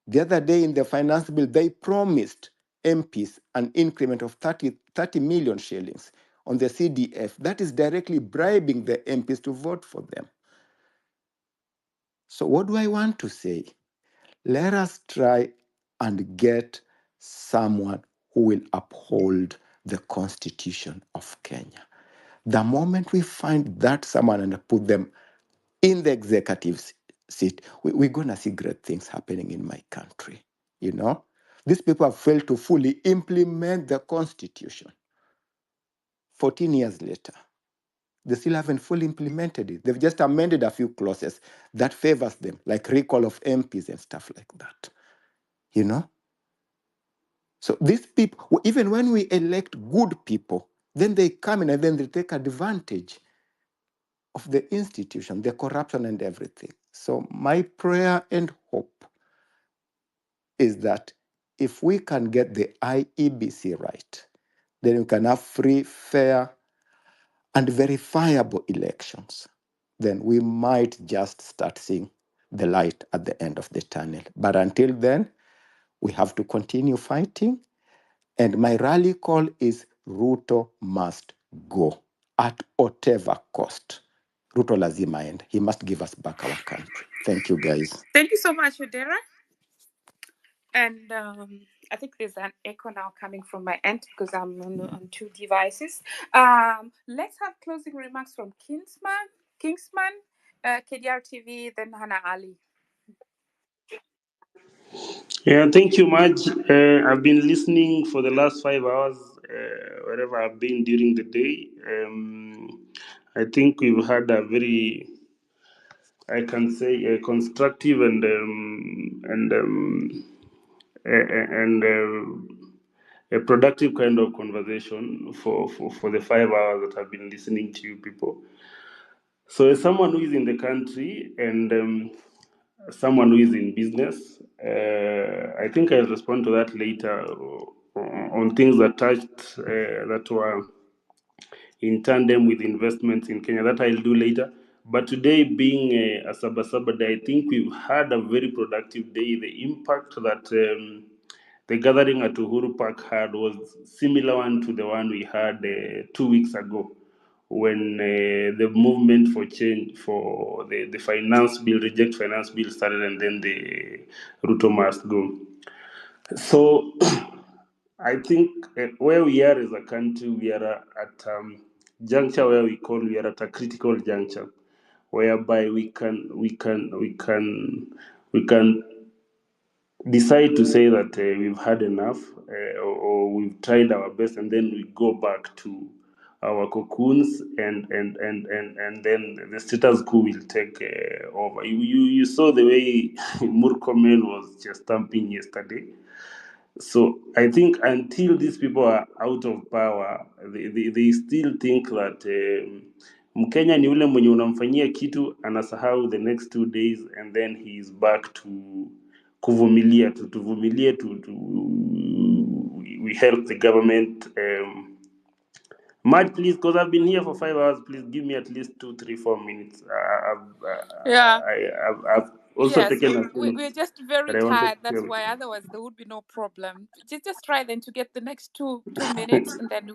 Speaker 15: The other day in the finance bill, they promised MPs an increment of 30 million shillings on the CDF. That is directly bribing the MPs to vote for them. So what do I want to say? Let us try and get someone who will uphold the Constitution of Kenya. The moment we find that someone and put them in the executive seat, we're going to see great things happening in my country. You know, these people have failed to fully implement the Constitution. 14 years later, they still haven't fully implemented it. They've just amended a few clauses that favors them, like recall of MPs and stuff like that. You know? So these people, even when we elect good people, then they come in and then they take advantage of the institution, the corruption and everything. So my prayer and hope is that if we can get the IEBC right, then we can have free, fair, and verifiable elections. Then we might just start seeing the light at the end of the tunnel. But until then, we have to continue fighting. And my rally call is Ruto must go at whatever cost. Ruto lazima end. He must give us back our country. Thank you, guys.
Speaker 2: Thank you so much, Odera. And I think there's an echo now coming from my end because I'm on two devices. Let's have closing remarks from Kingsman, KDR TV, then Hannah Ali.
Speaker 14: Yeah, thank you, Maj. I've been listening for the last 5 hours, wherever I've been during the day. I think we've had a very, I can say, a constructive and a productive kind of conversation for the 5 hours that I've been listening to you people. So, as someone who is in the country and someone who is in business, I think I'll respond to that later on things that touched that were in tandem with investments in Kenya. That I'll do later. But today, being a Sabasaba Day, I think we've had a very productive day. The impact that the gathering at Uhuru Park had was similar one to the one we had 2 weeks ago, when the movement for change for the finance bill, reject finance bill started, and then the Ruto must go. So I think where we are as a country, we are at juncture where we are at a critical juncture, whereby we can decide to say that we've had enough, or we've tried our best, and then we go back to our cocoons, and then the status quo will take over. You saw the way Murkomen was just stamping yesterday. So I think until these people are out of power, they still think that Mkenya ni ule mwenye unamfanyia kitu anasahau the next 2 days, and then he is back to kuvumilia, tuvumilie, we help the government. Mad, please, because I've been here for 5 hours. Please give me at least 2, 3, 4 minutes. I've also taken a
Speaker 2: We're just very
Speaker 14: that I wanted
Speaker 2: tired.
Speaker 14: to
Speaker 2: That's
Speaker 14: share with
Speaker 2: why.
Speaker 14: you.
Speaker 2: Otherwise, there would be no problem. Just try then to get the next two minutes, and then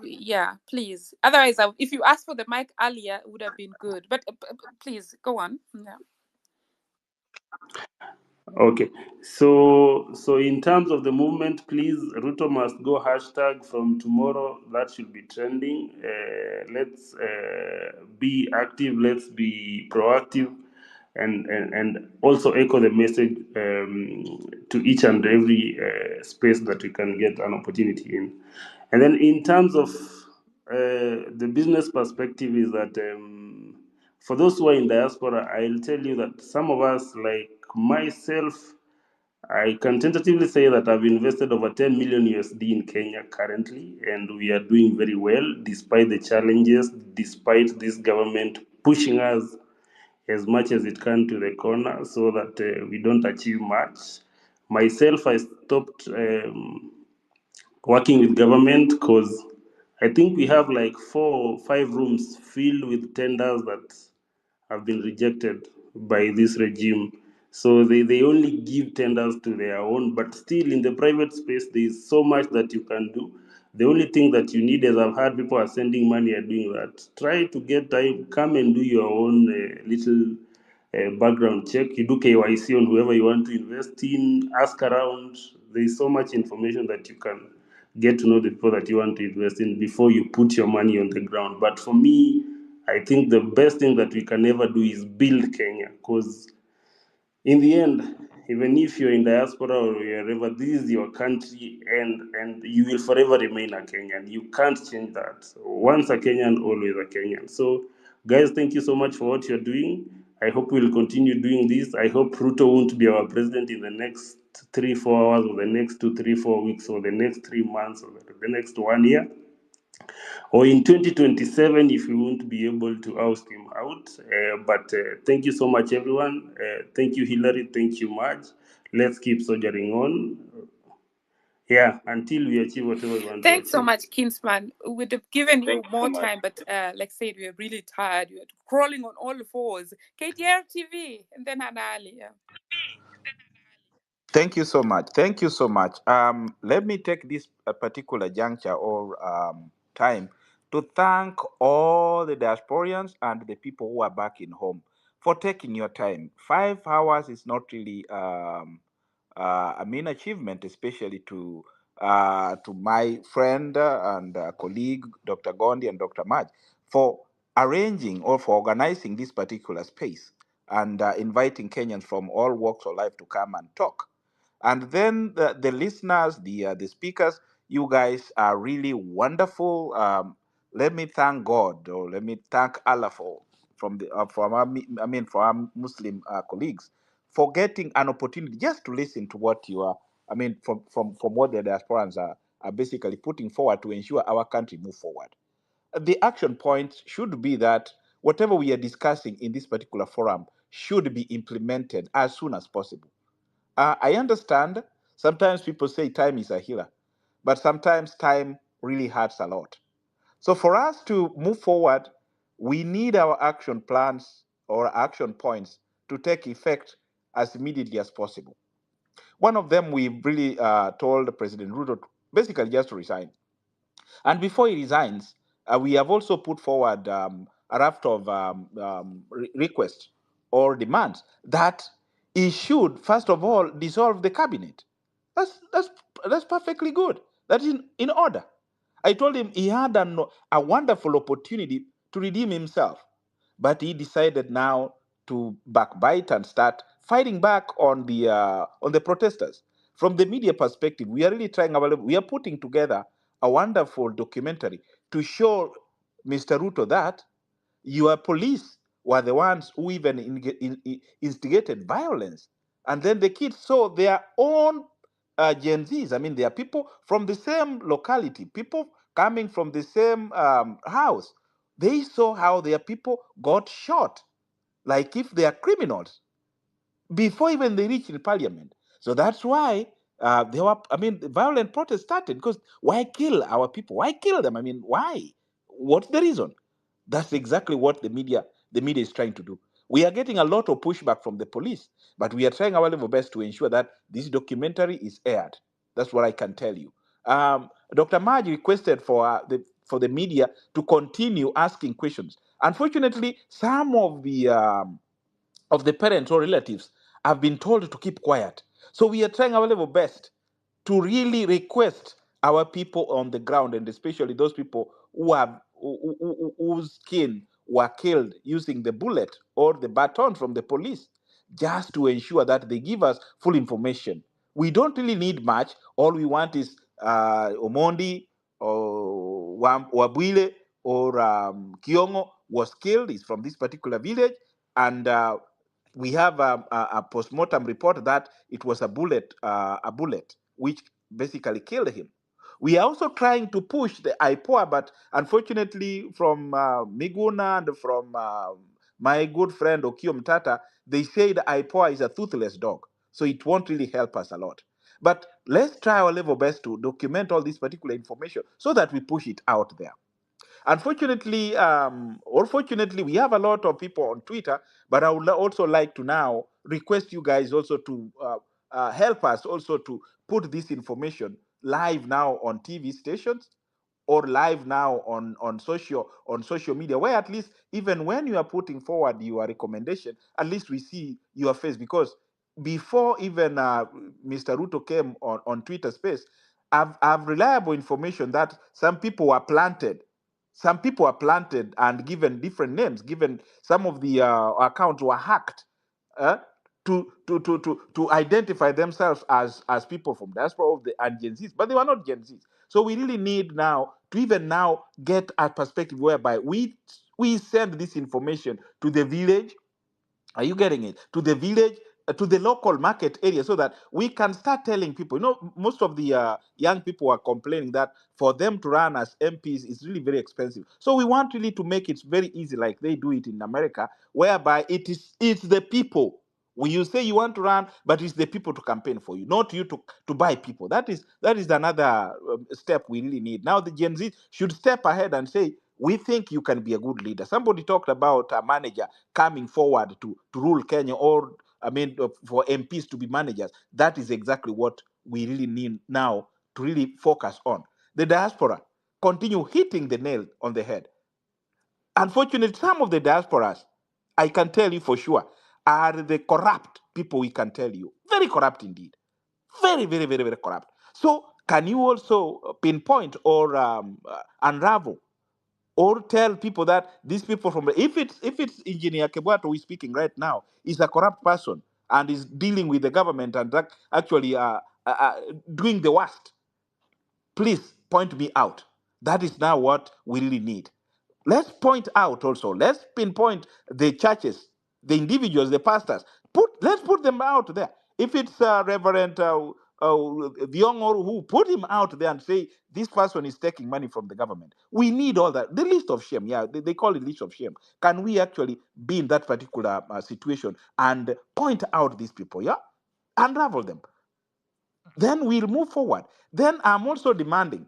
Speaker 2: please. Otherwise, if you asked for the mic earlier, it would have been good. But please go on. Yeah.
Speaker 14: Okay, so in terms of the movement, please, Ruto must go hashtag from tomorrow. That should be trending. Let's be active. Let's be proactive, and also echo the message to each and every space that we can get an opportunity in. And then in terms of the business perspective, is that for those who are in diaspora, I'll tell you that some of us, like myself, I can tentatively say that I've invested over 10 million USD in Kenya currently, and we are doing very well despite the challenges, despite this government pushing us as much as it can to the corner so that we don't achieve much. Myself, I stopped working with government because I think we have like 4 or 5 rooms filled with tenders that have been rejected by this regime. So they only give tenders to their own, but still in the private space, there is so much that you can do. The only thing that you need, as I've heard people are sending money are doing that. Try to get time, come and do your own little background check. You do KYC on whoever you want to invest in, ask around. There is so much information that you can get to know the people that you want to invest in before you put your money on the ground. But for me, I think the best thing that we can ever do is build Kenya, because in the end, even if you're in diaspora or wherever, this is your country, and you will forever remain a Kenyan. You can't change that. Once a Kenyan, always a Kenyan. So, guys, thank you so much for what you're doing. I hope we'll continue doing this. I hope Ruto won't be our president in the next 3-4 hours, or the next 2-3-4 weeks, or the next 3 months, or the next 1 year, or in 2027 if we won't be able to oust him out. But thank you so much, everyone. Thank you, Hillary. Thank you, Marge. Let's keep soldiering on. Yeah, until we achieve whatever we want to
Speaker 2: Thanks so
Speaker 14: achieve.
Speaker 2: much, Kinsman. We'd have given you
Speaker 14: Thank you so
Speaker 2: more
Speaker 14: much.
Speaker 2: time, but like I said, we're really tired. We're crawling on all fours. KTR TV, and then Hanali. Yeah.
Speaker 18: Thank you so much. Thank you so much. Let me take this particular juncture or time to thank all the diasporians and the people who are back in home for taking your time. 5 hours is not really a mean achievement, especially to my friend and colleague, Dr. Gondi and Dr. Maj, for arranging or for organizing this particular space and inviting Kenyans from all walks of life to come and talk. And then the listeners, the speakers, you guys are really wonderful. Let me thank God, or let me thank Allah for our Muslim colleagues for getting an opportunity just to listen to what you are. From what the diasporans are basically putting forward to ensure our country move forward. The action point should be that whatever we are discussing in this particular forum should be implemented as soon as possible. I understand sometimes people say time is a healer, but sometimes time really hurts a lot. So for us to move forward, we need our action plans or action points to take effect as immediately as possible. One of them, we really told President Ruto basically just to resign. And before he resigns, we have also put forward a raft of requests or demands that he should, first of all, dissolve the cabinet. That's perfectly good. That is in order. I told him he had a wonderful opportunity to redeem himself, but he decided now to backbite and start fighting back on the protesters. From the media perspective, we are really trying our level. We are putting together a wonderful documentary to show Mr. Ruto that your police were the ones who even instigated violence. And then the kids saw their own Gen Zs. I mean, they are people from the same locality, people coming from the same house. They saw how their people got shot, like if they are criminals before even they reach the parliament. So that's why the violent protest started, because why kill our people? Why kill them? I mean, why? What's the reason? That's exactly what the media is trying to do. We are getting a lot of pushback from the police, but we are trying our level best to ensure that this documentary is aired. That's what I can tell you. Dr. Maj requested for the media to continue asking questions. Unfortunately, some of the parents or relatives have been told to keep quiet. So we are trying our level best to really request our people on the ground, and especially those people whose skin were killed using the bullet or the baton from the police, just to ensure that they give us full information. We don't really need much. All we want is Omondi or Wabwile or Kiongo was killed, is from this particular village, and we have a post-mortem report that it was a bullet which basically killed him. We are also trying to push the IPOA, but unfortunately, from Miguna and from my good friend Okio Mtata, they say the IPOA is a toothless dog, so it won't really help us a lot. But let's try our level best to document all this particular information so that we push it out there. Unfortunately, or fortunately, we have a lot of people on Twitter, but I would also like to now request you guys also to help us also to put this information live now on TV stations or live now on social media, where at least even when you are putting forward your recommendation, at least we see your face. Because before even Mr. Ruto came on Twitter space, I've reliable information that some people were planted. Some people are planted and given different names. Given some of the accounts were hacked uh, to identify themselves as people from diaspora of the and Gen Zs, but they were not Gen Zs. So we really need now to even now get a perspective whereby we send this information to the village. Are you getting it? To the village, to the local market area, so that we can start telling people. You know, most of the young people are complaining that for them to run as MPs is really very expensive. So we want really to make it very easy, like they do it in America, whereby it's the people. When you say you want to run, but it's the people to campaign for you, not you to buy people. That is another step we really need. Now the Gen Z should step ahead and say, we think you can be a good leader. Somebody talked about a manager coming forward to rule Kenya, or I mean, for MPs to be managers. That is exactly what we really need now to really focus on. The diaspora continue hitting the nail on the head. Unfortunately, some of the diasporas, I can tell you for sure, are the corrupt people. We can tell you, very corrupt indeed, very, very, very, very corrupt. So, can you also pinpoint or unravel or tell people that these people from, if it's engineer Kebwato who is speaking right now, is a corrupt person and is dealing with the government and actually doing the worst, please point me out. That is now what we really need. Let's point out also, let's pinpoint the churches, the individuals, the pastors. Let's put them out there. If it's Reverend Viong or who, put him out there and say this person is taking money from the government. We need all that. The list of shame, yeah, they call it list of shame. Can we actually be in that particular situation and point out these people, yeah? Unravel them. Then we'll move forward. Then I'm also demanding,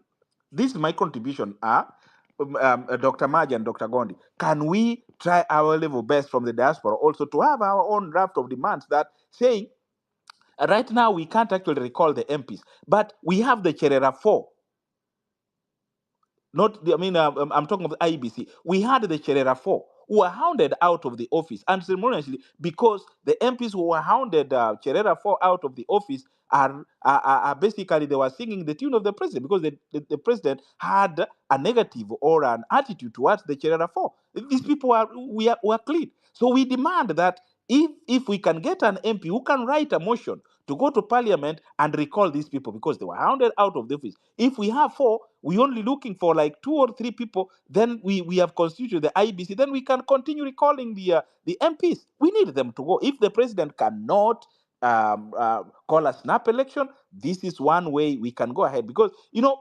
Speaker 18: this is my contribution, Dr. Maj and Dr. Gondi, can we try our level best from the diaspora also to have our own draft of demands that saying, right now we can't actually recall the MPs, but we have the Cherera 4. I'm talking of the IBC. We had the Cherera 4 who were hounded out of the office unceremoniously because the MPs who were hounded Cherera 4 out of the office are basically, they were singing the tune of the president because the president had a negative or an attitude towards the Cherera 4. These people were clean. So we demand that if we can get an MP who can write a motion to go to parliament and recall these people because they were hounded out of the office. If we have 4, we're only looking for like 2 or 3 people, then we have constituted the IBC, then we can continue recalling the MPs. We need them to go. If the president cannot call a snap election, this is one way we can go ahead. Because,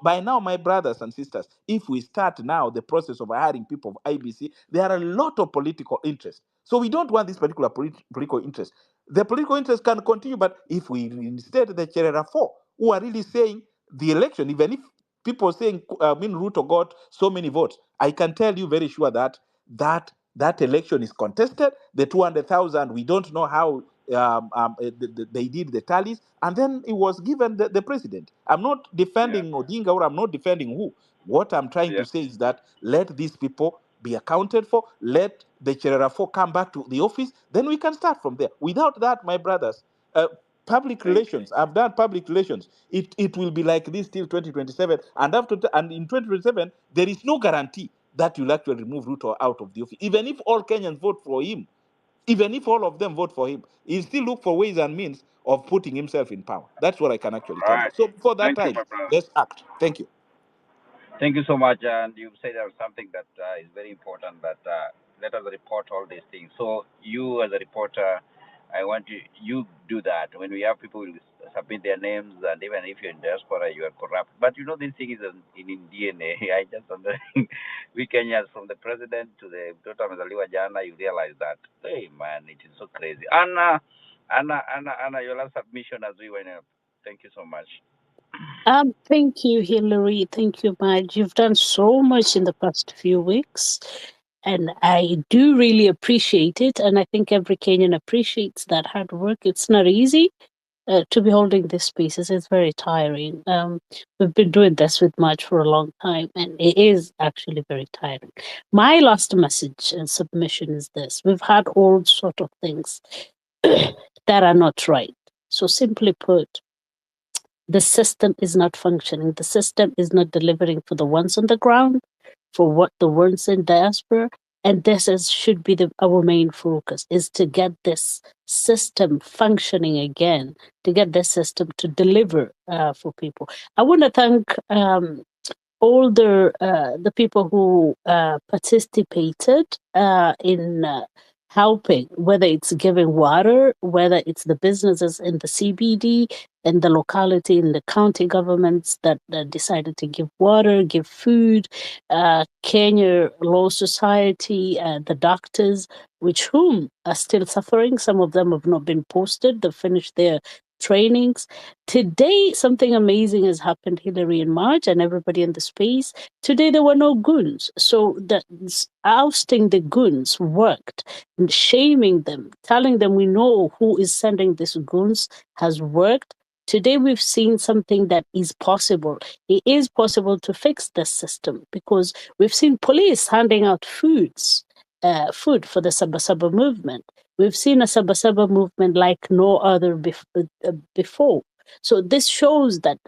Speaker 18: by now, my brothers and sisters, if we start now the process of hiring people of IBC, there are a lot of political interests. So we don't want this particular political interest. The political interest can continue, but if we instead the Cherera 4, who are really saying the election, even if people saying Ruto got so many votes, I can tell you very sure that election is contested. The 200,000, we don't know how they did the tallies, and then it was given the president. I'm not defending Odinga, or I'm not defending who. What I'm trying to say is that let these people be accounted for. Let the Cherera 4 come back to the office. Then we can start from there. Without that, my brothers, public relations. I've done public relations. It will be like this till 2027, and and in 2027 there is no guarantee that you'll actually remove Ruto out of the office. Even if all Kenyans vote for him, even if all of them vote for him, he'll still look for ways and means of putting himself in power. That's what I can actually
Speaker 11: All
Speaker 18: tell you.
Speaker 11: right.
Speaker 18: So for that
Speaker 11: Thank you,
Speaker 18: time,
Speaker 11: my brother.
Speaker 18: let's act. Thank you.
Speaker 11: Thank you so much. And you said there was something that is very important, that let us report all these things. So you, as a reporter, I want you do that. When we have people will submit their names, and even if you're in diaspora, you are corrupt. But this thing is in DNA. I just wondering, we Kenyans, from the president to the Mtoto Amezaliwa Jana, you realize that, hey man, it is so crazy. Anna, your last submission as we went up. Thank you so much.
Speaker 10: Thank you, Hillary. Thank you, Maj. You've done so much in the past few weeks, and I do really appreciate it. And I think every Kenyan appreciates that hard work. It's not easy to be holding these spaces. It's very tiring. We've been doing this with Maj for a long time, and it is actually very tiring. My last message and submission is this: we've had all sort of things that are not right. So simply put, the system is not functioning. The system is not delivering for the ones on the ground, for what the ones in diaspora. And this should be our main focus, is to get this system functioning again, to get this system to deliver for people. I want to thank all the people who participated in helping, whether it's giving water, whether it's the businesses in the CBD and the locality in the county governments that decided to give water, give food, Kenya Law Society, the doctors, which whom are still suffering. Some of them have not been posted. They've finished their trainings. Today, something amazing has happened, Hillary and March, and everybody in the space. Today, there were no goons. So that ousting the goons worked, and shaming them, telling them we know who is sending these goons has worked. Today, we've seen something that is possible. It is possible to fix this system because we've seen police handing out food for the Sabasaba movement. We've seen a Sabasaba movement like no other before. So this shows that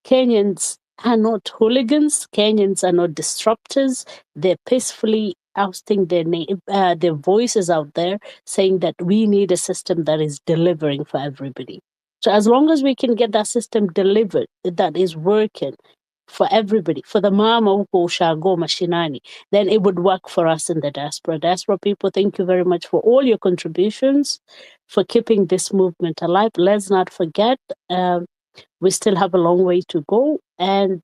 Speaker 10: Kenyans are not hooligans. Kenyans are not disruptors. They're peacefully ousting their voices out there, saying that we need a system that is delivering for everybody. So as long as we can get that system delivered, that is working for everybody, for the mama huko ushago mashinani, then it would work for us in the diaspora. Diaspora people, thank you very much for all your contributions, for keeping this movement alive. Let's not forget, we still have a long way to go. And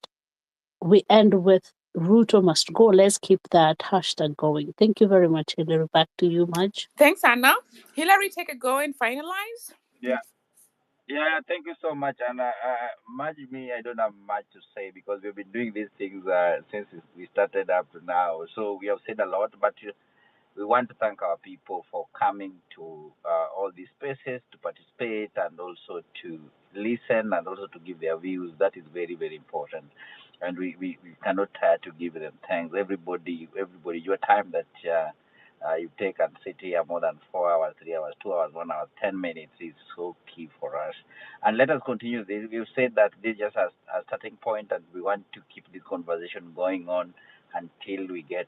Speaker 10: we end with Ruto must go. Let's keep that hashtag going. Thank you very much, Hillary. Back to you, Maj.
Speaker 2: Thanks, Anna. Hillary, take a go and finalize.
Speaker 11: Yeah. Yeah, thank you so much. And much me, I don't have much to say because we've been doing these things since we started up to now. So we have said a lot, but we want to thank our people for coming to all these spaces to participate and also to listen and also to give their views. That is very, very important. And we cannot tire to give them thanks. Everybody, your time that you take and sit here more than 4 hours, 3 hours, 2 hours, 1 hour, 10 minutes is so key for us. And let us continue this. We've said that this just as a starting point, and we want to keep this conversation going on until we get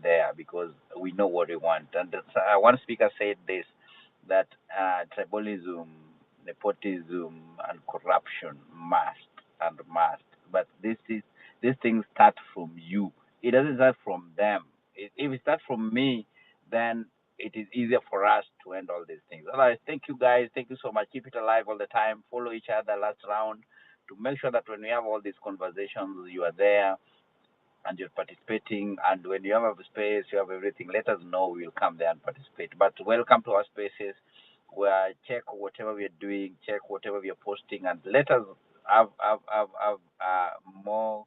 Speaker 11: there because we know what we want. And one speaker said this, that tribalism, nepotism, and corruption must. But these things start from you. It doesn't start from them. If it starts from me, then it is easier for us to end all these things. Otherwise, thank you guys. Thank you so much. Keep it alive all the time. Follow each other last round to make sure that when we have all these conversations, you are there and you're participating. And when you have a space, you have everything, let us know. We'll come there and participate. But welcome to our spaces where check whatever we're doing, check whatever we're posting, and let us have more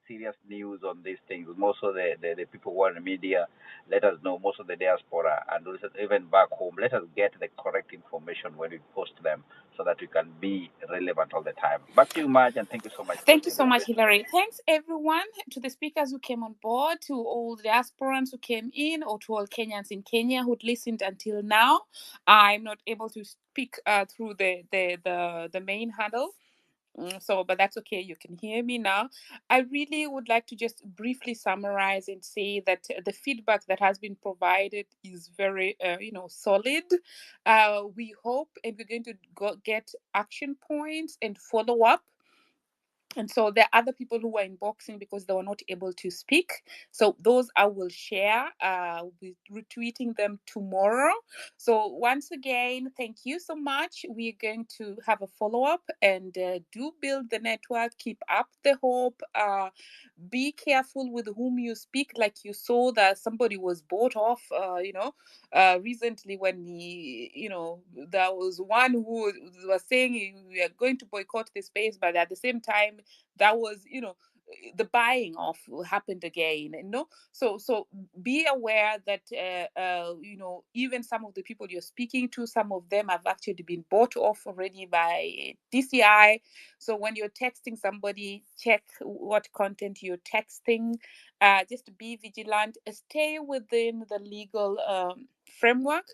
Speaker 11: serious news on these things. Most of the people who are in the media, let us know. Most of the diaspora and even back home, let us get the correct information when we post them so that we can be relevant all the time. Back to you, Marge, and thank you so much.
Speaker 2: Thank you so much, Hillary. Thanks, everyone, to the speakers who came on board, to all the diasporans who came in, or to all Kenyans in Kenya who listened until now. I'm not able to speak through the main handle. But that's okay. You can hear me now. I really would like to just briefly summarize and say that the feedback that has been provided is very, solid. We hope, and we're going to get action points and follow up And so there are other people who are inboxing because they were not able to speak. So those I will share, with retweeting them tomorrow. So once again, thank you so much. We're going to have a follow-up, and do build the network, keep up the hope. Be careful with whom you speak. Like you saw that somebody was bought off, recently when there was one who was saying we are going to boycott the space, but at the same time, that was, the buying off happened again, so be aware that even some of the people you're speaking to, some of them have actually been bought off already by DCI. So when you're texting somebody, check what content you're texting. Just be vigilant, stay within the legal framework,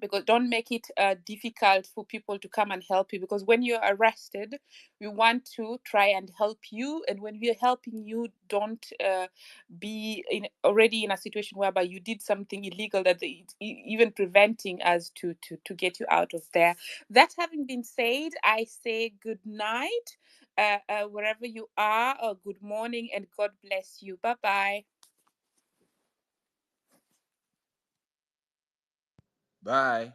Speaker 2: because don't make it difficult for people to come and help you, because when you're arrested, we want to try and help you, and when we're helping you, don't be already in a situation whereby you did something illegal that it's even preventing us to get you out of there. That having been said, I say good night, wherever you are, or good morning, and God bless you. Bye-bye.
Speaker 18: Bye.